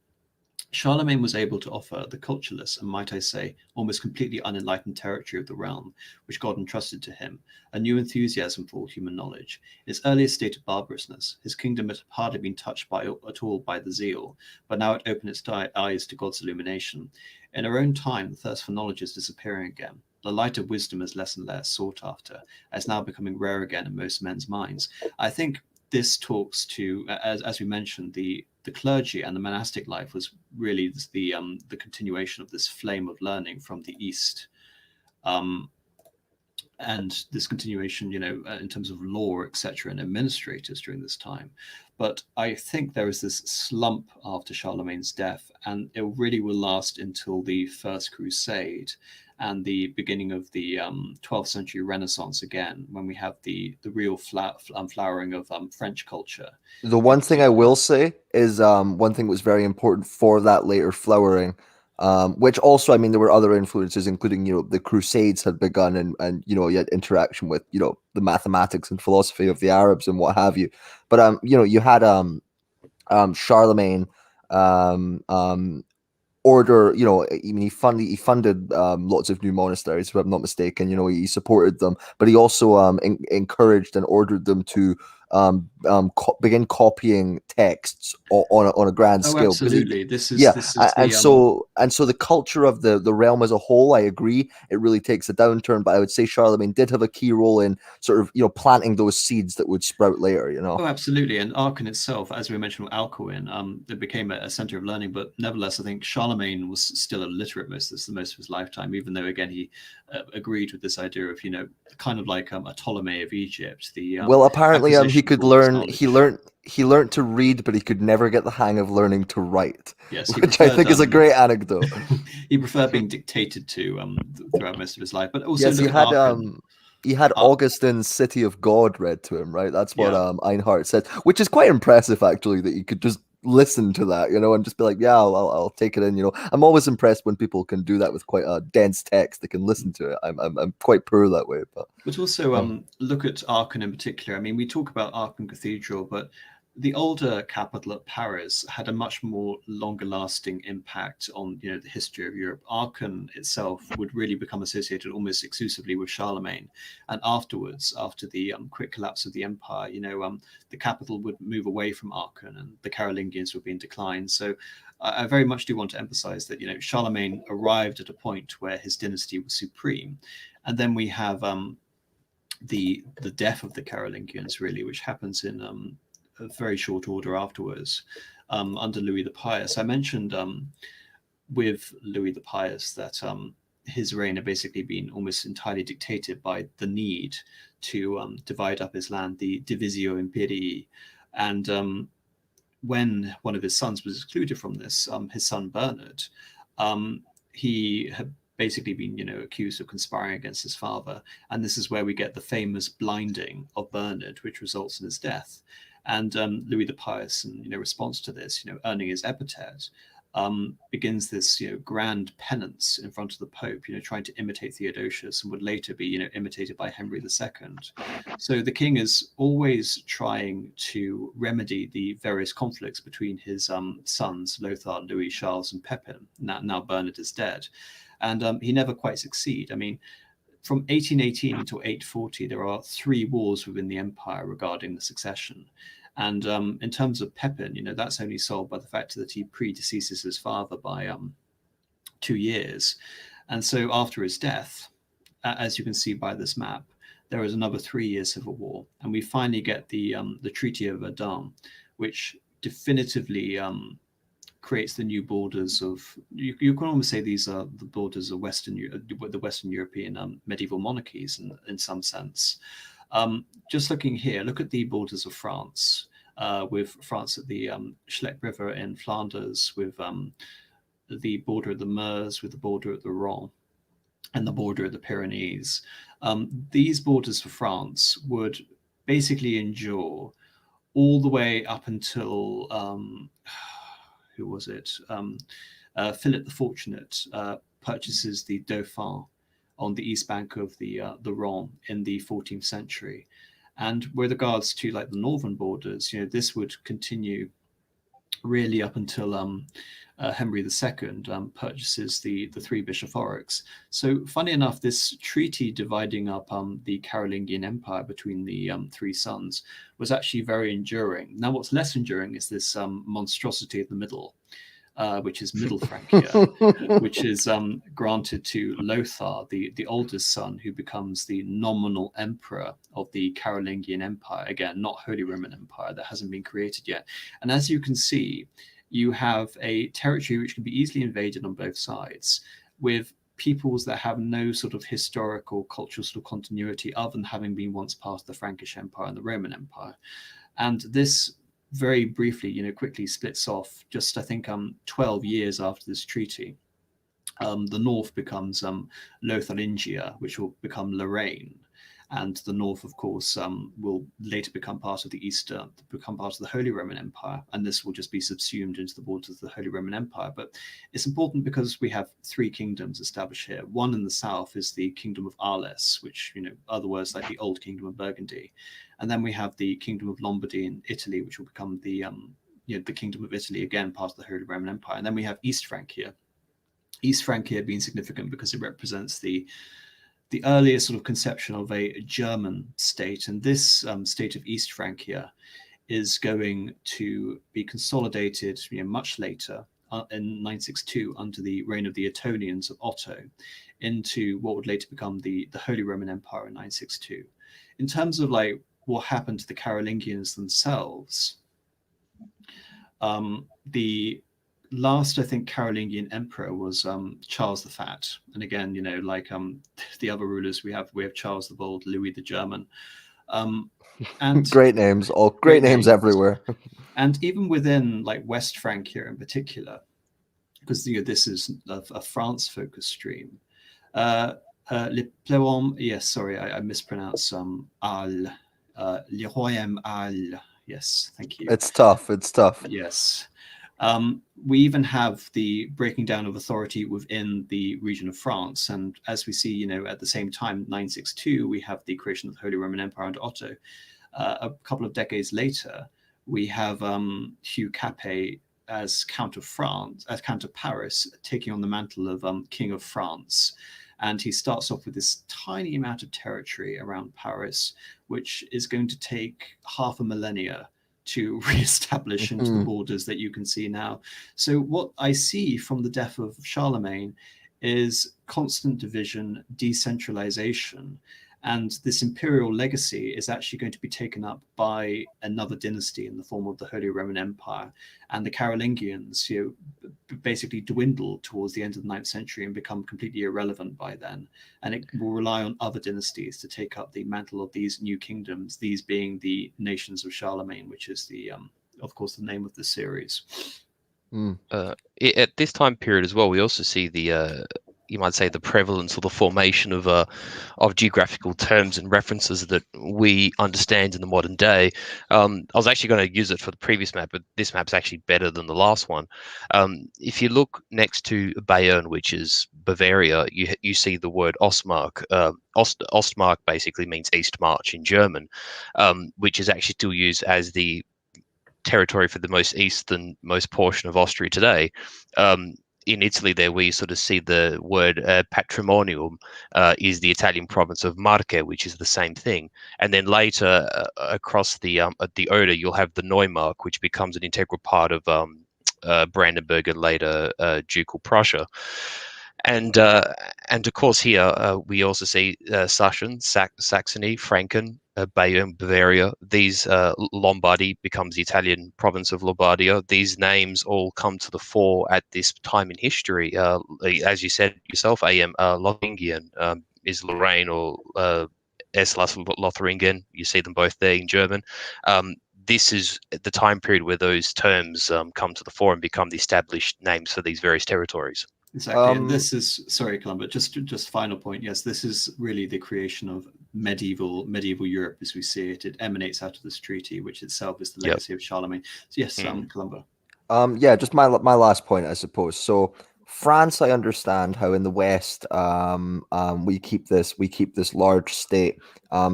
Charlemagne was able to offer the cultureless, and might I say, almost completely unenlightened territory of the realm, which God entrusted to him, a new enthusiasm for all human knowledge. In its earliest state of barbarousness, his kingdom had hardly been touched at all by the zeal, but now it opened its eyes to God's illumination. In our own time, the thirst for knowledge is disappearing again. The light of wisdom is less and less sought after, as now becoming rare again in most men's minds. I think this talks to, as we mentioned, the clergy and the monastic life was really the continuation of this flame of learning from the East, and this continuation, in terms of law, etc., and administrators during this time. But I think there is this slump after Charlemagne's death, and it really will last until the First Crusade and the beginning of the 12th century Renaissance again, when we have the real flowering of French culture. The one thing I will say is one thing that was very important for that later flowering, which also, I mean, there were other influences, including, the Crusades had begun, and you had interaction with, the mathematics and philosophy of the Arabs and what have you. But you had Charlemagne order, I mean, he funded lots of new monasteries, if I'm not mistaken. He supported them, but he also encouraged and ordered them to begin copying texts on a grand scale. Absolutely. So the culture of the realm as a whole, I agree, it really takes a downturn. But I would say Charlemagne did have a key role in sort of planting those seeds that would sprout later. Oh, absolutely. And Aachen itself, as we mentioned with Alcuin, it became a center of learning. But nevertheless, I think Charlemagne was still illiterate most of his lifetime, even though, again, he agreed with this idea of, kind of like a Ptolemy of Egypt. Well, apparently, he could learn. He learned to read, but he could never get the hang of learning to write. Yes, which I think is a great anecdote. He preferred being dictated to throughout most of his life. But also, yes, he had Augustine's City of God read to him, right? That's what Einhard said, which is quite impressive, actually, that you could just listen to that, and just be like, yeah, I'll take it in. I'm always impressed when people can do that with quite a dense text. They can listen to it. I'm quite poor that way, but also look at Aachen in particular. I mean, we talk about Aachen Cathedral, but the older capital at Paris had a much more longer-lasting impact on the history of Europe. Aachen itself would really become associated almost exclusively with Charlemagne, and afterwards, after the quick collapse of the empire, the capital would move away from Aachen, and the Carolingians would be in decline. So I very much do want to emphasize that Charlemagne arrived at a point where his dynasty was supreme, and then we have the death of the Carolingians, really, which happens in a very short order afterwards, under Louis the Pious. I mentioned with Louis the Pious that his reign had basically been almost entirely dictated by the need to divide up his land, the divisio imperii. And when one of his sons was excluded from this, his son Bernard, he had basically been, accused of conspiring against his father. And this is where we get the famous blinding of Bernard, which results in his death. And Louis the Pious, in response to this, earning his epithet, begins this grand penance in front of the Pope, trying to imitate Theodosius, and would later be imitated by Henry II. So the king is always trying to remedy the various conflicts between his sons, Lothar, Louis, Charles, and Pepin. Now Bernard is dead, and he never quite succeed. I mean, from 1818 until 840, there are 3 wars within the empire regarding the succession. And in terms of Pepin, that's only solved by the fact that he predeceases his father by 2 years. And so after his death, as you can see by this map, there is another 3-year civil war. And we finally get the Treaty of Verdun, which definitively creates the new borders of, you can almost say these are the borders of the Western European medieval monarchies in some sense. Just looking here, look at the borders of France, with France at the Scheldt River in Flanders, with the border of the Meuse, with the border of the Rhone, and the border of the Pyrenees. These borders for France would basically endure all the way up until who was it? Philip the Fortunate purchases the Dauphin on the east bank of the Rhone in the 14th century. And with regards to like the northern borders, this would continue really up until Henry II purchases the three bishoprics. So, funny enough, this treaty dividing up the Carolingian Empire between the three sons was actually very enduring. Now, what's less enduring is this monstrosity in the middle, which is Middle Francia, which is granted to Lothar, the oldest son, who becomes the nominal emperor of the Carolingian Empire. Again, not Holy Roman Empire, that hasn't been created yet. And as you can see, you have a territory which can be easily invaded on both sides, with peoples that have no sort of historical, cultural sort of continuity other than having been once part of the Frankish Empire and the Roman Empire. And this very briefly, quickly splits off just, I think, 12 years after this treaty. The north becomes Lotharingia, which will become Lorraine. And the north, of course, will later become part of the Eastern, become part of the Holy Roman Empire. And this will just be subsumed into the borders of the Holy Roman Empire. But it's important because we have three kingdoms established here. One in the south is the Kingdom of Arles, which, other words like the Old Kingdom of Burgundy. And then we have the Kingdom of Lombardy in Italy, which will become the Kingdom of Italy, again, part of the Holy Roman Empire. And then we have East Francia. East Francia being significant because it represents the earliest sort of conception of a German state. And this state of East Francia is going to be consolidated much later in 962 under the reign of the Etonians of Otto into what would later become the Holy Roman Empire in 962. In terms of like what happened to the Carolingians themselves, the last, I think, Carolingian emperor was Charles the Fat. And again, like the other rulers, we have Charles the Bold, Louis the German. And great names, all great names everywhere. And even within like West Francia in particular, because this is a France-focused stream. Le Pleuron, yes, sorry, I mispronounced Al, Le Royaume Al. Yes, thank you. It's tough. Yes. We even have the breaking down of authority within the region of France. And as we see, at the same time, 962, we have the creation of the Holy Roman Empire under Otto. A couple of decades later, we have Hugh Capet as Count of France, as Count of Paris, taking on the mantle of King of France. And he starts off with this tiny amount of territory around Paris, which is going to take half a millennia to reestablish into the borders that you can see now. So what I see from the death of Charlemagne is constant division, decentralization, and this imperial legacy is actually going to be taken up by another dynasty in the form of the Holy Roman Empire. And the Carolingians, basically dwindle towards the end of the 9th century and become completely irrelevant by then. And it will rely on other dynasties to take up the mantle of these new kingdoms, these being the nations of Charlemagne, which is the, of course, the name of the series. At this time period as well, we also see the you might say the prevalence or the formation of geographical terms and references that we understand in the modern day. I was actually going to use it for the previous map, but this map's actually better than the last one. If you look next to Bayern, which is Bavaria, you see the word Ostmark. Ostmark basically means East March in German, which is actually still used as the territory for the most easternmost portion of Austria today. In Italy, there we sort of see the word patrimonium is the Italian province of Marche, which is the same thing. And then later across the Oder, you'll have the Neumark, which becomes an integral part of Brandenburg and later Ducal Prussia. And of course here we also see Sachsen, Saxony, Franken, Bayern, Bavaria. These Lombardy becomes the Italian province of Lombardia. These names all come to the fore at this time in history. As you said yourself, Lotharingian is Lorraine, or Lotharingen. You see them both there in German. This is the time period where those terms come to the fore and become the established names for these various territories. Exactly, and this is, sorry, Columba, just final point. Yes, this is really the creation of medieval Europe as we see it. It emanates out of this treaty, which itself is the legacy of Charlemagne. So yes, Columba. Yeah, just my last point, I suppose. So France, I understand how in the West we keep this large state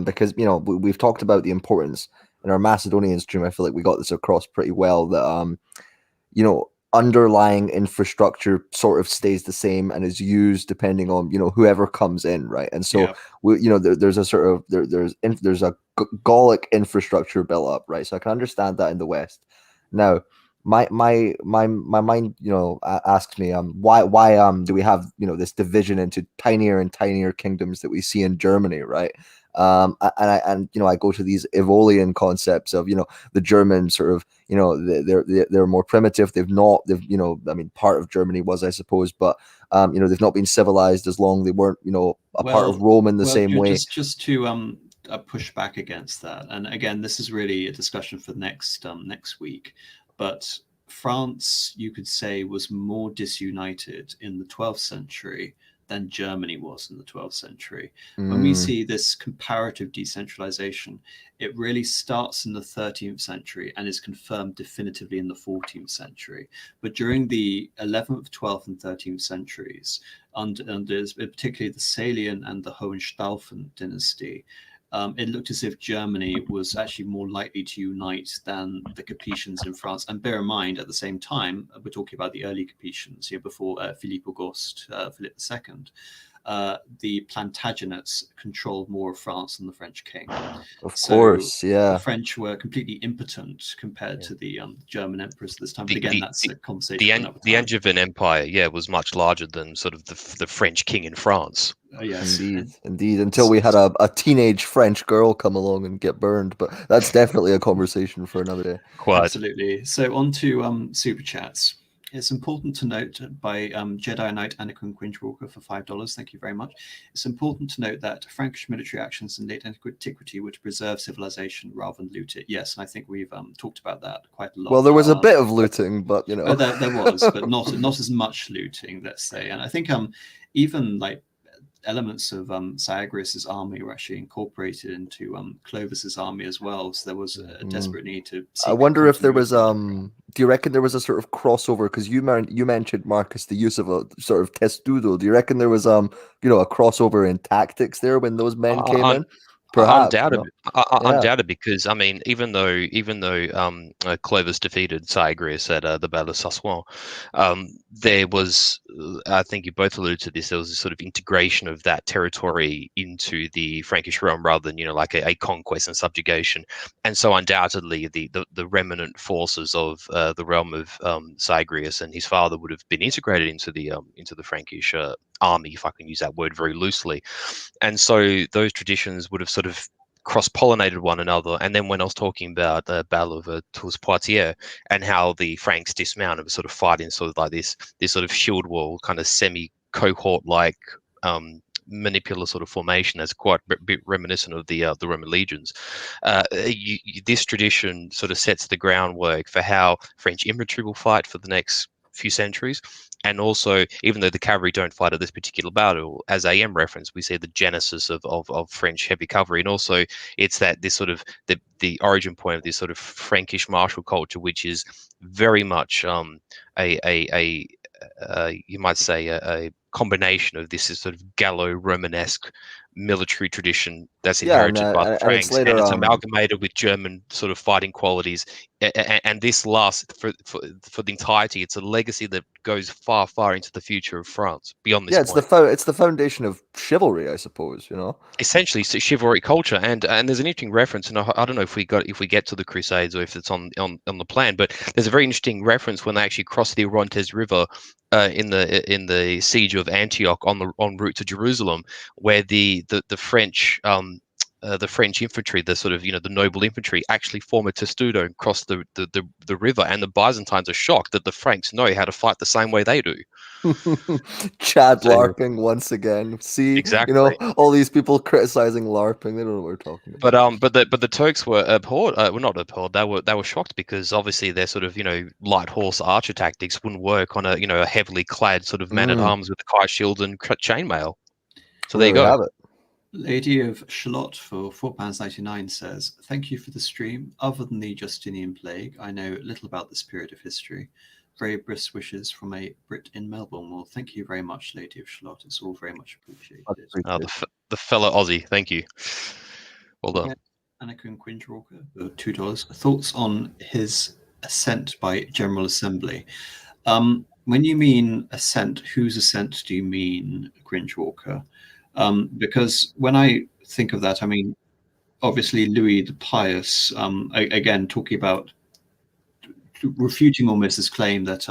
because we've talked about the importance in our Macedonian stream. I feel like we got this across pretty well that underlying infrastructure sort of stays the same and is used depending on whoever comes in, right? And so Yeah. there's a sort of there's a Gallic infrastructure built up, right? So I can understand that in the West. Now, my mind asks me why do we have this division into tinier and tinier kingdoms that we see in Germany, right? And I go to these Evolian concepts of the German sort of they're more primitive. They've I mean, part of Germany was, I suppose, but they've not been civilized as long. They weren't a part of Rome in the same way. Just to push back against that, and again, this is really a discussion for next week, but France, you could say, was more disunited in the 12th century than Germany was in the 12th century. When we see this comparative decentralization, it really starts in the 13th century and is confirmed definitively in the 14th century. But during the 11th, 12th, and 13th centuries, under particularly the Salian and the Hohenstaufen dynasty, it looked as if Germany was actually more likely to unite than the Capetians in France. And bear in mind, at the same time, we're talking about the early Capetians here before Philippe Auguste, Philip II. The Plantagenets controlled more of France than the French king. Of course, yeah. The French were completely impotent compared to the German emperors at this time. But again, that's a conversation. The Angevin Empire, was much larger than sort of the French king in France. Yes, indeed. Until we had a teenage French girl come along and get burned, but that's definitely a conversation for another day. Quite. Absolutely. So on to super chats. It's important to note by Jedi Knight Anakin Quinchwalker for $5. Thank you very much. It's important to note that Frankish military actions in late antiquity were to preserve civilization rather than loot it. Yes, and I think we've talked about that quite a lot. Well, there was a bit of looting, but there was, but not as much looting, let's say. And I think even like elements of Syagrius's army were actually incorporated into Clovis's army as well. So there was a desperate need to. I wonder if there was do you reckon there was a sort of crossover? Because you mentioned, Marcus, the use of a sort of testudo. Do you reckon there was a crossover in tactics there when those men came in? Perhaps, undoubted, because I mean, even though Clovis defeated Syagrius at the Battle of Soissons, there was, I think you both alluded to this, there was a sort of integration of that territory into the Frankish realm rather than like a conquest and subjugation, and so undoubtedly the remnant forces of the realm of Syagrius and his father would have been integrated into the Frankish army, if I can use that word very loosely. And so those traditions would have sort of cross-pollinated one another. And then when I was talking about the Battle of Tours Poitiers and how the Franks dismount and sort of fight in sort of like this sort of shield wall, kind of semi-cohort-like manipular sort of formation that's quite a bit reminiscent of the Roman legions. This tradition sort of sets the groundwork for how French infantry will fight for the next few centuries. And also, even though the cavalry don't fight at this particular battle, as AM referenced, we see the genesis of French heavy cavalry, and also it's that this sort of the origin point of this sort of Frankish martial culture, which is very much you might say a combination of this sort of Gallo-Romanesque military tradition that's inherited by the Franks, and it's amalgamated with German sort of fighting qualities, and this lasts for the entirety. It's a legacy that goes far into the future of France beyond this point. It's the foundation of chivalry, I suppose. Essentially, it's a chivalry culture, and there's an interesting reference, and I don't know if we get to the Crusades or if it's on the plan, but there's a very interesting reference when they actually cross the Orontes River in the siege of Antioch en route to Jerusalem, where the French infantry, the sort of the noble infantry, actually form a testudo and cross the river, and the Byzantines are shocked that the Franks know how to fight the same way they do. Chad LARPing once again. See, exactly. All these people criticizing LARPing, they don't know what we're talking about. But the Turks were abhorred. Well, not abhorred. They were shocked because obviously their sort of light horse archer tactics wouldn't work on a heavily clad sort of man at arms with a kite shield and chainmail. So there you go. Have it. Lady of Shalott for £4.99 says, "Thank you for the stream. Other than the Justinian plague, I know little about this period of history. Very brisk wishes from a Brit in Melbourne." Well, thank you very much, Lady of Shalott. It's all very much appreciated. The fellow Aussie, thank you. Well done. Anakin Quinchwalker for $2. Thoughts on his assent by General Assembly. When you mean assent, whose assent do you mean, Cringewalker? Because when I think of that, I mean, obviously Louis the Pious, again, talking about refuting almost this claim that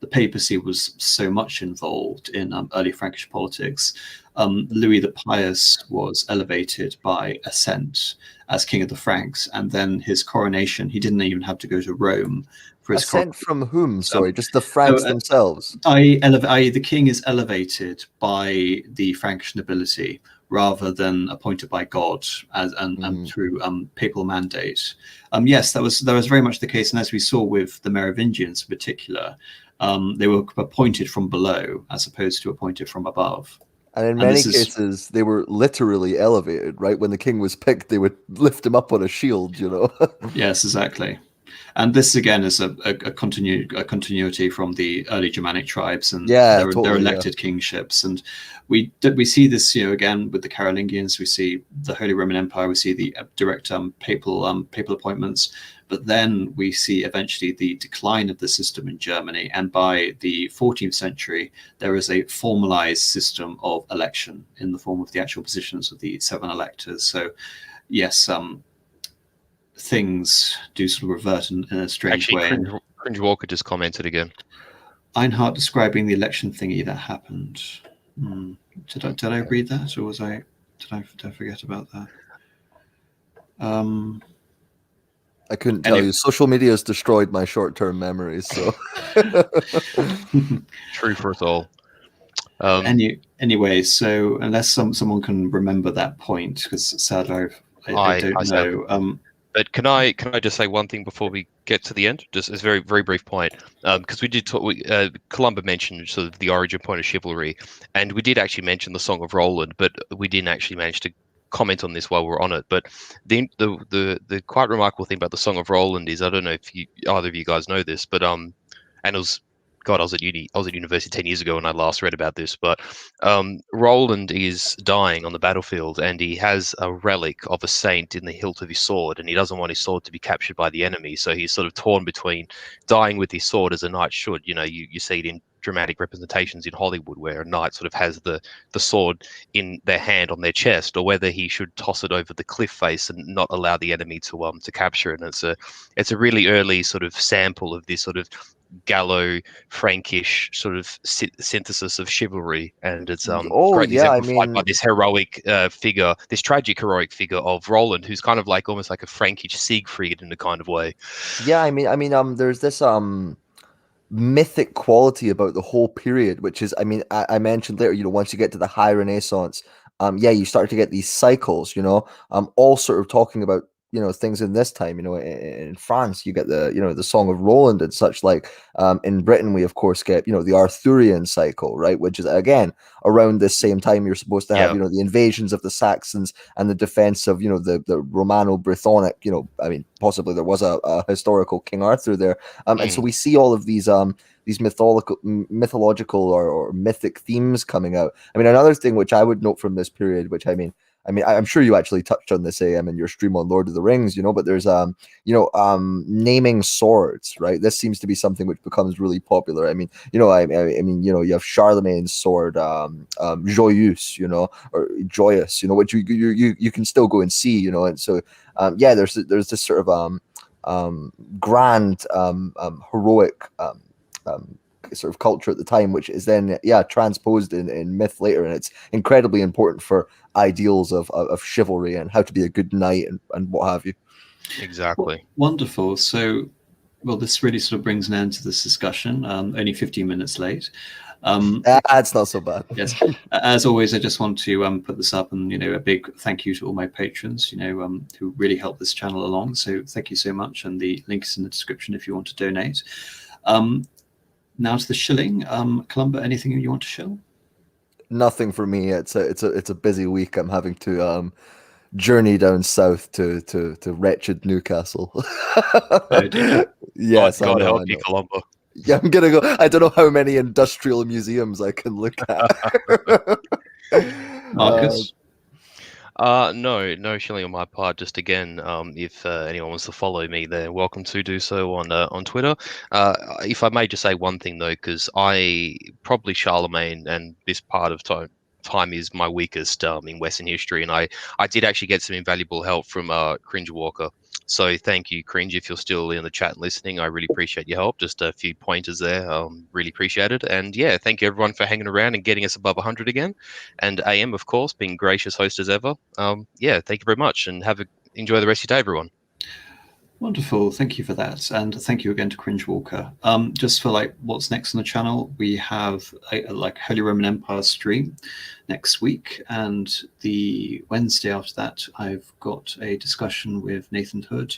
the papacy was so much involved in early Frankish politics. Louis the Pious was elevated by assent as king of the Franks, and then his coronation, he didn't even have to go to Rome for his Assent coronation. from whom? Sorry, just the Franks themselves. The king is elevated by the Frankish nobility rather than appointed by God and through papal mandate. Yes, that was very much the case, and as we saw with the Merovingians in particular, they were appointed from below as opposed to appointed from above. And in many cases, they were literally elevated, right? When the king was picked, they would lift him up on a shield, you know? Yes, exactly. And this again is a continuity from the early Germanic tribes and their elected kingships. And we see this, again with the Carolingians. We see the Holy Roman Empire. We see the direct papal appointments. But then we see eventually the decline of the system in Germany. And by the 14th century, there is a formalized system of election in the form of the actual positions of the 7 electors. So, yes. Things do sort of revert in a strange way. Cringewalker just commented again. Einhard describing the election thingy that happened. Did I read that, or did I forget about that? I couldn't tell you. Social media has destroyed my short-term memories. So true for us all. Anyway, so unless someone can remember that point, because sadly I don't know. But can I just say one thing before we get to the end? Just as a very, very brief point, because we did talk. Columba mentioned sort of the origin point of chivalry, and we did actually mention the Song of Roland, but we didn't actually manage to comment on this while we're on it. But the quite remarkable thing about the Song of Roland is, I don't know if either of you guys know this, but and it was. God, I was at university 10 years ago when I last read about this, but Roland is dying on the battlefield, and he has a relic of a saint in the hilt of his sword, and he doesn't want his sword to be captured by the enemy. So he's sort of torn between dying with his sword, as a knight should. You see it in dramatic representations in Hollywood where a knight sort of has the sword in their hand on their chest, or whether he should toss it over the cliff face and not allow the enemy to capture it. And it's a really early sort of sample of this sort of Gallo Frankish sort of synthesis of chivalry, and it's greatly exemplified by this heroic figure, this tragic heroic figure of Roland, who's kind of like almost like a Frankish Siegfried in a kind of way. Yeah, I mean, there's this mythic quality about the whole period, which is, I mean, I mentioned later, once you get to the High Renaissance, you start to get these cycles, all sort of talking about things in this time. In France you get the Song of Roland and such like. In Britain we of course get the Arthurian cycle, right, which is again around this same time you're supposed to have the invasions of the Saxons and the defense of the Romano-Brythonic, I mean possibly there was a historical King Arthur there, and so we see all of these mythological or mythic themes coming out. I mean, another thing which I would note from this period, which I mean I'm sure you actually touched on this in your stream on Lord of the Rings, but there's naming swords, right? This seems to be something which becomes really popular. I mean, you have Charlemagne's sword, Joyeuse, or Joyous, which you can still go and see, and so there's this sort of grand heroic sort of culture at the time, which is then transposed in myth later, and it's incredibly important for ideals of chivalry and how to be a good knight and what have you. Exactly. Wonderful. So this really sort of brings an end to this discussion, only 15 minutes late. That's not so bad. Yes, as always I just want to put this up, and a big thank you to all my patrons who really help this channel along, so thank you so much, and the link is in the description if you want to donate. Now to the shilling. Columba, anything you want to shill? Nothing for me. It's a busy week. I'm having to journey down south to wretched Newcastle. Oh dear. Yes, God help you, Columba. Yeah, I'm gonna go. I don't know how many industrial museums I can look at. Marcus? No shilling on my part. Just again, if anyone wants to follow me, they're welcome to do so on Twitter. If I may just say one thing though, because I probably Charlemagne and this part of time is my weakest in Western history, and I did actually get some invaluable help from Cringe Walker. So thank you, Cringe, if you're still in the chat and listening. I really appreciate your help. Just a few pointers there. Really appreciate it. And yeah, thank you everyone for hanging around and getting us above 100 again. And AM, of course, being gracious host as ever. Yeah, thank you very much, and enjoy the rest of your day, everyone. Wonderful, thank you for that, and thank you again to Cringe Walker. Just for like what's next on the channel, we have a like Holy Roman Empire stream next week, and the Wednesday after that, I've got a discussion with Nathan Hood,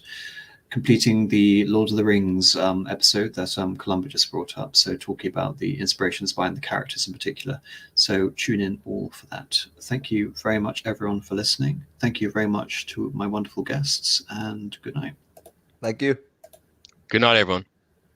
completing the Lord of the Rings episode that Columba just brought up. So talking about the inspirations behind the characters in particular. So tune in all for that. Thank you very much, everyone, for listening. Thank you very much to my wonderful guests, and good night. Thank you. Good night, everyone.